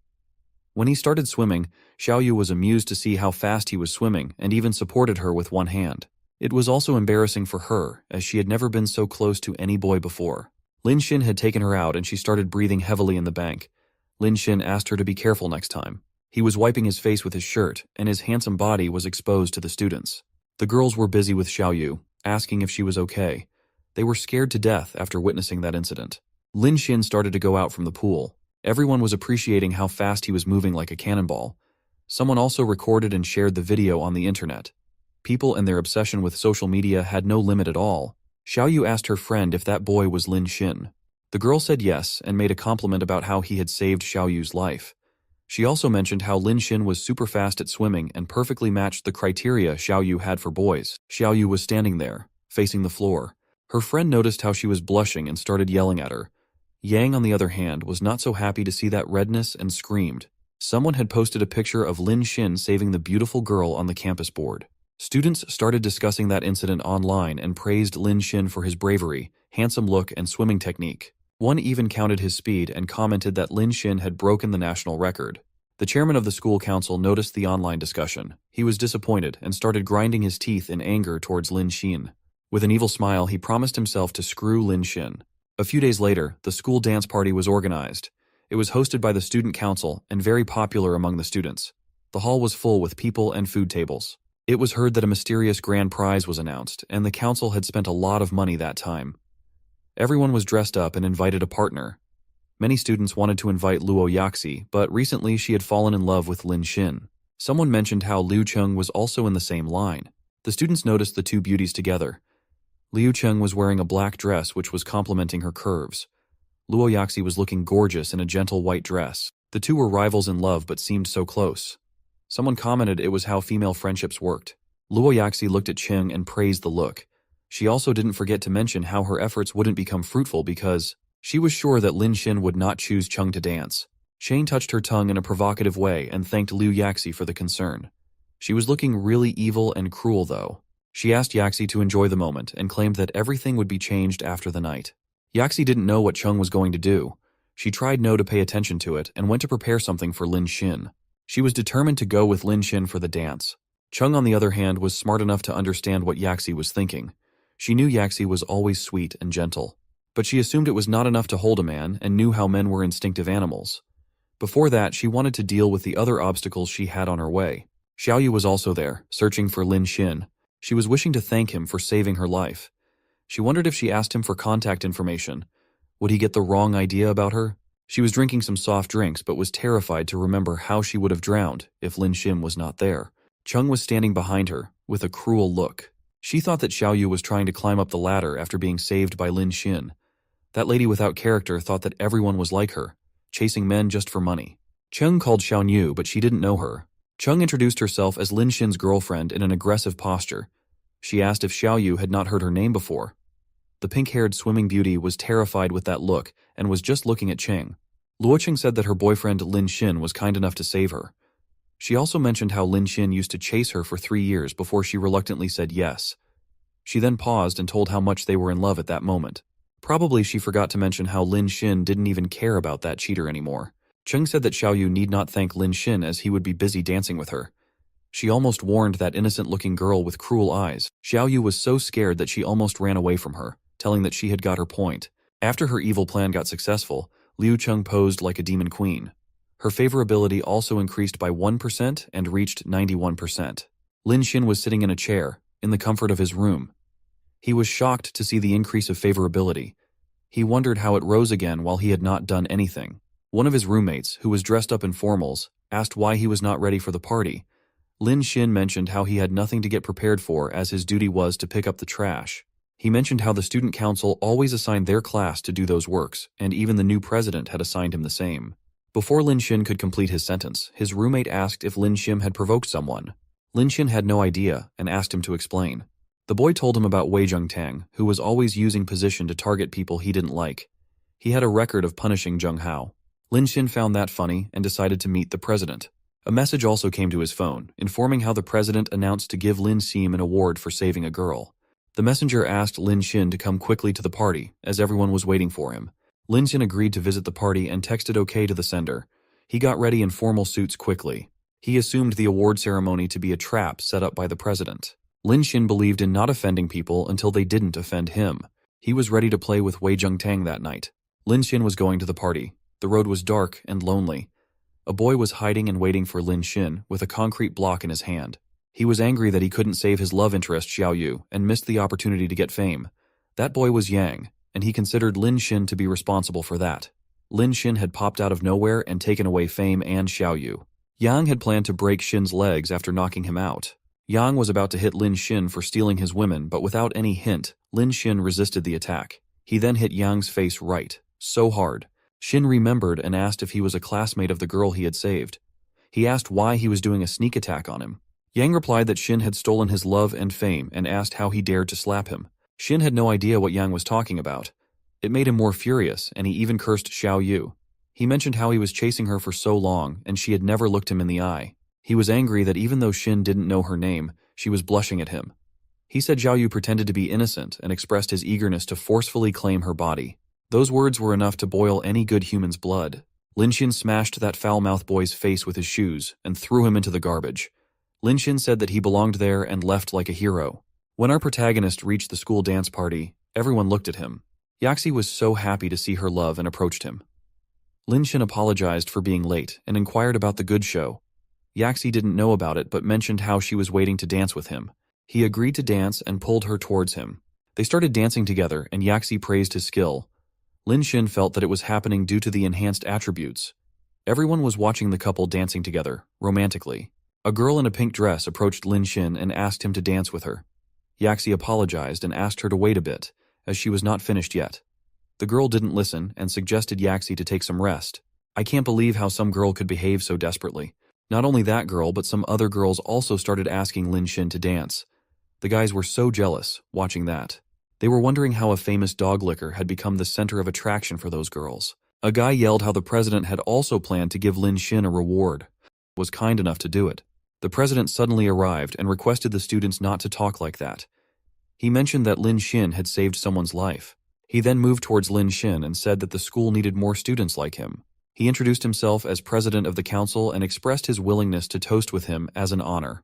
When he started swimming, Xiaoyu was amused to see how fast he was swimming and even supported her with one hand. It was also embarrassing for her, as she had never been so close to any boy before. Lin Xin had taken her out and she started breathing heavily in the bank. Lin Xin asked her to be careful next time. He was wiping his face with his shirt, and his handsome body was exposed to the students. The girls were busy with Xiaoyu, asking if she was okay. They were scared to death after witnessing that incident. Lin Xin started to go out from the pool. Everyone was appreciating how fast he was moving like a cannonball. Someone also recorded and shared the video on the internet. People and their obsession with social media had no limit at all. Xiaoyu asked her friend if that boy was Lin Xin. The girl said yes and made a compliment about how he had saved Xiaoyu's life. She also mentioned how Lin Xin was super fast at swimming and perfectly matched the criteria Xiaoyu had for boys. Xiaoyu was standing there, facing the floor. Her friend noticed how she was blushing and started yelling at her. Yang, on the other hand, was not so happy to see that redness and screamed. Someone had posted a picture of Lin Xin saving the beautiful girl on the campus board. Students started discussing that incident online and praised Lin Xin for his bravery, handsome look, and swimming technique. One even counted his speed and commented that Lin Xin had broken the national record. The chairman of the school council noticed the online discussion. He was disappointed and started grinding his teeth in anger towards Lin Xin. With an evil smile, he promised himself to screw Lin Xin. A few days later, the school dance party was organized. It was hosted by the student council and very popular among the students. The hall was full with people and food tables. It was heard that a mysterious grand prize was announced, and the council had spent a lot of money that time. Everyone was dressed up and invited a partner. Many students wanted to invite Luo Yaxi, but recently she had fallen in love with Lin Xin. Someone mentioned how Liu Cheng was also in the same line. The students noticed the two beauties together. Liu Cheng was wearing a black dress which was complementing her curves. Luo Yaxi was looking gorgeous in a gentle white dress. The two were rivals in love but seemed so close. Someone commented it was how female friendships worked. Luo Yaxi looked at Cheng and praised the look. She also didn't forget to mention how her efforts wouldn't become fruitful because she was sure that Lin Xin would not choose Cheng to dance. Shane touched her tongue in a provocative way and thanked Liu Yaxi for the concern. She was looking really evil and cruel though. She asked Yaxi to enjoy the moment and claimed that everything would be changed after the night. Yaxi didn't know what Cheng was going to do. She tried no to pay attention to it and went to prepare something for Lin Xin. She was determined to go with Lin Xin for the dance. Cheng, on the other hand, was smart enough to understand what Yaxi was thinking. She knew Yaxi was always sweet and gentle. But she assumed it was not enough to hold a man and knew how men were instinctive animals. Before that, she wanted to deal with the other obstacles she had on her way. Xiaoyu was also there, searching for Lin Xin. She was wishing to thank him for saving her life. She wondered if she asked him for contact information. Would he get the wrong idea about her? She was drinking some soft drinks but was terrified to remember how she would have drowned if Lin Xin was not there. Cheng was standing behind her, with a cruel look. She thought that Xiaoyu was trying to climb up the ladder after being saved by Lin Xin. That lady without character thought that everyone was like her, chasing men just for money. Cheng called Xiaoyu, but she didn't know her. Cheng introduced herself as Lin Xin's girlfriend in an aggressive posture. She asked if Xiaoyu had not heard her name before. The pink-haired swimming beauty was terrified with that look and was just looking at Cheng. Luoqing said that her boyfriend Lin Xin was kind enough to save her. She also mentioned how Lin Xin used to chase her for 3 years before she reluctantly said yes. She then paused and told how much they were in love at that moment. Probably she forgot to mention how Lin Xin didn't even care about that cheater anymore. Cheng said that Xiaoyu need not thank Lin Xin as he would be busy dancing with her. She almost warned that innocent-looking girl with cruel eyes. Xiaoyu was so scared that she almost ran away from her, telling that she had got her point. After her evil plan got successful, Liu Cheng posed like a demon queen. Her favorability also increased by 1% and reached 91%. Lin Xin was sitting in a chair, in the comfort of his room. He was shocked to see the increase of favorability. He wondered how it rose again while he had not done anything. One of his roommates, who was dressed up in formals, asked why he was not ready for the party. Lin Xin mentioned how he had nothing to get prepared for as his duty was to pick up the trash. He mentioned how the student council always assigned their class to do those works, and even the new president had assigned him the same. Before Lin Xin could complete his sentence, his roommate asked if Lin Xin had provoked someone. Lin Xin had no idea and asked him to explain. The boy told him about Wei Zhengtang, who was always using position to target people he didn't like. He had a record of punishing Zheng Hao. Lin Xin found that funny and decided to meet the president. A message also came to his phone, informing how the president announced to give Lin Xin an award for saving a girl. The messenger asked Lin Xin to come quickly to the party, as everyone was waiting for him. Lin Xin agreed to visit the party and texted OK to the sender. He got ready in formal suits quickly. He assumed the award ceremony to be a trap set up by the president. Lin Xin believed in not offending people until they didn't offend him. He was ready to play with Wei Zhengtang that night. Lin Xin was going to the party. The road was dark and lonely. A boy was hiding and waiting for Lin Xin with a concrete block in his hand. He was angry that he couldn't save his love interest Xiaoyu and missed the opportunity to get fame. That boy was Yang, and he considered Lin Xin to be responsible for that. Lin Xin had popped out of nowhere and taken away fame and Xiaoyu. Yang had planned to break Xin's legs after knocking him out. Yang was about to hit Lin Xin for stealing his women, but without any hint, Lin Xin resisted the attack. He then hit Yang's face right, so hard. Xin remembered and asked if he was a classmate of the girl he had saved. He asked why he was doing a sneak attack on him. Yang replied that Xin had stolen his love and fame and asked how he dared to slap him. Xin had no idea what Yang was talking about. It made him more furious, and he even cursed Xiaoyu. He mentioned how he was chasing her for so long and she had never looked him in the eye. He was angry that even though Xin didn't know her name, she was blushing at him. He said Xiaoyu pretended to be innocent and expressed his eagerness to forcefully claim her body. Those words were enough to boil any good human's blood. Lin Xin smashed that foul-mouthed boy's face with his shoes and threw him into the garbage. Lin Xin said that he belonged there and left like a hero. When our protagonist reached the school dance party, everyone looked at him. Yaxi was so happy to see her love and approached him. Lin Xin apologized for being late and inquired about the good show. Yaxi didn't know about it but mentioned how she was waiting to dance with him. He agreed to dance and pulled her towards him. They started dancing together and Yaxi praised his skill. Lin Xin felt that it was happening due to the enhanced attributes. Everyone was watching the couple dancing together, romantically. A girl in a pink dress approached Lin Xin and asked him to dance with her. Yaxi apologized and asked her to wait a bit, as she was not finished yet. The girl didn't listen and suggested Yaxi to take some rest. I can't believe how some girl could behave so desperately. Not only that girl, but some other girls also started asking Lin Xin to dance. The guys were so jealous, watching that. They were wondering how a famous dog licker had become the center of attraction for those girls. A guy yelled how the president had also planned to give Lin Xin a reward. Was kind enough to do it. The president suddenly arrived and requested the students not to talk like that. He mentioned that Lin Xin had saved someone's life. He then moved towards Lin Xin and said that the school needed more students like him. He introduced himself as president of the council and expressed his willingness to toast with him as an honor.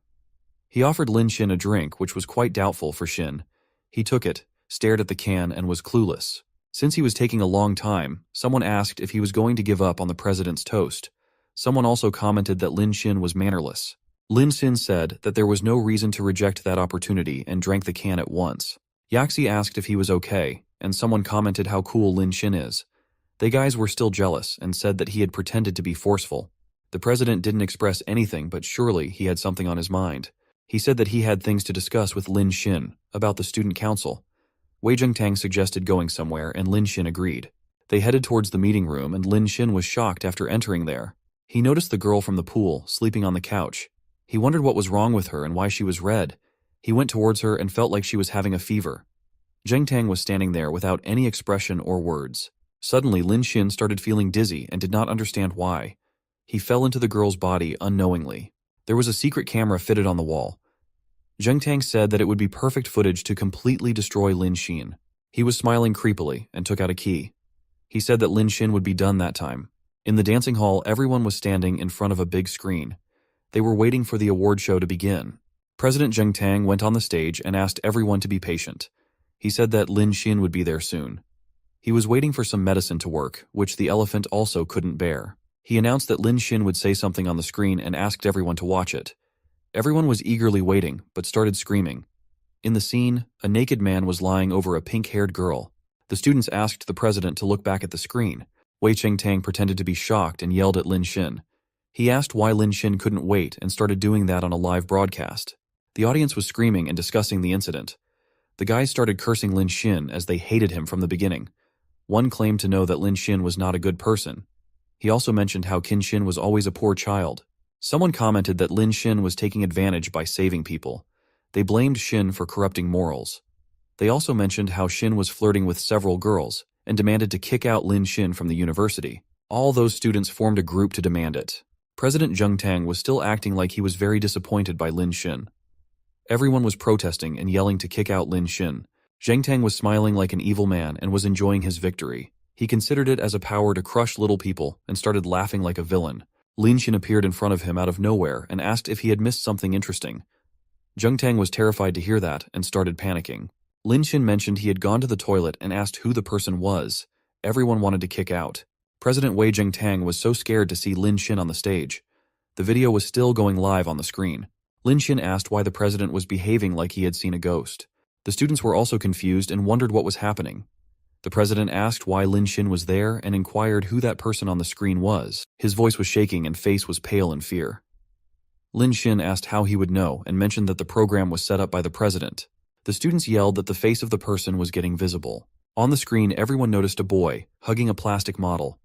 He offered Lin Xin a drink, which was quite doubtful for Xin. He took it, stared at the can, and was clueless. Since he was taking a long time, someone asked if he was going to give up on the president's toast. Someone also commented that Lin Xin was mannerless. Lin Xin said that there was no reason to reject that opportunity and drank the can at once. Yaxi asked if he was okay, and someone commented how cool Lin Xin is. The guys were still jealous and said that he had pretended to be forceful. The president didn't express anything, but surely he had something on his mind. He said that he had things to discuss with Lin Xin about the student council. Wei Zhengtang suggested going somewhere, and Lin Xin agreed. They headed towards the meeting room, and Lin Xin was shocked after entering there. He noticed the girl from the pool, sleeping on the couch. He wondered what was wrong with her and why she was red. He went towards her and felt like she was having a fever. Zhengtang was standing there without any expression or words. Suddenly, Lin Xin started feeling dizzy and did not understand why. He fell into the girl's body unknowingly. There was a secret camera fitted on the wall. Zhengtang said that it would be perfect footage to completely destroy Lin Xin. He was smiling creepily and took out a key. He said that Lin Xin would be done that time. In the dancing hall, everyone was standing in front of a big screen. They were waiting for the award show to begin. President Zhengtang went on the stage and asked everyone to be patient. He said that Lin Xin would be there soon. He was waiting for some medicine to work, which the elephant also couldn't bear. He announced that Lin Xin would say something on the screen and asked everyone to watch it. Everyone was eagerly waiting, but started screaming. In the scene, a naked man was lying over a pink-haired girl. The students asked the president to look back at the screen. Wei Chengtang pretended to be shocked and yelled at Lin Xin. He asked why Lin Xin couldn't wait and started doing that on a live broadcast. The audience was screaming and discussing the incident. The guys started cursing Lin Xin as they hated him from the beginning. One claimed to know that Lin Xin was not a good person. He also mentioned how Qin Xin was always a poor child. Someone commented that Lin Xin was taking advantage by saving people. They blamed Xin for corrupting morals. They also mentioned how Xin was flirting with several girls and demanded to kick out Lin Xin from the university. All those students formed a group to demand it. President Zheng Tang was still acting like he was very disappointed by Lin Xin. Everyone was protesting and yelling to kick out Lin Xin. Zheng Tang was smiling like an evil man and was enjoying his victory. He considered it as a power to crush little people and started laughing like a villain. Lin Xin appeared in front of him out of nowhere and asked if he had missed something interesting. Zheng Tang was terrified to hear that and started panicking. Lin Xin mentioned he had gone to the toilet and asked who the person was. Everyone wanted to kick out. President Wei Zhengtang was so scared to see Lin Xin on the stage. The video was still going live on the screen. Lin Xin asked why the president was behaving like he had seen a ghost. The students were also confused and wondered what was happening. The president asked why Lin Xin was there and inquired who that person on the screen was. His voice was shaking and face was pale in fear. Lin Xin asked how he would know and mentioned that the program was set up by the president. The students yelled that the face of the person was getting visible. On the screen, everyone noticed a boy hugging a plastic model.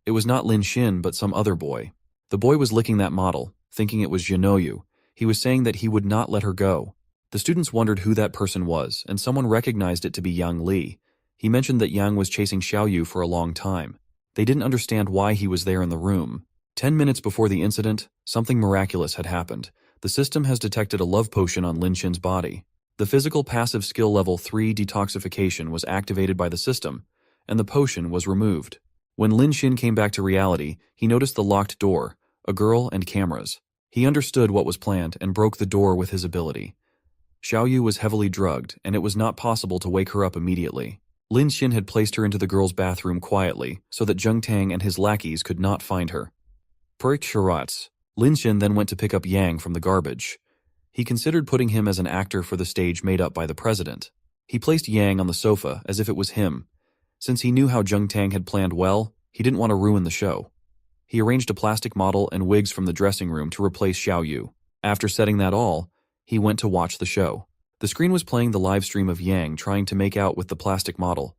It was not Lin Xin, but some other boy. The boy was licking that model, thinking it was Jinoyu. He was saying that he would not let her go. The students wondered who that person was, and someone recognized it to be Yang Li. He mentioned that Yang was chasing Xiaoyu for a long time. They didn't understand why he was there in the room. 10 minutes before the incident, something miraculous had happened. The system has detected a love potion on Lin Xin's body. The physical passive skill level 3 detoxification was activated by the system, and the potion was removed. When Lin Xin came back to reality, he noticed the locked door, a girl, and cameras. He understood what was planned and broke the door with his ability. Xiaoyu was heavily drugged, and it was not possible to wake her up immediately. Lin Xin had placed her into the girl's bathroom quietly so that Zheng Tang and his lackeys could not find her. Per Sharats, Lin Xin then went to pick up Yang from the garbage. He considered putting him as an actor for the stage made up by the president. He placed Yang on the sofa as if it was him. Since he knew how Zheng Tang had planned well, he didn't want to ruin the show. He arranged a plastic model and wigs from the dressing room to replace Xiaoyu. After setting that all, he went to watch the show. The screen was playing the live stream of Yang trying to make out with the plastic model.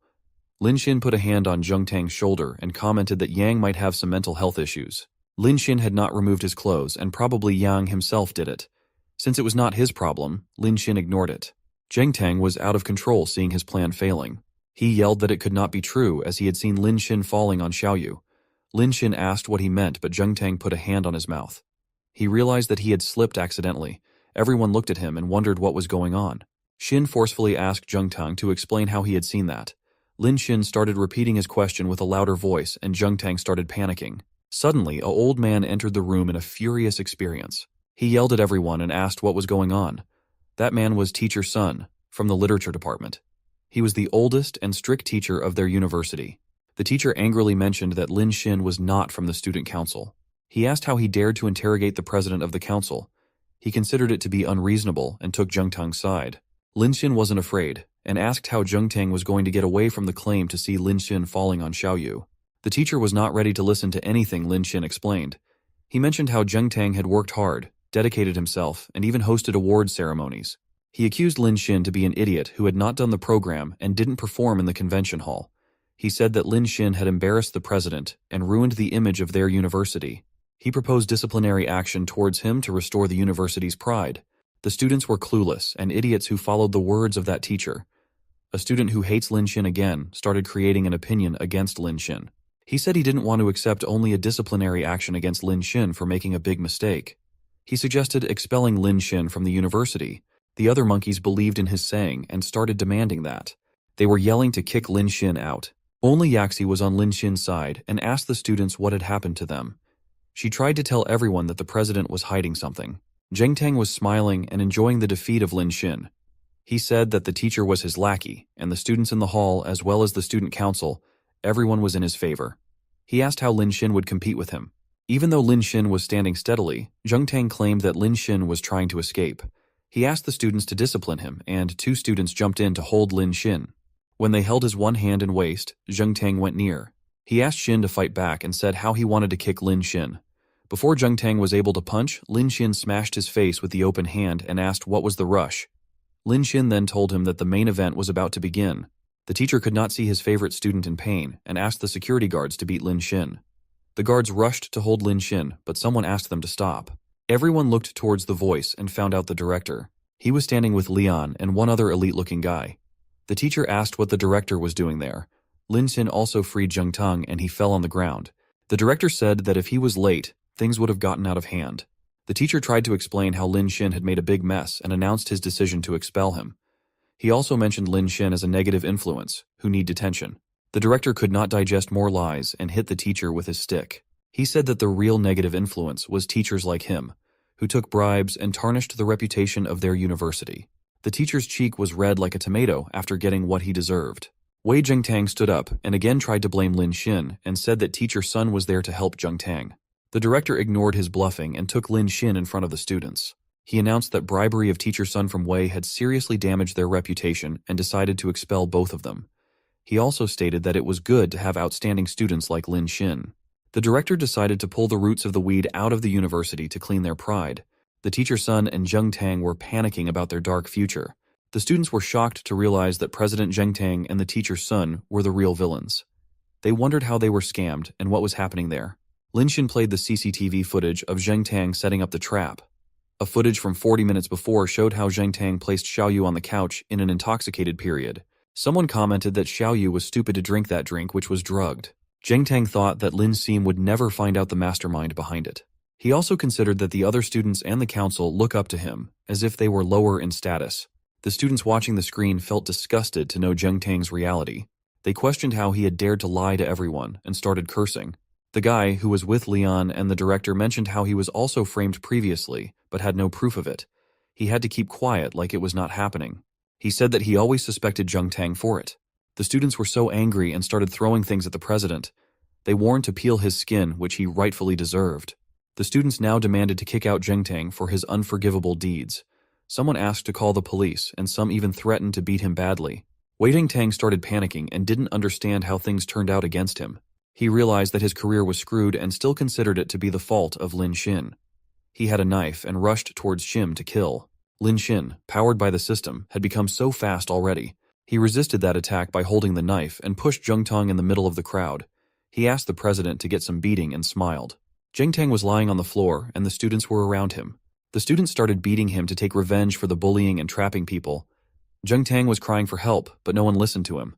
Lin Xin put a hand on Zheng Tang's shoulder and commented that Yang might have some mental health issues. Lin Xin had not removed his clothes, and probably Yang himself did it. Since it was not his problem, Lin Xin ignored it. Zheng Tang was out of control seeing his plan failing. He yelled that it could not be true as he had seen Lin Xin falling on Xiaoyu. Lin Xin asked what he meant, but Zheng Tang put a hand on his mouth. He realized that he had slipped accidentally. Everyone looked at him and wondered what was going on. Xin forcefully asked Zheng Tang to explain how he had seen that. Lin Xin started repeating his question with a louder voice, and Zheng Tang started panicking. Suddenly, an old man entered the room in a furious experience. He yelled at everyone and asked what was going on. That man was Teacher Sun, from the literature department. He was the oldest and strict teacher of their university. The teacher angrily mentioned that Lin Xin was not from the student council. He asked how he dared to interrogate the president of the council. He considered it to be unreasonable and took Zheng Tang's side. Lin Xin wasn't afraid, and asked how Zheng Tang was going to get away from the claim to see Lin Xin falling on Xiaoyu. The teacher was not ready to listen to anything Lin Xin explained. He mentioned how Zheng Tang had worked hard, dedicated himself, and even hosted award ceremonies. He accused Lin Xin to be an idiot who had not done the program and didn't perform in the convention hall. He said that Lin Xin had embarrassed the president and ruined the image of their university. He proposed disciplinary action towards him to restore the university's pride. The students were clueless and idiots who followed the words of that teacher. A student who hates Lin Xin again started creating an opinion against Lin Xin. He said he didn't want to accept only a disciplinary action against Lin Xin for making a big mistake. He suggested expelling Lin Xin from the university. The other monkeys believed in his saying and started demanding that. They were yelling to kick Lin Xin out. Only Yaxi was on Lin Xin's side and asked the students what had happened to them. She tried to tell everyone that the president was hiding something. Zheng Tang was smiling and enjoying the defeat of Lin Xin. He said that the teacher was his lackey, and the students in the hall, as well as the student council, everyone was in his favor. He asked how Lin Xin would compete with him. Even though Lin Xin was standing steadily, Zheng Tang claimed that Lin Xin was trying to escape. He asked the students to discipline him, and 2 students jumped in to hold Lin Xin. When they held his one hand and waist, Zheng Tang went near. He asked Xin to fight back and said how he wanted to kick Lin Xin. Before Zheng Tang was able to punch, Lin Xin smashed his face with the open hand and asked what was the rush. Lin Xin then told him that the main event was about to begin. The teacher could not see his favorite student in pain and asked the security guards to beat Lin Xin. The guards rushed to hold Lin Xin, but someone asked them to stop. Everyone looked towards the voice and found out the director. He was standing with Leon and one other elite-looking guy. The teacher asked what the director was doing there. Lin Xin also freed Zheng Tang and he fell on the ground. The director said that if he was late, things would have gotten out of hand. The teacher tried to explain how Lin Xin had made a big mess and announced his decision to expel him. He also mentioned Lin Xin as a negative influence, who need detention. The director could not digest more lies and hit the teacher with his stick. He said that the real negative influence was teachers like him, who took bribes and tarnished the reputation of their university. The teacher's cheek was red like a tomato after getting what he deserved. Wei Zhengtang stood up and again tried to blame Lin Xin and said that Teacher Sun was there to help Zheng Tang. The director ignored his bluffing and took Lin Xin in front of the students. He announced that bribery of Teacher Sun from Wei had seriously damaged their reputation and decided to expel both of them. He also stated that it was good to have outstanding students like Lin Xin. The director decided to pull the roots of the weed out of the university to clean their pride. The Teacher Sun and Zheng Tang were panicking about their dark future. The students were shocked to realize that President Zheng Tang and the Teacher Sun were the real villains. They wondered how they were scammed and what was happening there. Lin Xin played the CCTV footage of Zheng Tang setting up the trap. A footage from 40 minutes before showed how Zheng Tang placed Xiaoyu on the couch in an intoxicated period. Someone commented that Xiaoyu was stupid to drink that drink, which was drugged. Zheng Tang thought that Lin Xin would never find out the mastermind behind it. He also considered that the other students and the council look up to him, as if they were lower in status. The students watching the screen felt disgusted to know Zheng Tang's reality. They questioned how he had dared to lie to everyone and started cursing. The guy who was with Leon and the director mentioned how he was also framed previously, but had no proof of it. He had to keep quiet like it was not happening. He said that he always suspected Zheng Tang for it. The students were so angry and started throwing things at the president. They warned to peel his skin, which he rightfully deserved. The students now demanded to kick out Zheng Tang for his unforgivable deeds. Someone asked to call the police, and some even threatened to beat him badly. Wei Zheng Tang started panicking and didn't understand how things turned out against him. He realized that his career was screwed and still considered it to be the fault of Lin Xin. He had a knife and rushed towards Shim to kill. Lin Xin, powered by the system, had become so fast already. He resisted that attack by holding the knife and pushed Zheng Tang in the middle of the crowd. He asked the president to get some beating and smiled. Zheng Tang was lying on the floor and the students were around him. The students started beating him to take revenge for the bullying and trapping people. Zheng Tang was crying for help, but no one listened to him.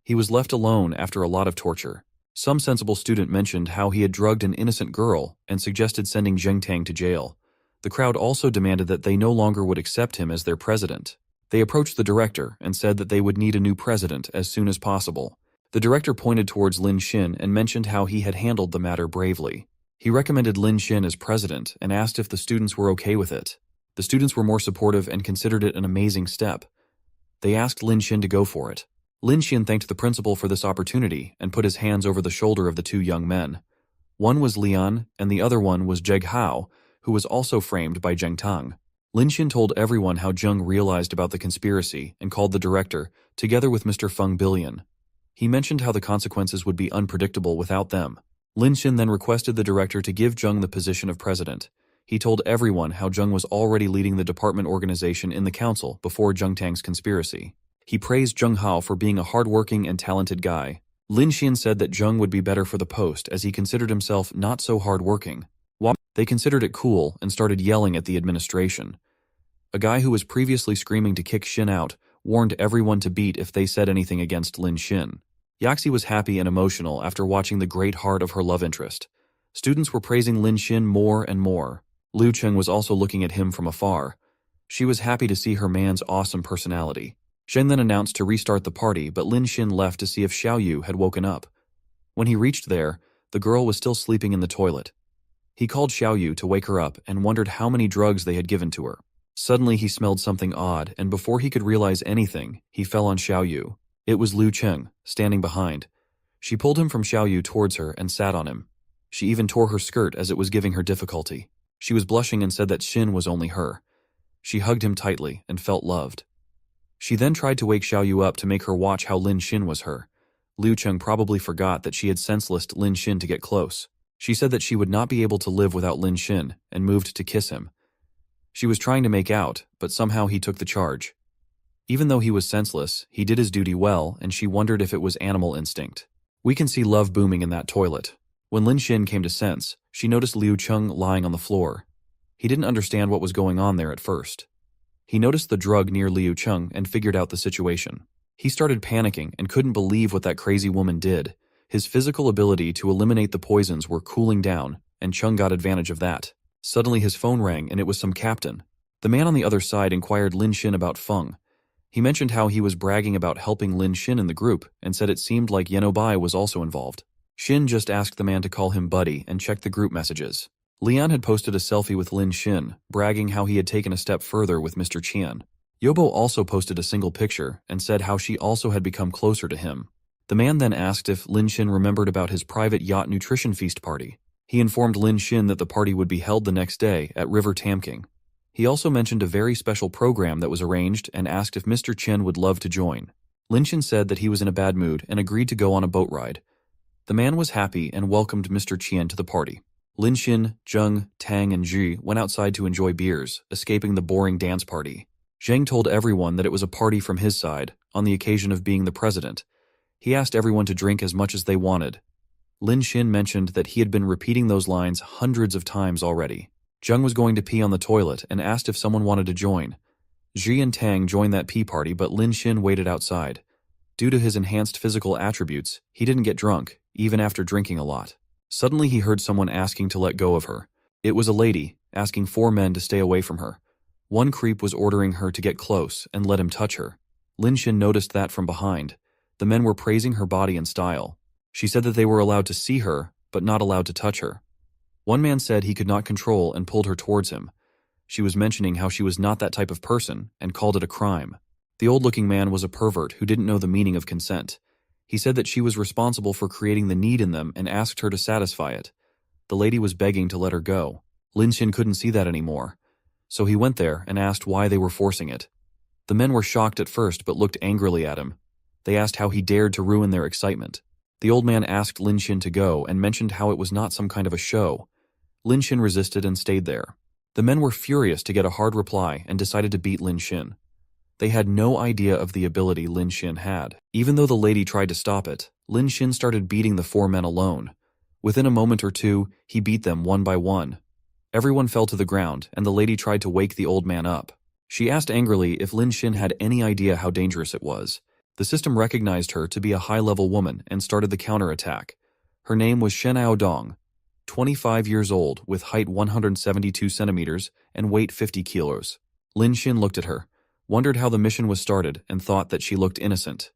He was left alone after a lot of torture. Some sensible student mentioned how he had drugged an innocent girl and suggested sending Zheng Tang to jail. The crowd also demanded that they no longer would accept him as their president. They approached the director and said that they would need a new president as soon as possible. The director pointed towards Lin Xin and mentioned how he had handled the matter bravely. He recommended Lin Xin as president and asked if the students were okay with it. The students were more supportive and considered it an amazing step. They asked Lin Xin to go for it. Lin Xin thanked the principal for this opportunity and put his hands over the shoulder of the two young men. One was Lian and the other one was Jeg Hao, who was also framed by Zheng Tang. Lin Xin told everyone how Zheng realized about the conspiracy and called the director, together with Mr. Feng Billion. He mentioned how the consequences would be unpredictable without them. Lin Xin then requested the director to give Zheng the position of president. He told everyone how Zheng was already leading the department organization in the council before Zheng Tang's conspiracy. He praised Zheng Hao for being a hardworking and talented guy. Lin Xin said that Zheng would be better for the post as he considered himself not so hardworking. They considered it cool and started yelling at the administration. A guy who was previously screaming to kick Xin out warned everyone to beat if they said anything against Lin Xin. Yaxi was happy and emotional after watching the great heart of her love interest. Students were praising Lin Xin more and more. Liu Cheng was also looking at him from afar. She was happy to see her man's awesome personality. Zheng then announced to restart the party, but Lin Xin left to see if Xiao Yu had woken up. When he reached there, the girl was still sleeping in the toilet. He called Xiao Yu to wake her up and wondered how many drugs they had given to her. Suddenly he smelled something odd, and before he could realize anything, he fell on Xiao Yu. It was Liu Cheng, standing behind. She pulled him from Xiao Yu towards her and sat on him. She even tore her skirt as it was giving her difficulty. She was blushing and said that Xin was only her. She hugged him tightly and felt loved. She then tried to wake Xiao Yu up to make her watch how Lin Xin was her. Liu Cheng probably forgot that she had senselessed Lin Xin to get close. She said that she would not be able to live without Lin Xin and moved to kiss him. She was trying to make out, but somehow he took the charge. Even though he was senseless, he did his duty well, and she wondered if it was animal instinct. We can see love booming in that toilet. When Lin Xin came to sense, she noticed Liu Cheng lying on the floor. He didn't understand what was going on there at first. He noticed the drug near Liu Cheng and figured out the situation. He started panicking and couldn't believe what that crazy woman did. His physical ability to eliminate the poisons were cooling down, and Cheng got advantage of that. Suddenly his phone rang and it was some captain. The man on the other side inquired Lin Xin about Feng. He mentioned how he was bragging about helping Lin Xin in the group and said it seemed like Yenobai was also involved. Xin just asked the man to call him buddy and check the group messages. Lian had posted a selfie with Lin Xin, bragging how he had taken a step further with Mr. Qian. Yobo also posted a single picture and said how she also had become closer to him. The man then asked if Lin Xin remembered about his private yacht nutrition feast party. He informed Lin Xin that the party would be held the next day at River Tamking. He also mentioned a very special program that was arranged and asked if Mr. Chen would love to join. Lin Xin said that he was in a bad mood and agreed to go on a boat ride. The man was happy and welcomed Mr. Qian to the party. Lin Xin, Zheng, Tang, and Zhi went outside to enjoy beers, escaping the boring dance party. Zheng told everyone that it was a party from his side, on the occasion of being the president. He asked everyone to drink as much as they wanted. Lin Xin mentioned that he had been repeating those lines hundreds of times already. Zheng was going to pee on the toilet and asked if someone wanted to join. Zhi and Tang joined that pee party, but Lin Xin waited outside. Due to his enhanced physical attributes, he didn't get drunk, even after drinking a lot. Suddenly he heard someone asking to let go of her. It was a lady, asking 4 men to stay away from her. One creep was ordering her to get close and let him touch her. Lin Xin noticed that from behind. The men were praising her body and style. She said that they were allowed to see her, but not allowed to touch her. One man said he could not control and pulled her towards him. She was mentioning how she was not that type of person and called it a crime. The old-looking man was a pervert who didn't know the meaning of consent. He said that she was responsible for creating the need in them and asked her to satisfy it. The lady was begging to let her go. Lin Xin couldn't see that anymore. So he went there and asked why they were forcing it. The men were shocked at first but looked angrily at him. They asked how he dared to ruin their excitement. The old man asked Lin Xin to go and mentioned how it was not some kind of a show. Lin Xin resisted and stayed there. The men were furious to get a hard reply and decided to beat Lin Xin. They had no idea of the ability Lin Xin had. Even though the lady tried to stop it, Lin Xin started beating the 4 men alone. Within a moment or two, he beat them one by one. Everyone fell to the ground, and the lady tried to wake the old man up. She asked angrily if Lin Xin had any idea how dangerous it was. The system recognized her to be a high-level woman and started the counterattack. Her name was Shen Aodong, 25 years old, with height 172 centimeters and weight 50 kilos. Lin Xin looked at her, wondered how the mission was started, and thought that she looked innocent.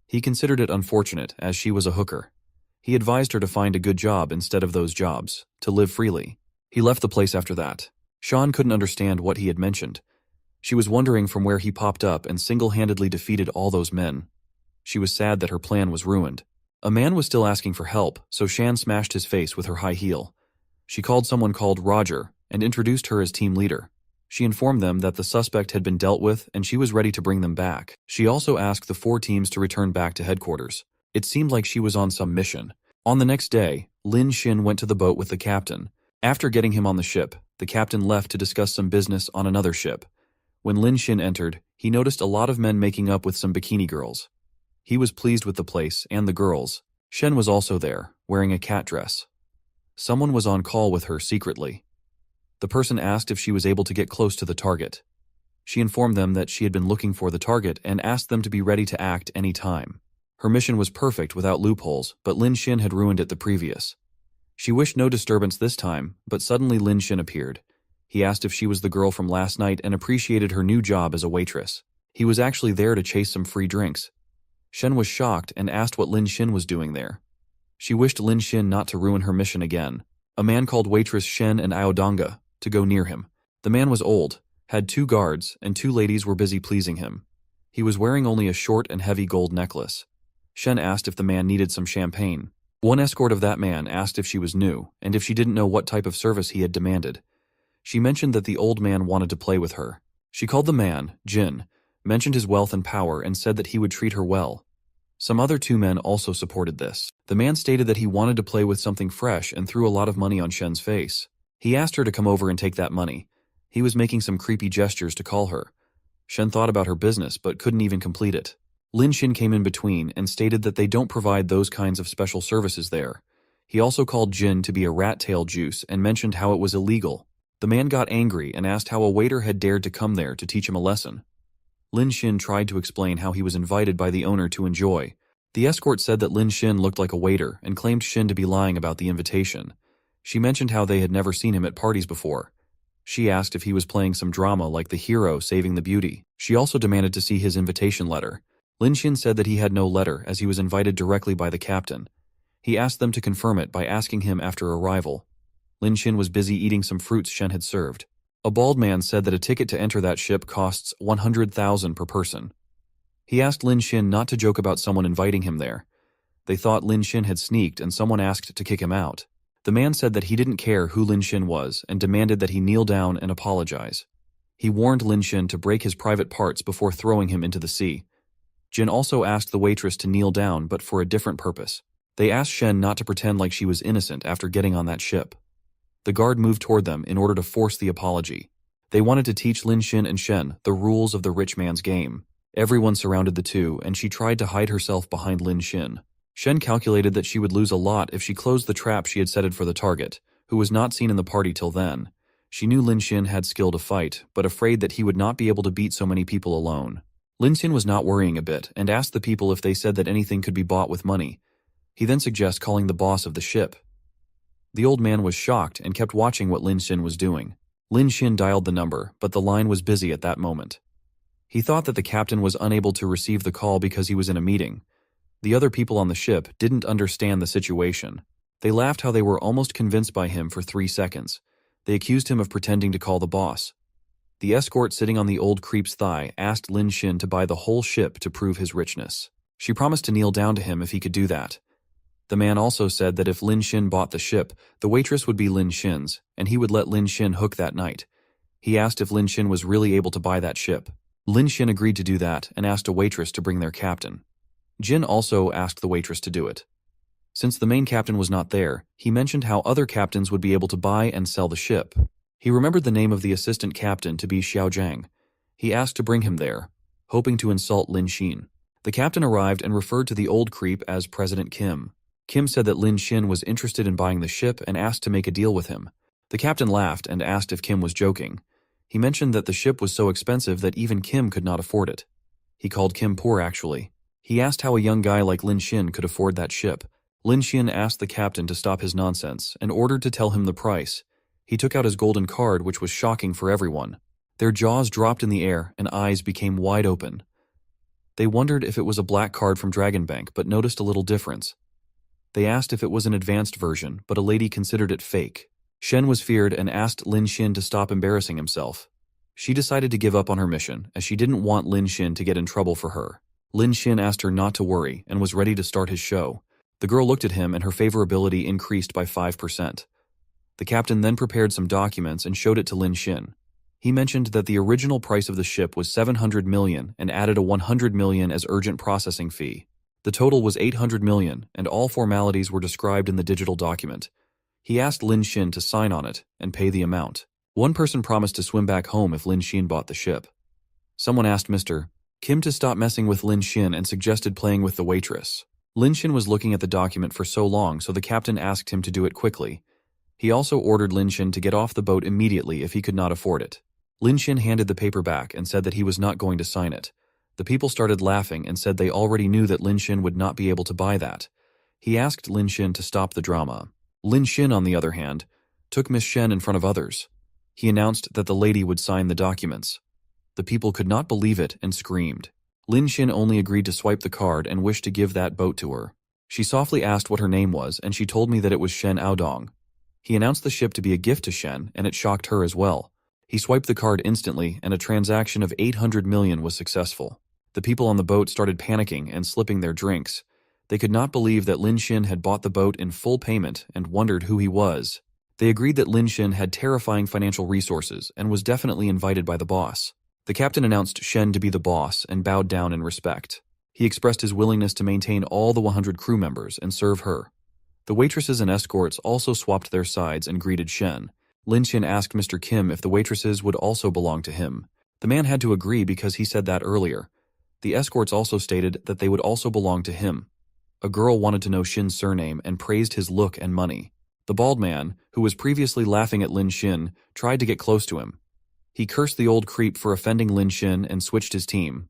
He considered it unfortunate, as she was a hooker. He advised her to find a good job instead of those jobs, to live freely. He left the place after that. Sean couldn't understand what he had mentioned. She was wondering from where he popped up and single-handedly defeated all those men. She was sad that her plan was ruined. A man was still asking for help, so Shan smashed his face with her high heel. She called someone called Roger and introduced her as team leader. She informed them that the suspect had been dealt with and she was ready to bring them back. She also asked the 4 teams to return back to headquarters. It seemed like she was on some mission. On the next day, Lin Xin went to the boat with the captain. After getting him on the ship, the captain left to discuss some business on another ship. When Lin Xin entered, he noticed a lot of men making up with some bikini girls. He was pleased with the place and the girls. Shen was also there, wearing a cat dress. Someone was on call with her secretly. The person asked if she was able to get close to the target. She informed them that she had been looking for the target and asked them to be ready to act any time. Her mission was perfect without loopholes, but Lin Xin had ruined it the previous. She wished no disturbance this time, but suddenly Lin Xin appeared. He asked if she was the girl from last night and appreciated her new job as a waitress. He was actually there to chase some free drinks. Shen was shocked and asked what Lin Xin was doing there. She wished Lin Xin not to ruin her mission again. A man called waitress Shen and Aodonga to go near him. The man was old, had 2 guards, and 2 ladies were busy pleasing him. He was wearing only a short and heavy gold necklace. Shen asked if the man needed some champagne. One escort of that man asked if she was new, and if she didn't know what type of service he had demanded. She mentioned that the old man wanted to play with her. She called the man, Jin, mentioned his wealth and power, and said that he would treat her well. Some other 2 men also supported this. The man stated that he wanted to play with something fresh and threw a lot of money on Shen's face. He asked her to come over and take that money. He was making some creepy gestures to call her. Shen thought about her business but couldn't even complete it. Lin Xin came in between and stated that they don't provide those kinds of special services there. He also called Jin to be a rat-tail juice and mentioned how it was illegal. The man got angry and asked how a waiter had dared to come there to teach him a lesson. Lin Xin tried to explain how he was invited by the owner to enjoy. The escort said that Lin Xin looked like a waiter and claimed Xin to be lying about the invitation. She mentioned how they had never seen him at parties before. She asked if he was playing some drama like the hero saving the beauty. She also demanded to see his invitation letter. Lin Xin said that he had no letter as he was invited directly by the captain. He asked them to confirm it by asking him after arrival. Lin Xin was busy eating some fruits Shen had served. A bald man said that a ticket to enter that ship costs 100,000 per person. He asked Lin Xin not to joke about someone inviting him there. They thought Lin Xin had sneaked and someone asked to kick him out. The man said that he didn't care who Lin Xin was and demanded that he kneel down and apologize. He warned Lin Xin to break his private parts before throwing him into the sea. Jin also asked the waitress to kneel down, but for a different purpose. They asked Shen not to pretend like she was innocent after getting on that ship. The guard moved toward them in order to force the apology. They wanted to teach Lin Xin and Shen the rules of the rich man's game. Everyone surrounded the 2, and she tried to hide herself behind Lin Xin. Shen calculated that she would lose a lot if she closed the trap she had set for the target, who was not seen in the party till then. She knew Lin Xin had skill to fight, but afraid that he would not be able to beat so many people alone. Lin Xin was not worrying a bit and asked the people if they said that anything could be bought with money. He then suggests calling the boss of the ship. The old man was shocked and kept watching what Lin Xin was doing. Lin Xin dialed the number, but the line was busy at that moment. He thought that the captain was unable to receive the call because he was in a meeting. The other people on the ship didn't understand the situation. They laughed how they were almost convinced by him for 3 seconds. They accused him of pretending to call the boss. The escort sitting on the old creep's thigh asked Lin Xin to buy the whole ship to prove his richness. She promised to kneel down to him if he could do that. The man also said that if Lin Xin bought the ship, the waitress would be Lin Xin's, and he would let Lin Xin hook that night. He asked if Lin Xin was really able to buy that ship. Lin Xin agreed to do that and asked a waitress to bring their captain. Jin also asked the waitress to do it. Since the main captain was not there, he mentioned how other captains would be able to buy and sell the ship. He remembered the name of the assistant captain to be Xiao Zhang. He asked to bring him there, hoping to insult Lin Xin. The captain arrived and referred to the old creep as President Kim. Kim said that Lin Xin was interested in buying the ship and asked to make a deal with him. The captain laughed and asked if Kim was joking. He mentioned that the ship was so expensive that even Kim could not afford it. He called Kim poor, actually. He asked how a young guy like Lin Xin could afford that ship. Lin Xin asked the captain to stop his nonsense and ordered to tell him the price. He took out his golden card, which was shocking for everyone. Their jaws dropped in the air and eyes became wide open. They wondered if it was a black card from Dragon Bank, but noticed a little difference. They asked if it was an advanced version, but a lady considered it fake. Shen was feared and asked Lin Xin to stop embarrassing himself. She decided to give up on her mission, as she didn't want Lin Xin to get in trouble for her. Lin Xin asked her not to worry and was ready to start his show. The girl looked at him and her favorability increased by 5%. The captain then prepared some documents and showed it to Lin Xin. He mentioned that the original price of the ship was 700 million and added a 100 million as urgent processing fee. The total was 800 million, and all formalities were described in the digital document. He asked Lin Xin to sign on it and pay the amount. One person promised to swim back home if Lin Xin bought the ship. Someone asked Mr. Kim to stop messing with Lin Xin and suggested playing with the waitress. Lin Xin was looking at the document for so long, so the captain asked him to do it quickly. He also ordered Lin Xin to get off the boat immediately if he could not afford it. Lin Xin handed the paper back and said that he was not going to sign it. The people started laughing and said they already knew that Lin Xin would not be able to buy that. He asked Lin Xin to stop the drama. Lin Xin, on the other hand, took Miss Shen in front of others. He announced that the lady would sign the documents. The people could not believe it and screamed. Lin Xin only agreed to swipe the card and wished to give that boat to her. She softly asked what her name was, and she told me that it was Shen Aodong. He announced the ship to be a gift to Shen, and it shocked her as well. He swiped the card instantly, and a transaction of 800 million was successful. The people on the boat started panicking and slipping their drinks. They could not believe that Lin Xin had bought the boat in full payment and wondered who he was. They agreed that Lin Xin had terrifying financial resources and was definitely invited by the boss. The captain announced Shen to be the boss and bowed down in respect. He expressed his willingness to maintain all the 100 crew members and serve her. The waitresses and escorts also swapped their sides and greeted Shen. Lin Xin asked Mr. Kim if the waitresses would also belong to him. The man had to agree because he said that earlier. The escorts also stated that they would also belong to him. A girl wanted to know Shin's surname and praised his look and money. The bald man, who was previously laughing at Lin Xin, tried to get close to him. He cursed the old creep for offending Lin Xin and switched his team.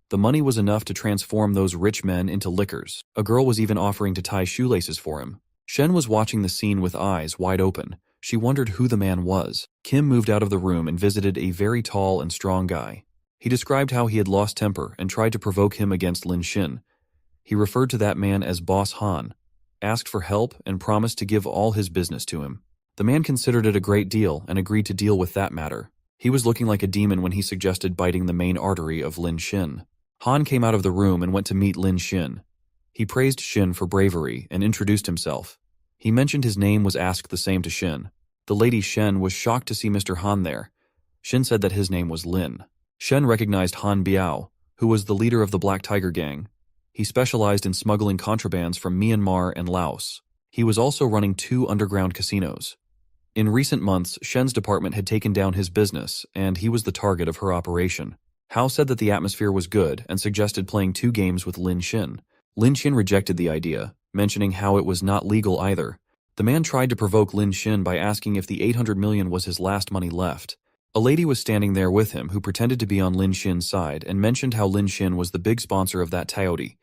The money was enough to transform those rich men into lickers. A girl was even offering to tie shoelaces for him. Shen was watching the scene with eyes wide open. She wondered who the man was. Kim moved out of the room and visited a very tall and strong guy. He described how he had lost temper and tried to provoke him against Lin Xin. He referred to that man as Boss Han, asked for help, and promised to give all his business to him. The man considered it a great deal and agreed to deal with that matter. He was looking like a demon when he suggested biting the main artery of Lin Xin. Han came out of the room and went to meet Lin Xin. He praised Xin for bravery and introduced himself. He mentioned his name was asked the same to Xin. The lady Shen was shocked to see Mr. Han there. Xin said that his name was Lin. Shen recognized Han Biao, who was the leader of the Black Tiger Gang. He specialized in smuggling contrabands from Myanmar and Laos. He was also running 2 underground casinos. In recent months, Shen's department had taken down his business, and he was the target of her operation. Hao said that the atmosphere was good and suggested playing 2 games with Lin Xin. Lin Xin rejected the idea, mentioning how it was not legal either. The man tried to provoke Lin Xin by asking if the 800 million was his last money left. A lady was standing there with him who pretended to be on Lin Xin's side and mentioned how Lin Xin was the big sponsor of that Taote.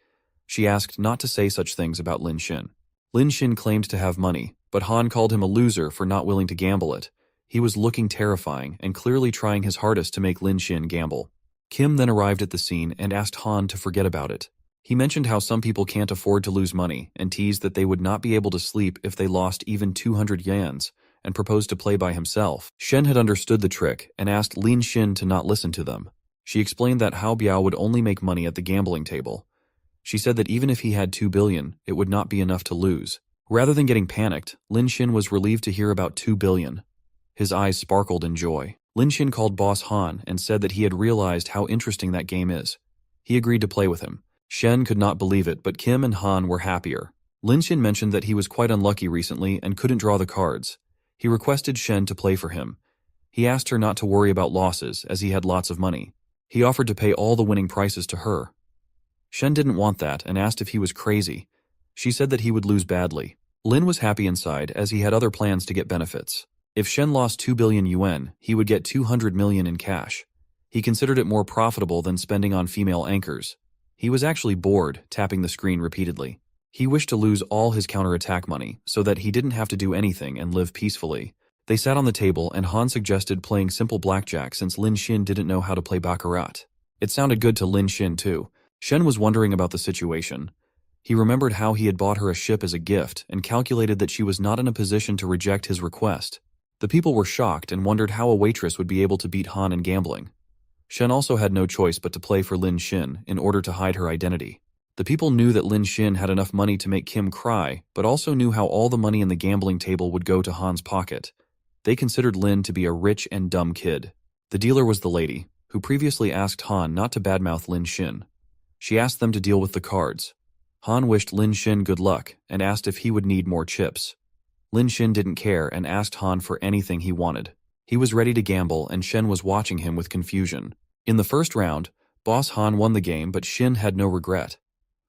She asked not to say such things about Lin Xin. Lin Xin claimed to have money, but Han called him a loser for not willing to gamble it. He was looking terrifying and clearly trying his hardest to make Lin Xin gamble. Kim then arrived at the scene and asked Han to forget about it. He mentioned how some people can't afford to lose money and teased that they would not be able to sleep if they lost even 200 yans, and proposed to play by himself. Shen had understood the trick and asked Lin Xin to not listen to them. She explained that Hao Biao would only make money at the gambling table. She said that even if he had 2 billion, it would not be enough to lose. Rather than getting panicked, Lin Xin was relieved to hear about 2 billion. His eyes sparkled in joy. Lin Xin called Boss Han and said that he had realized how interesting that game is. He agreed to play with him. Shen could not believe it, but Kim and Han were happier. Lin Xin mentioned that he was quite unlucky recently and couldn't draw the cards. He requested Shen to play for him. He asked her not to worry about losses as he had lots of money. He offered to pay all the winning prices to her. Shen didn't want that and asked if he was crazy. She said that he would lose badly. Lin was happy inside as he had other plans to get benefits. If Shen lost 2 billion yuan, he would get 200 million in cash. He considered it more profitable than spending on female anchors. He was actually bored, tapping the screen repeatedly. He wished to lose all his counterattack money so that he didn't have to do anything and live peacefully. They sat on the table and Han suggested playing simple blackjack since Lin Xin didn't know how to play baccarat. It sounded good to Lin Xin too. Shen was wondering about the situation. He remembered how he had bought her a ship as a gift and calculated that she was not in a position to reject his request. The people were shocked and wondered how a waitress would be able to beat Han in gambling. Shen also had no choice but to play for Lin Xin in order to hide her identity. The people knew that Lin Xin had enough money to make Kim cry, but also knew how all the money in the gambling table would go to Han's pocket. They considered Lin to be a rich and dumb kid. The dealer was the lady, who previously asked Han not to badmouth Lin Xin. She asked them to deal with the cards. Han wished Lin Xin good luck and asked if he would need more chips. Lin Xin didn't care and asked Han for anything he wanted. He was ready to gamble and Shen was watching him with confusion. In the first round, Boss Han won the game but Xin had no regret.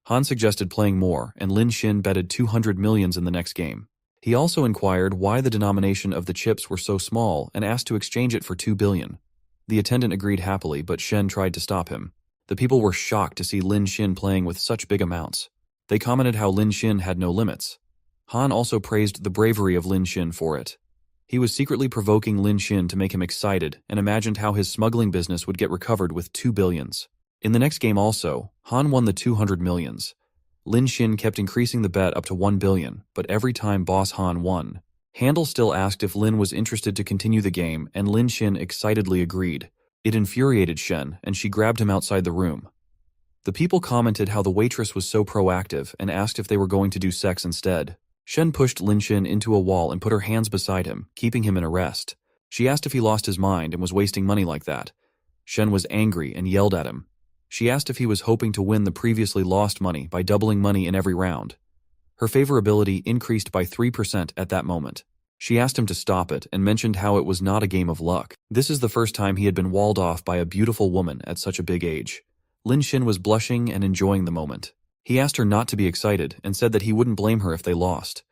Han suggested playing more and Lin Xin betted 200 millions in the next game. He also inquired why the denomination of the chips were so small and asked to exchange it for 2 billion. The attendant agreed happily but Shen tried to stop him. The people were shocked to see Lin Xin playing with such big amounts. They commented how Lin Xin had no limits. Han also praised the bravery of Lin Xin for it. He was secretly provoking Lin Xin to make him excited and imagined how his smuggling business would get recovered with 2 billions. In the next game also, Han won the 200 millions. Lin Xin kept increasing the bet up to 1 billion, but every time Boss Han won. Handel still asked if Lin was interested to continue the game and Lin Xin excitedly agreed. It infuriated Shen and she grabbed him outside the room. The people commented how the waitress was so proactive and asked if they were going to do sex instead. Shen pushed Lin Xin into a wall and put her hands beside him, keeping him in arrest. She asked if he lost his mind and was wasting money like that. Shen was angry and yelled at him. She asked if he was hoping to win the previously lost money by doubling money in every round. Her favorability increased by 3% at that moment. She asked him to stop it and mentioned how it was not a game of luck. This is the first time he had been walled off by a beautiful woman at such a big age. Lin Xin was blushing and enjoying the moment. He asked her not to be excited and said that he wouldn't blame her if they lost.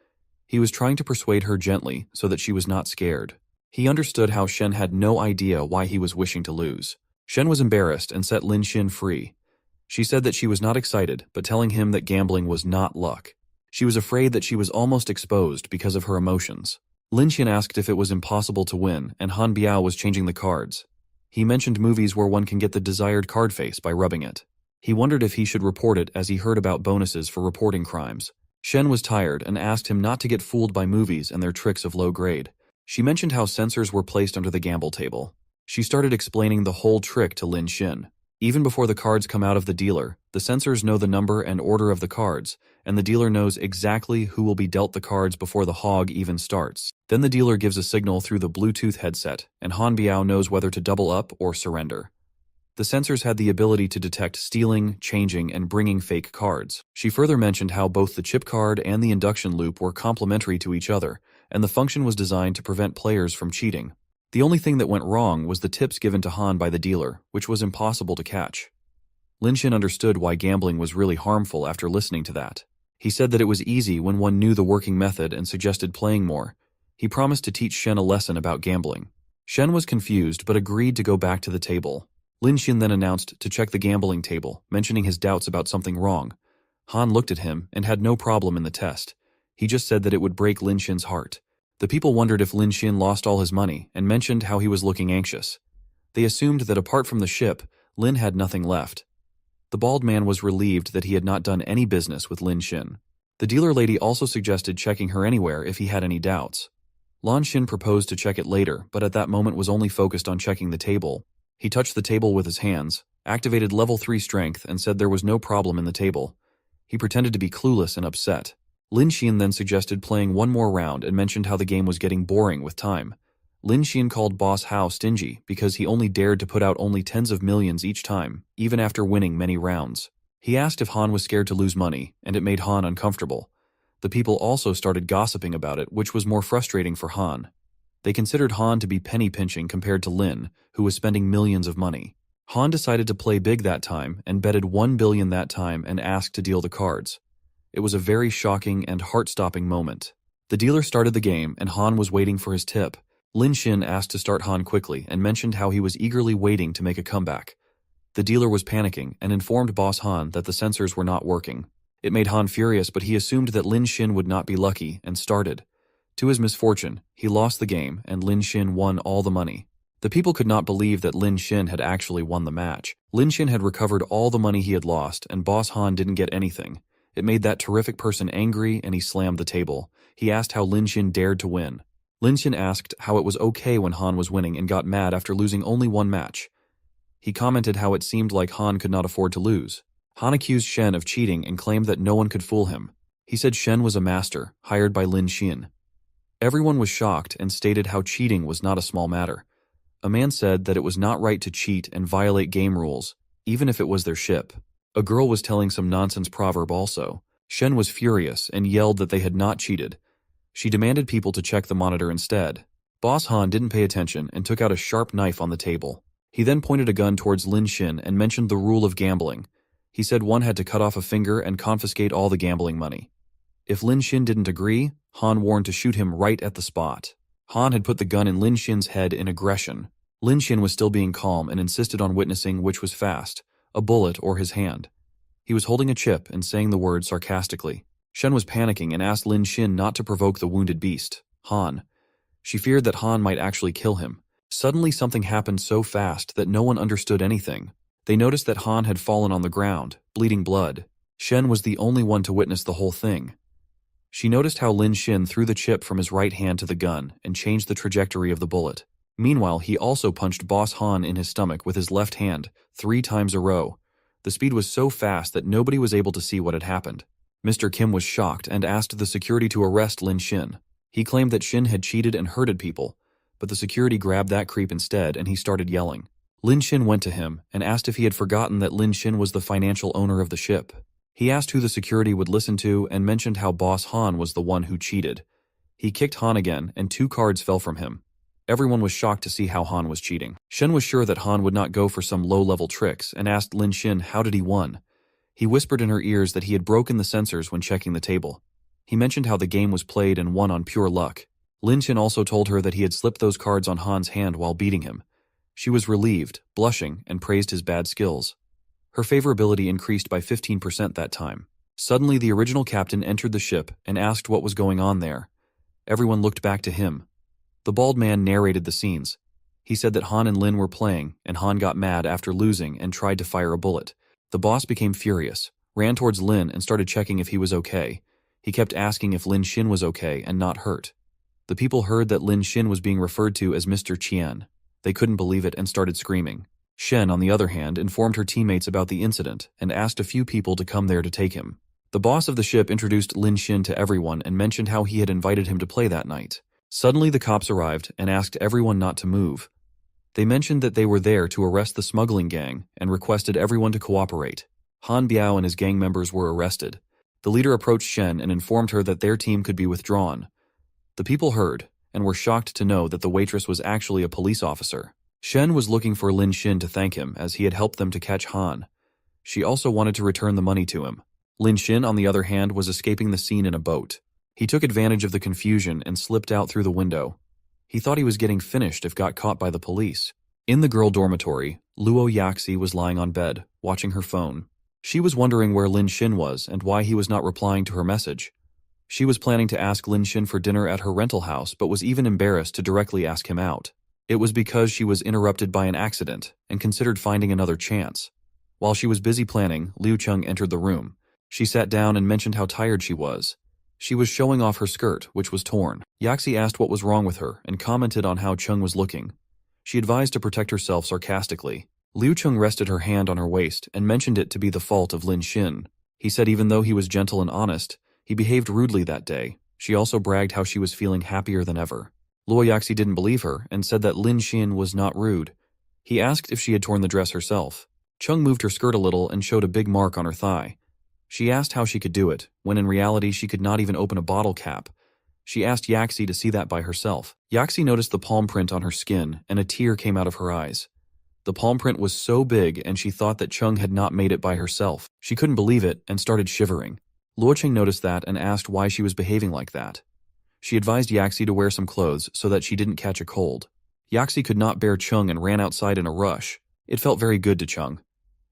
He was trying to persuade her gently so that she was not scared. He understood how Shen had no idea why he was wishing to lose. Shen was embarrassed and set Lin Xin free. She said that she was not excited, but telling him that gambling was not luck. She was afraid that she was almost exposed because of her emotions. Lin Xin asked if it was impossible to win, and Han Biao was changing the cards. He mentioned movies where one can get the desired card face by rubbing it. He wondered if he should report it as he heard about bonuses for reporting crimes. Shen was tired and asked him not to get fooled by movies and their tricks of low grade. She mentioned how sensors were placed under the gamble table. She started explaining the whole trick to Lin Xin. Even before the cards come out of the dealer, the sensors know the number and order of the cards, and the dealer knows exactly who will be dealt the cards before the hog even starts. Then the dealer gives a signal through the Bluetooth headset, and Han Biao knows whether to double up or surrender. The sensors had the ability to detect stealing, changing, and bringing fake cards. She further mentioned how both the chip card and the induction loop were complementary to each other, and the function was designed to prevent players from cheating. The only thing that went wrong was the tips given to Han by the dealer, which was impossible to catch. Lin Xin understood why gambling was really harmful after listening to that. He said that it was easy when one knew the working method and suggested playing more. He promised to teach Shen a lesson about gambling. Shen was confused but agreed to go back to the table. Lin Xin then announced to check the gambling table, mentioning his doubts about something wrong. Han looked at him and had no problem in the test. He just said that it would break Lin Xin's heart. The people wondered if Lin Xin lost all his money and mentioned how he was looking anxious. They assumed that apart from the ship, Lin had nothing left. The bald man was relieved that he had not done any business with Lin Xin. The dealer lady also suggested checking her anywhere if he had any doubts. Lan Xin proposed to check it later, but at that moment was only focused on checking the table. He touched the table with his hands, activated level 3 strength, and said there was no problem in the table. He pretended to be clueless and upset. Lin Xin then suggested playing one more round and mentioned how the game was getting boring with time. Lin Xin called Boss Hao stingy because he only dared to put out only tens of millions each time, even after winning many rounds. He asked if Han was scared to lose money, and it made Han uncomfortable. The people also started gossiping about it, which was more frustrating for Han. They considered Han to be penny pinching compared to Lin, who was spending millions of money. Han decided to play big that time and betted 1 billion that time and asked to deal the cards. It was a very shocking and heart-stopping moment. The dealer started the game and Han was waiting for his tip. Lin Xin asked to start Han quickly and mentioned how he was eagerly waiting to make a comeback. The dealer was panicking and informed Boss Han that the sensors were not working. It made Han furious, but he assumed that Lin Xin would not be lucky and started. To his misfortune, he lost the game and Lin Xin won all the money. The people could not believe that Lin Xin had actually won the match. Lin Xin had recovered all the money he had lost and Boss Han didn't get anything. It made that terrific person angry and he slammed the table. He asked how Lin Xin dared to win. Lin Xin asked how it was okay when Han was winning and got mad after losing only one match. He commented how it seemed like Han could not afford to lose. Han accused Shen of cheating and claimed that no one could fool him. He said Shen was a master, hired by Lin Xin. Everyone was shocked and stated how cheating was not a small matter. A man said that it was not right to cheat and violate game rules, even if it was their ship. A girl was telling some nonsense proverb also. Shen was furious and yelled that they had not cheated. She demanded people to check the monitor instead. Boss Han didn't pay attention and took out a sharp knife on the table. He then pointed a gun towards Lin Xin and mentioned the rule of gambling. He said one had to cut off a finger and confiscate all the gambling money. If Lin Xin didn't agree, Han warned to shoot him right at the spot. Han had put the gun in Lin Xin's head in aggression. Lin Xin was still being calm and insisted on witnessing which was fast, a bullet or his hand. He was holding a chip and saying the word sarcastically. Shen was panicking and asked Lin Xin not to provoke the wounded beast, Han. She feared that Han might actually kill him. Suddenly something happened so fast that no one understood anything. They noticed that Han had fallen on the ground, bleeding blood. Shen was the only one to witness the whole thing. She noticed how Lin Xin threw the chip from his right hand to the gun and changed the trajectory of the bullet. Meanwhile, he also punched Boss Han in his stomach with his left hand 3 times a row. The speed was so fast that nobody was able to see what had happened. Mr. Kim was shocked and asked the security to arrest Lin Xin. He claimed that Xin had cheated and hurted people, but the security grabbed that creep instead and he started yelling. Lin Xin went to him and asked if he had forgotten that Lin Xin was the financial owner of the ship. He asked who the security would listen to and mentioned how Boss Han was the one who cheated. He kicked Han again and 2 cards fell from him. Everyone was shocked to see how Han was cheating. Shen was sure that Han would not go for some low-level tricks and asked Lin Xin how did he won. He whispered in her ears that he had broken the sensors when checking the table. He mentioned how the game was played and won on pure luck. Lin Xin also told her that he had slipped those cards on Han's hand while beating him. She was relieved, blushing, and praised his bad skills. Her favorability increased by 15% that time. Suddenly the original captain entered the ship and asked what was going on there. Everyone looked back to him. The bald man narrated the scenes. He said that Han and Lin were playing, and Han got mad after losing and tried to fire a bullet. The boss became furious, ran towards Lin and started checking if he was okay. He kept asking if Lin Xin was okay and not hurt. The people heard that Lin Xin was being referred to as Mr. Qian. They couldn't believe it and started screaming. Shen, on the other hand, informed her teammates about the incident and asked a few people to come there to take him. The boss of the ship introduced Lin Xin to everyone and mentioned how he had invited him to play that night. Suddenly the cops arrived and asked everyone not to move. They mentioned that they were there to arrest the smuggling gang and requested everyone to cooperate. Han Biao and his gang members were arrested. The leader approached Shen and informed her that their team could be withdrawn. The people heard and were shocked to know that the waitress was actually a police officer. Shen was looking for Lin Xin to thank him as he had helped them to catch Han. She also wanted to return the money to him. Lin Xin, on the other hand, was escaping the scene in a boat. He took advantage of the confusion and slipped out through the window. He thought he was getting finished if got caught by the police. In the girl dormitory, Luo Yaxi was lying on bed, watching her phone. She was wondering where Lin Xin was and why he was not replying to her message. She was planning to ask Lin Xin for dinner at her rental house but was even embarrassed to directly ask him out. It was because she was interrupted by an accident and considered finding another chance. While she was busy planning, Liu Cheng entered the room. She sat down and mentioned how tired she was. She was showing off her skirt, which was torn. Yaxi asked what was wrong with her and commented on how Cheng was looking. She advised to protect herself sarcastically. Liu Cheng rested her hand on her waist and mentioned it to be the fault of Lin Xin. He said even though he was gentle and honest, he behaved rudely that day. She also bragged how she was feeling happier than ever. Luo Yaxi didn't believe her and said that Lin Xin was not rude. He asked if she had torn the dress herself. Cheng moved her skirt a little and showed a big mark on her thigh. She asked how she could do it, when in reality she could not even open a bottle cap. She asked Yaxi to see that by herself. Yaxi noticed the palm print on her skin, and a tear came out of her eyes. The palm print was so big, and she thought that Chung had not made it by herself. She couldn't believe it and started shivering. Luocheng noticed that and asked why she was behaving like that. She advised Yaxi to wear some clothes so that she didn't catch a cold. Yaxi could not bear Chung and ran outside in a rush. It felt very good to Chung.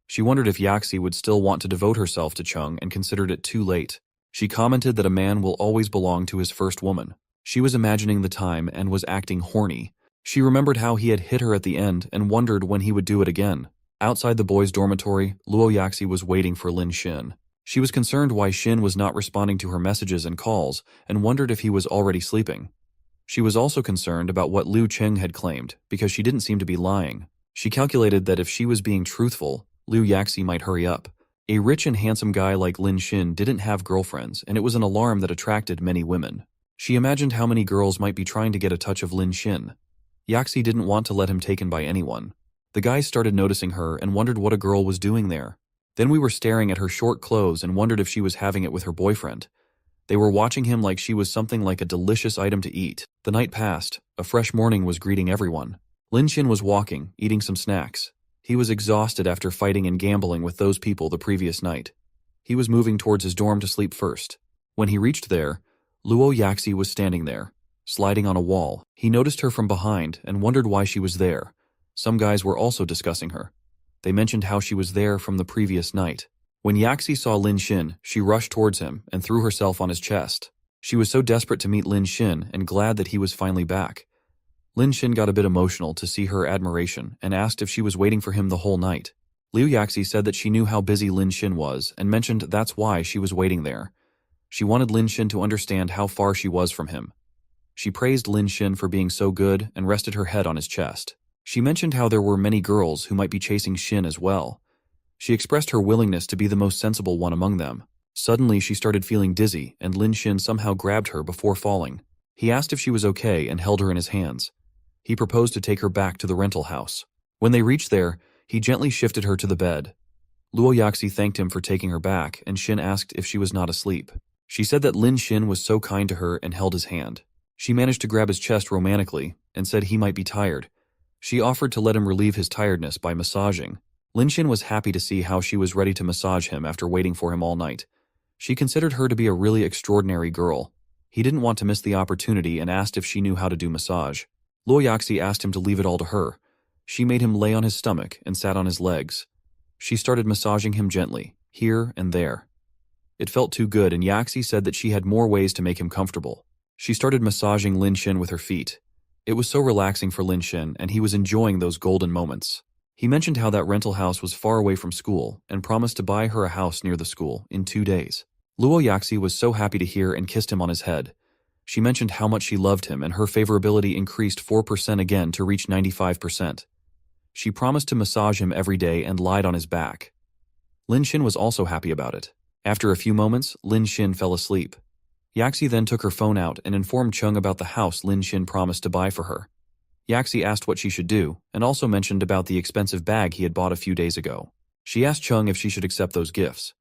She wondered if Yaxi would still want to devote herself to Chung and considered it too late. She commented that a man will always belong to his first woman. She was imagining the time and was acting horny. She remembered how he had hit her at the end and wondered when he would do it again. Outside the boys' dormitory, Luo Yaxi was waiting for Lin Xin. She was concerned why Xin was not responding to her messages and calls and wondered if he was already sleeping. She was also concerned about what Liu Cheng had claimed because she didn't seem to be lying. She calculated that if she was being truthful, Liu Yaxi might hurry up. A rich and handsome guy like Lin Xin didn't have girlfriends, and it was an alarm that attracted many women. She imagined how many girls might be trying to get a touch of Lin Xin. Yaxi didn't want to let him taken by anyone. The guys started noticing her and wondered what a girl was doing there. Then we were staring at her short clothes and wondered if she was having it with her boyfriend. They were watching him like she was something like a delicious item to eat. The night passed. A fresh morning was greeting everyone. Lin Xin was walking, eating some snacks. He was exhausted after fighting and gambling with those people the previous night. He was moving towards his dorm to sleep first. When he reached there, Luo Yaxi was standing there, sliding on a wall. He noticed her from behind and wondered why she was there. Some guys were also discussing her. They mentioned how she was there from the previous night. When Yaxi saw Lin Xin, she rushed towards him and threw herself on his chest. She was so desperate to meet Lin Xin and glad that he was finally back. Lin Xin got a bit emotional to see her admiration and asked if she was waiting for him the whole night. Liu Yaxi said that she knew how busy Lin Xin was and mentioned that's why she was waiting there. She wanted Lin Xin to understand how far she was from him. She praised Lin Xin for being so good and rested her head on his chest. She mentioned how there were many girls who might be chasing Xin as well. She expressed her willingness to be the most sensible one among them. Suddenly she started feeling dizzy and Lin Xin somehow grabbed her before falling. He asked if she was okay and held her in his hands. He proposed to take her back to the rental house. When they reached there, he gently shifted her to the bed. Luo Yaxi thanked him for taking her back and Xin asked if she was not asleep. She said that Lin Xin was so kind to her and held his hand. She managed to grab his chest romantically and said he might be tired. She offered to let him relieve his tiredness by massaging. Lin Xin was happy to see how she was ready to massage him after waiting for him all night. She considered her to be a really extraordinary girl. He didn't want to miss the opportunity and asked if she knew how to do massage. Luo Yaxi asked him to leave it all to her. She made him lay on his stomach and sat on his legs. She started massaging him gently, here and there. It felt too good and Yaxi said that she had more ways to make him comfortable. She started massaging Lin Xin with her feet. It was so relaxing for Lin Xin and he was enjoying those golden moments. He mentioned how that rental house was far away from school and promised to buy her a house near the school in 2 days. Luo Yaxi was so happy to hear and kissed him on his head. She mentioned how much she loved him and her favorability increased 4% again to reach 95%. She promised to massage him every day and lied on his back. Lin Xin was also happy about it. After a few moments, Lin Xin fell asleep. Yaxi then took her phone out and informed Chung about the house Lin Xin promised to buy for her. Yaxi asked what she should do and also mentioned about the expensive bag he had bought a few days ago. She asked Chung if she should accept those gifts.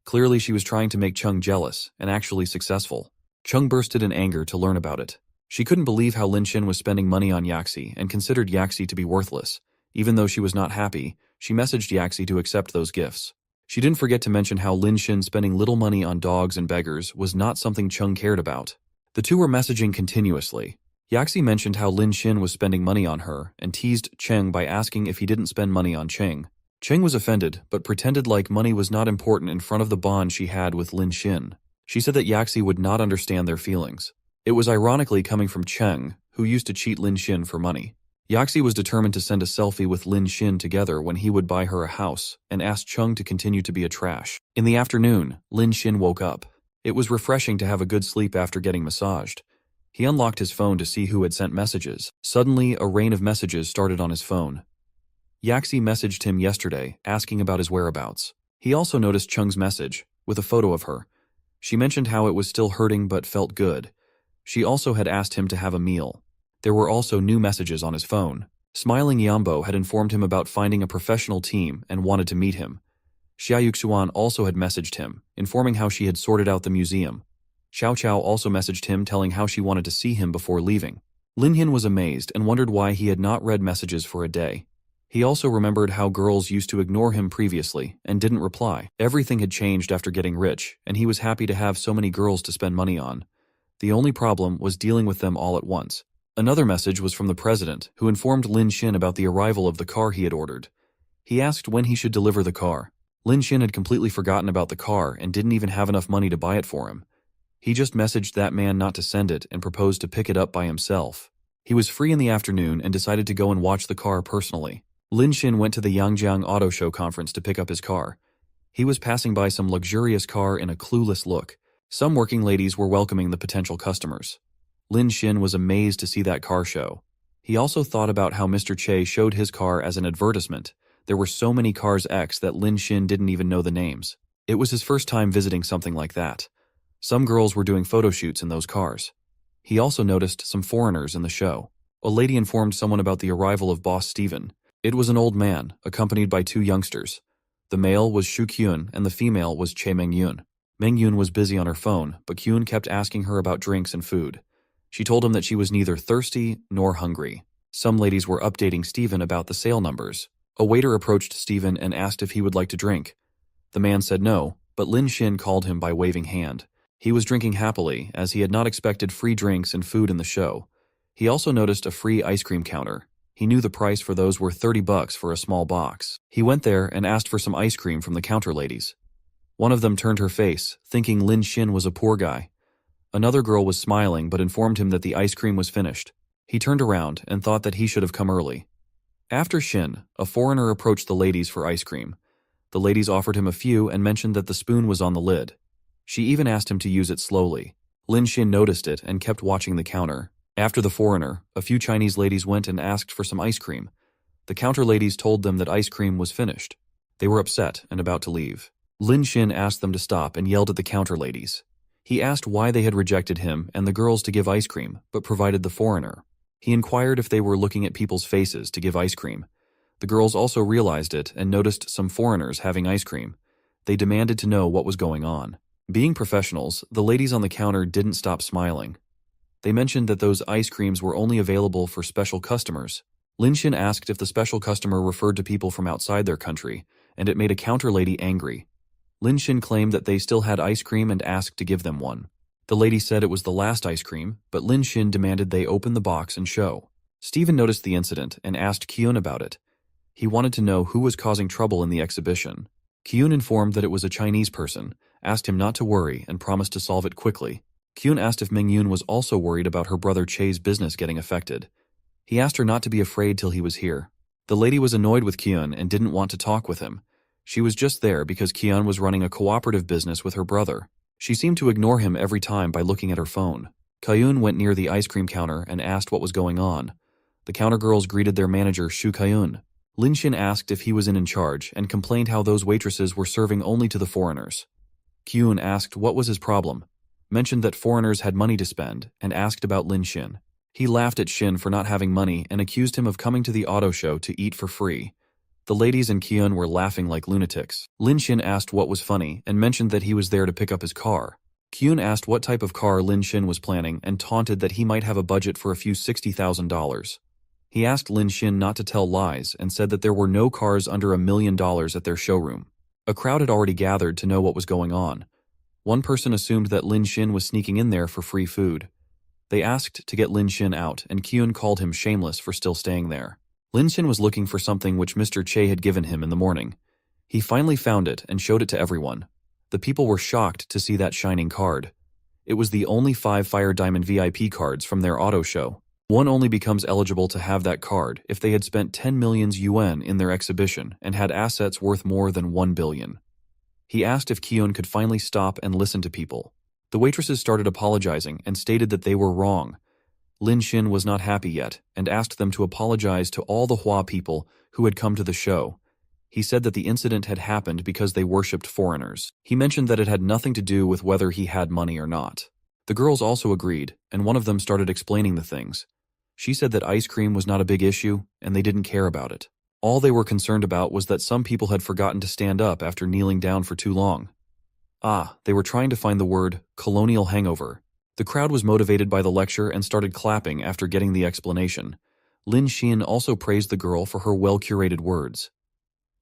Clearly she was trying to make Chung jealous and actually successful. Chung bursted in anger to learn about it. She couldn't believe how Lin Xin was spending money on Yaxi and considered Yaxi to be worthless. Even though she was not happy, she messaged Yaxi to accept those gifts. She didn't forget to mention how Lin Xin spending little money on dogs and beggars was not something Chung cared about. The two were messaging continuously. Yaxi mentioned how Lin Xin was spending money on her and teased Cheng by asking if he didn't spend money on Cheng. Cheng was offended, but pretended like money was not important in front of the bond she had with Lin Xin. She said that Yaxi would not understand their feelings. It was ironically coming from Cheng, who used to cheat Lin Xin for money. Yaxi was determined to send a selfie with Lin Xin together when he would buy her a house, and asked Chung to continue to be a trash. In the afternoon, Lin Xin woke up. It was refreshing to have a good sleep after getting massaged. He unlocked his phone to see who had sent messages. Suddenly, a rain of messages started on his phone. Yaxi messaged him yesterday, asking about his whereabouts. He also noticed Chung's message, with a photo of her. She mentioned how it was still hurting but felt good. She also had asked him to have a meal. There were also new messages on his phone. Smiling Yambo had informed him about finding a professional team and wanted to meet him. Xia Yuxuan also had messaged him, informing how she had sorted out the museum. Xiao Qiao also messaged him telling how she wanted to see him before leaving. Lin Hin was amazed and wondered why he had not read messages for a day. He also remembered how girls used to ignore him previously and didn't reply. Everything had changed after getting rich, and he was happy to have so many girls to spend money on. The only problem was dealing with them all at once. Another message was from the president, who informed Lin Xin about the arrival of the car he had ordered. He asked when he should deliver the car. Lin Xin had completely forgotten about the car and didn't even have enough money to buy it for him. He just messaged that man not to send it and proposed to pick it up by himself. He was free in the afternoon and decided to go and watch the car personally. Lin Xin went to the Yangjiang Auto Show conference to pick up his car. He was passing by some luxurious car in a clueless look. Some working ladies were welcoming the potential customers. Lin Xin was amazed to see that car show. He also thought about how Mr. Che showed his car as an advertisement. There were so many cars X that Lin Xin didn't even know the names. It was his first time visiting something like that. Some girls were doing photo shoots in those cars. He also noticed some foreigners in the show. A lady informed someone about the arrival of boss Steven. It was an old man, accompanied by two youngsters. The male was Shu Kyun and the female was Che Mengyun. Mengyun was busy on her phone, but Kyun kept asking her about drinks and food. She told him that she was neither thirsty nor hungry. Some ladies were updating Steven about the sale numbers. A waiter approached Steven and asked if he would like to drink. The man said no, but Lin Xin called him by waving hand. He was drinking happily, as he had not expected free drinks and food in the show. He also noticed a free ice cream counter. He knew the price for those were $30 for a small box. He went there and asked for some ice cream from the counter ladies. One of them turned her face, thinking Lin Xin was a poor guy. Another girl was smiling but informed him that the ice cream was finished. He turned around and thought that he should have come early. After Xin, a foreigner approached the ladies for ice cream. The ladies offered him a few and mentioned that the spoon was on the lid. She even asked him to use it slowly. Lin Xin noticed it and kept watching the counter. After the foreigner, a few Chinese ladies went and asked for some ice cream. The counter ladies told them that ice cream was finished. They were upset and about to leave. Lin Xin asked them to stop and yelled at the counter ladies. He asked why they had rejected him and the girls to give ice cream, but provided the foreigner. He inquired if they were looking at people's faces to give ice cream. The girls also realized it and noticed some foreigners having ice cream. They demanded to know what was going on. Being professionals, the ladies on the counter didn't stop smiling. They mentioned that those ice creams were only available for special customers. Lin Xin asked if the special customer referred to people from outside their country, and it made a counter lady angry. Lin Xin claimed that they still had ice cream and asked to give them one. The lady said it was the last ice cream, but Lin Xin demanded they open the box and show. Steven noticed the incident and asked Kyun about it. He wanted to know who was causing trouble in the exhibition. Kyun informed that it was a Chinese person, asked him not to worry, and promised to solve it quickly. Kyun asked if Mengyun was also worried about her brother Che's business getting affected. He asked her not to be afraid till he was here. The lady was annoyed with Kyun and didn't want to talk with him. She was just there because Kyun was running a cooperative business with her brother. She seemed to ignore him every time by looking at her phone. Kyun went near the ice cream counter and asked what was going on. The counter girls greeted their manager, Shu Kyun. Lin Xin asked if he was in charge and complained how those waitresses were serving only to the foreigners. Kyun asked what was his problem, mentioned that foreigners had money to spend, and asked about Lin Xin. He laughed at Xin for not having money and accused him of coming to the auto show to eat for free. The ladies and Kyun were laughing like lunatics. Lin Xin asked what was funny and mentioned that he was there to pick up his car. Kyun asked what type of car Lin Xin was planning and taunted that he might have a budget for a few $60,000. He asked Lin Xin not to tell lies and said that there were no cars under $1 million at their showroom. A crowd had already gathered to know what was going on. One person assumed that Lin Xin was sneaking in there for free food. They asked to get Lin Xin out, and Kyun called him shameless for still staying there. Lin Xin was looking for something which Mr. Che had given him in the morning. He finally found it and showed it to everyone. The people were shocked to see that shining card. It was the only 5 Fire Diamond VIP cards from their auto show. One only becomes eligible to have that card if they had spent 10 million yuan in their exhibition and had assets worth more than 1 billion. He asked if Kyun could finally stop and listen to people. The waitresses started apologizing and stated that they were wrong. Lin Xin was not happy yet and asked them to apologize to all the Hua people who had come to the show. He said that the incident had happened because they worshipped foreigners. He mentioned that it had nothing to do with whether he had money or not. The girls also agreed, and one of them started explaining the things. She said that ice cream was not a big issue, and they didn't care about it. All they were concerned about was that some people had forgotten to stand up after kneeling down for too long. They were trying to find the word colonial hangover. The crowd was motivated by the lecture and started clapping after getting the explanation. Lin Xin also praised the girl for her well-curated words.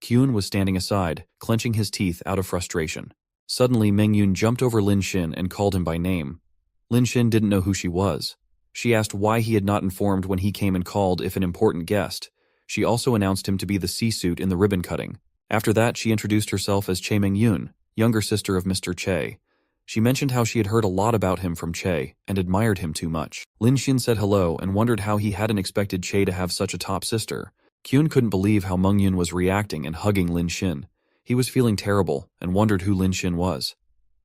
Kyun was standing aside, clenching his teeth out of frustration. Suddenly, Mengyun jumped over Lin Xin and called him by name. Lin Xin didn't know who she was. She asked why he had not informed when he came and called if an important guest. She also announced him to be the C-suit in the ribbon cutting. After that, she introduced herself as Che Mengyun, younger sister of Mr. Che. She mentioned how she had heard a lot about him from Che and admired him too much. Lin Xin said hello and wondered how he hadn't expected Che to have such a top sister. Kyun couldn't believe how Mengyun was reacting and hugging Lin Xin. He was feeling terrible and wondered who Lin Xin was.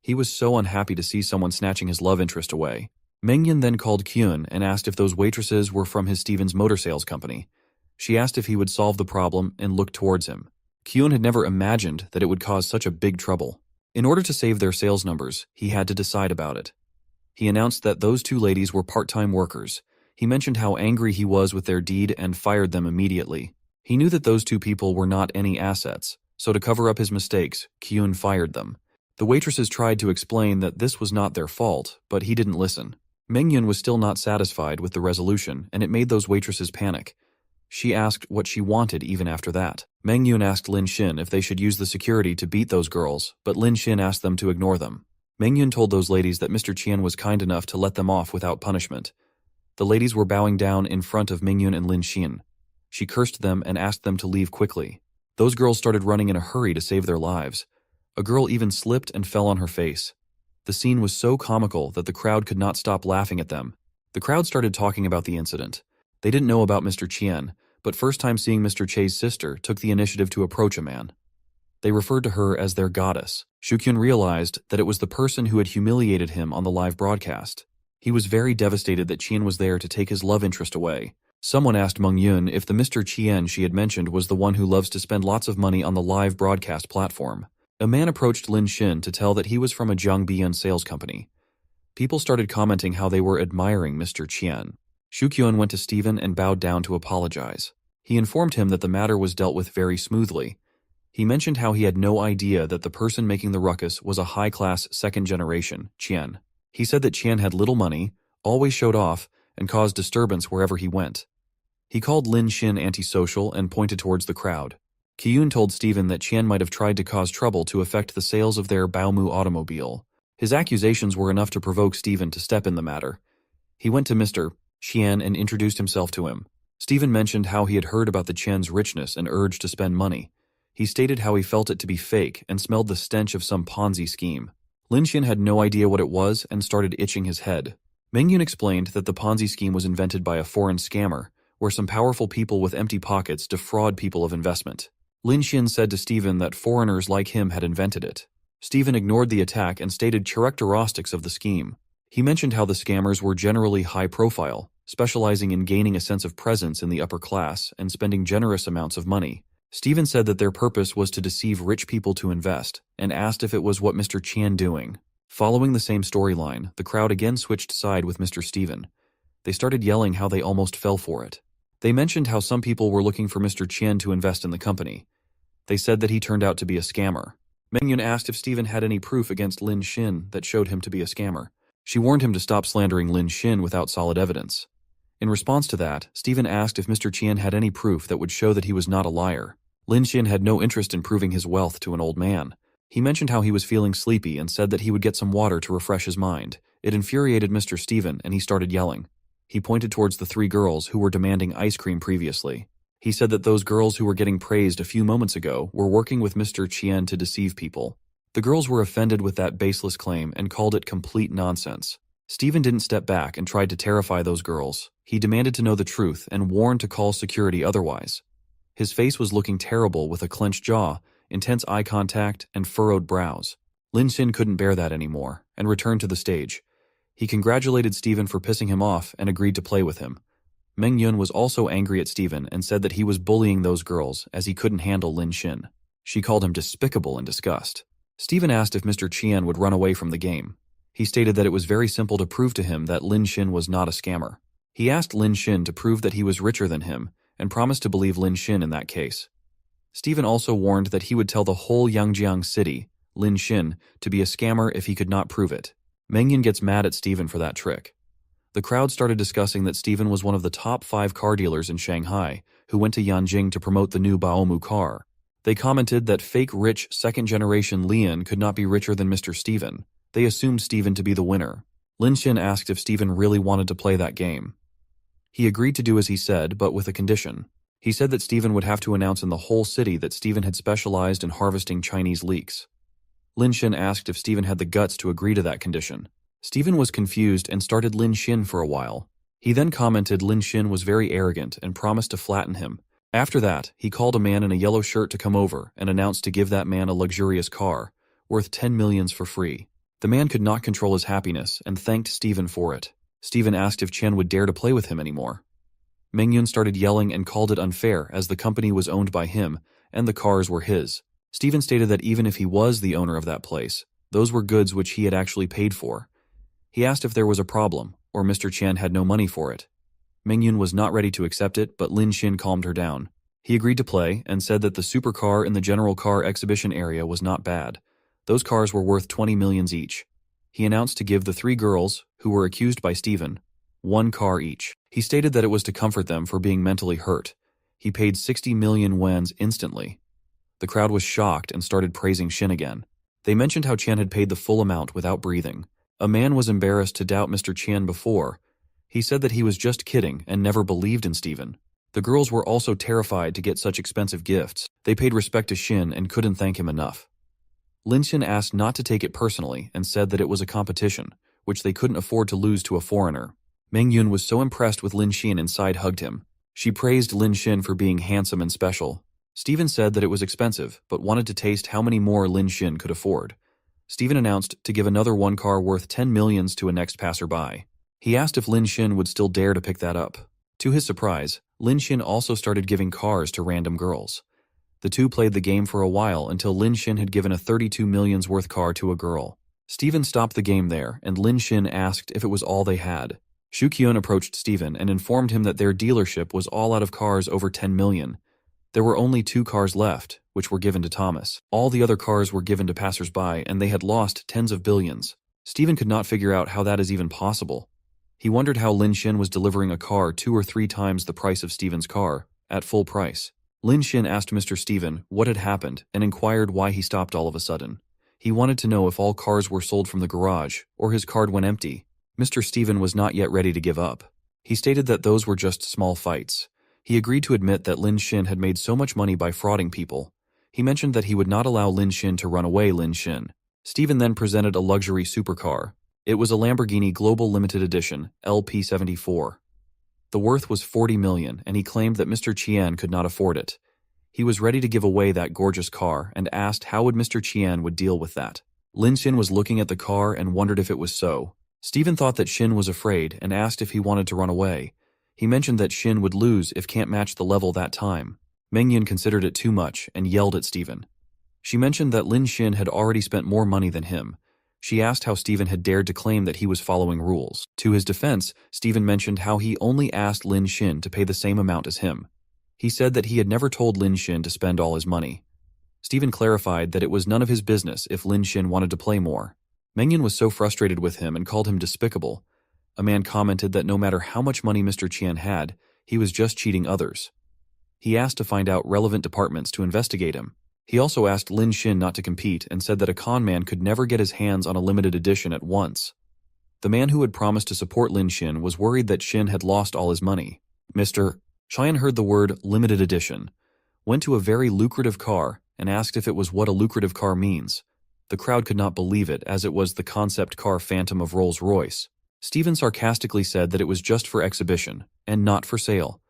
He was so unhappy to see someone snatching his love interest away. Mengyun then called Kyun and asked if those waitresses were from his Steven's motor sales company. She asked if he would solve the problem and looked towards him. Kyun had never imagined that it would cause such a big trouble. In order to save their sales numbers, he had to decide about it. He announced that those two ladies were part-time workers. He mentioned how angry he was with their deed and fired them immediately. He knew that those two people were not any assets, so to cover up his mistakes, Kyun fired them. The waitresses tried to explain that this was not their fault, but he didn't listen. Mengyun was still not satisfied with the resolution, and it made those waitresses panic. She asked what she wanted even after that. Mengyun asked Lin Xin if they should use the security to beat those girls, but Lin Xin asked them to ignore them. Mengyun told those ladies that Mr. Qian was kind enough to let them off without punishment. The ladies were bowing down in front of Mengyun and Lin Xin. She cursed them and asked them to leave quickly. Those girls started running in a hurry to save their lives. A girl even slipped and fell on her face. The scene was so comical that the crowd could not stop laughing at them. The crowd started talking about the incident. They didn't know about Mr. Qian, but first time seeing Mr. Che's sister took the initiative to approach a man. They referred to her as their goddess. Shukyun realized that it was the person who had humiliated him on the live broadcast. He was very devastated that Qian was there to take his love interest away. Someone asked Mengyun if the Mr. Qian she had mentioned was the one who loves to spend lots of money on the live broadcast platform. A man approached Lin Xin to tell that he was from a Jiangbian sales company. People started commenting how they were admiring Mr. Qian. Shukyun went to Steven and bowed down to apologize. He informed him that the matter was dealt with very smoothly. He mentioned how he had no idea that the person making the ruckus was a high-class second-generation, Qian. He said that Qian had little money, always showed off, and caused disturbance wherever he went. He called Lin Xin antisocial and pointed towards the crowd. Kyun told Steven that Qian might have tried to cause trouble to affect the sales of their Baomu automobile. His accusations were enough to provoke Steven to step in the matter. He went to Mr. Qian and introduced himself to him. Steven mentioned how he had heard about the Qian's richness and urged to spend money. He stated how he felt it to be fake and smelled the stench of some Ponzi scheme. Lin Xin had no idea what it was and started itching his head. Mengyun explained that the Ponzi scheme was invented by a foreign scammer, where some powerful people with empty pockets defraud people of investment. Lin Xin said to Steven that foreigners like him had invented it. Steven ignored the attack and stated characteristics of the scheme. He mentioned how the scammers were generally high-profile, specializing in gaining a sense of presence in the upper class and spending generous amounts of money. Steven said that their purpose was to deceive rich people to invest, and asked if it was what Mr. Qian doing. Following the same storyline, the crowd again switched side with Mr. Steven. They started yelling how they almost fell for it. They mentioned how some people were looking for Mr. Qian to invest in the company. They said that he turned out to be a scammer. Mengyun asked if Steven had any proof against Lin Xin that showed him to be a scammer. She warned him to stop slandering Lin Xin without solid evidence. In response to that, Steven asked if Mr. Qian had any proof that would show that he was not a liar. Lin Xin had no interest in proving his wealth to an old man. He mentioned how he was feeling sleepy and said that he would get some water to refresh his mind. It infuriated Mr. Steven and he started yelling. He pointed towards the three girls who were demanding ice cream previously. He said that those girls who were getting praised a few moments ago were working with Mr. Qian to deceive people. The girls were offended with that baseless claim and called it complete nonsense. Steven didn't step back and tried to terrify those girls. He demanded to know the truth and warned to call security otherwise. His face was looking terrible with a clenched jaw, intense eye contact, and furrowed brows. Lin Xin couldn't bear that anymore and returned to the stage. He congratulated Steven for pissing him off and agreed to play with him. Mengyun was also angry at Steven and said that he was bullying those girls as he couldn't handle Lin Xin. She called him despicable in disgust. Steven asked if Mr. Qian would run away from the game. He stated that it was very simple to prove to him that Lin Xin was not a scammer. He asked Lin Xin to prove that he was richer than him and promised to believe Lin Xin in that case. Steven also warned that he would tell the whole Yangjiang city Lin Xin, to be a scammer if he could not prove it. Mengyun gets mad at Steven for that trick. The crowd started discussing that Steven was one of the top 5 car dealers in Shanghai, who went to Yanjing to promote the new Baomu car. They commented that fake rich second-generation Lian could not be richer than Mr. Steven. They assumed Steven to be the winner. Lin Xin asked if Steven really wanted to play that game. He agreed to do as he said, but with a condition. He said that Steven would have to announce in the whole city that Steven had specialized in harvesting Chinese leeks. Lin Xin asked if Steven had the guts to agree to that condition. Steven was confused and started Lin Xin for a while. He then commented Lin Xin was very arrogant and promised to flatten him. After that, he called a man in a yellow shirt to come over and announced to give that man a luxurious car, worth 10 millions for free. The man could not control his happiness and thanked Steven for it. Steven asked if Chen would dare to play with him anymore. Mengyun started yelling and called it unfair as the company was owned by him and the cars were his. Steven stated that even if he was the owner of that place, those were goods which he had actually paid for. He asked if there was a problem, or Mr. Chen had no money for it. Mengyun was not ready to accept it, but Lin Xin calmed her down. He agreed to play and said that the supercar in the general car exhibition area was not bad. Those cars were worth 20 millions each. He announced to give the 3 girls, who were accused by Steven, 1 car each. He stated that it was to comfort them for being mentally hurt. He paid 60 million wens instantly. The crowd was shocked and started praising Xin again. They mentioned how Chen had paid the full amount without breathing. A man was embarrassed to doubt Mr. Chen before. He said that he was just kidding and never believed in Steven. The girls were also terrified to get such expensive gifts. They paid respect to Xin and couldn't thank him enough. Lin Xin asked not to take it personally and said that it was a competition, which they couldn't afford to lose to a foreigner. Mengyun was so impressed with Lin Xin and side-hugged him. She praised Lin Xin for being handsome and special. Steven said that it was expensive, but wanted to taste how many more Lin Xin could afford. Steven announced to give another 1 car worth 10 millions to a next passerby. He asked if Lin Xin would still dare to pick that up. To his surprise, Lin Xin also started giving cars to random girls. The two played the game for a while until Lin Xin had given a 32 millions worth car to a girl. Steven stopped the game there, and Lin Xin asked if it was all they had. Shu Qian approached Steven and informed him that their dealership was all out of cars over 10 million. There were only 2 cars left, which were given to Thomas. All the other cars were given to passersby, and they had lost tens of billions. Steven could not figure out how that is even possible. He wondered how Lin Xin was delivering a car 2 or 3 times the price of Steven's car, at full price. Lin Xin asked Mr. Steven what had happened and inquired why he stopped all of a sudden. He wanted to know if all cars were sold from the garage, or his card went empty. Mr. Steven was not yet ready to give up. He stated that those were just small fights. He agreed to admit that Lin Xin had made so much money by frauding people. He mentioned that he would not allow Lin Xin to run away Lin Xin. Steven then presented a luxury supercar. It was a Lamborghini Global Limited Edition, LP74. The worth was 40 million, and he claimed that Mr. Qian could not afford it. He was ready to give away that gorgeous car and asked how would Mr. Qian would deal with that. Lin Xin was looking at the car and wondered if it was so. Steven thought that Xin was afraid and asked if he wanted to run away. He mentioned that Xin would lose if can't match the level that time. Mengyun considered it too much and yelled at Steven. She mentioned that Lin Xin had already spent more money than him. She asked how Steven had dared to claim that he was following rules. To his defense, Steven mentioned how he only asked Lin Xin to pay the same amount as him. He said that he had never told Lin Xin to spend all his money. Steven clarified that it was none of his business if Lin Xin wanted to play more. Mengyun was so frustrated with him and called him despicable. A man commented that no matter how much money Mr. Qian had, he was just cheating others. He asked to find out relevant departments to investigate him. He also asked Lin Xin not to compete and said that a con man could never get his hands on a limited edition at once. The man who had promised to support Lin Xin was worried that Xin had lost all his money. Mr. Qian heard the word limited edition, went to a very lucrative car, and asked if it was what a lucrative car means. The crowd could not believe it, as it was the concept car Phantom of Rolls-Royce. Steven sarcastically said that it was just for exhibition, and not for sale.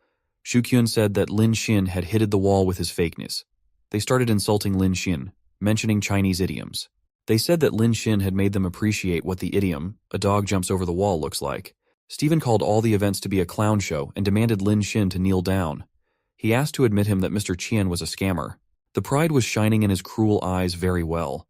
Shu Qian said that Lin Xin had hit the wall with his fakeness. They started insulting Lin Xin, mentioning Chinese idioms. They said that Lin Xin had made them appreciate what the idiom, a dog jumps over the wall, looks like. Steven called all the events to be a clown show and demanded Lin Xin to kneel down. He asked to admit him that Mr. Qian was a scammer. The pride was shining in his cruel eyes very well.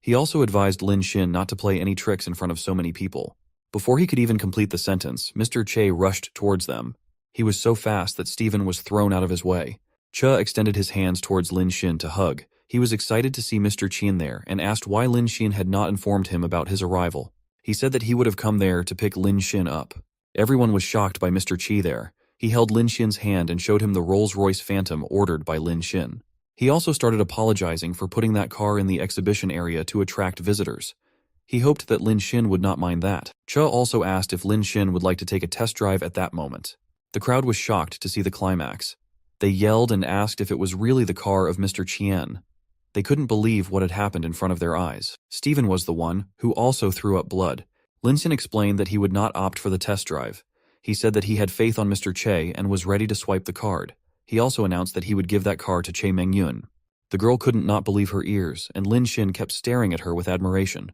He also advised Lin Xin not to play any tricks in front of so many people. Before he could even complete the sentence, Mr. Che rushed towards them. He was so fast that Steven was thrown out of his way. Che extended his hands towards Lin Xin to hug. He was excited to see Mr. Qian there and asked why Lin Xin had not informed him about his arrival. He said that he would have come there to pick Lin Xin up. Everyone was shocked by Mr. Qi there. He held Lin Xin's hand and showed him the Rolls-Royce Phantom ordered by Lin Xin. He also started apologizing for putting that car in the exhibition area to attract visitors. He hoped that Lin Xin would not mind that. Che also asked if Lin Xin would like to take a test drive at that moment. The crowd was shocked to see the climax. They yelled and asked if it was really the car of Mr. Qian. They couldn't believe what had happened in front of their eyes. Stephen was the one who also threw up blood. Lin Xin explained that he would not opt for the test drive. He said that he had faith on Mr. Che and was ready to swipe the card. He also announced that he would give that car to Che Mengyun. The girl couldn't not believe her ears, and Lin Xin kept staring at her with admiration.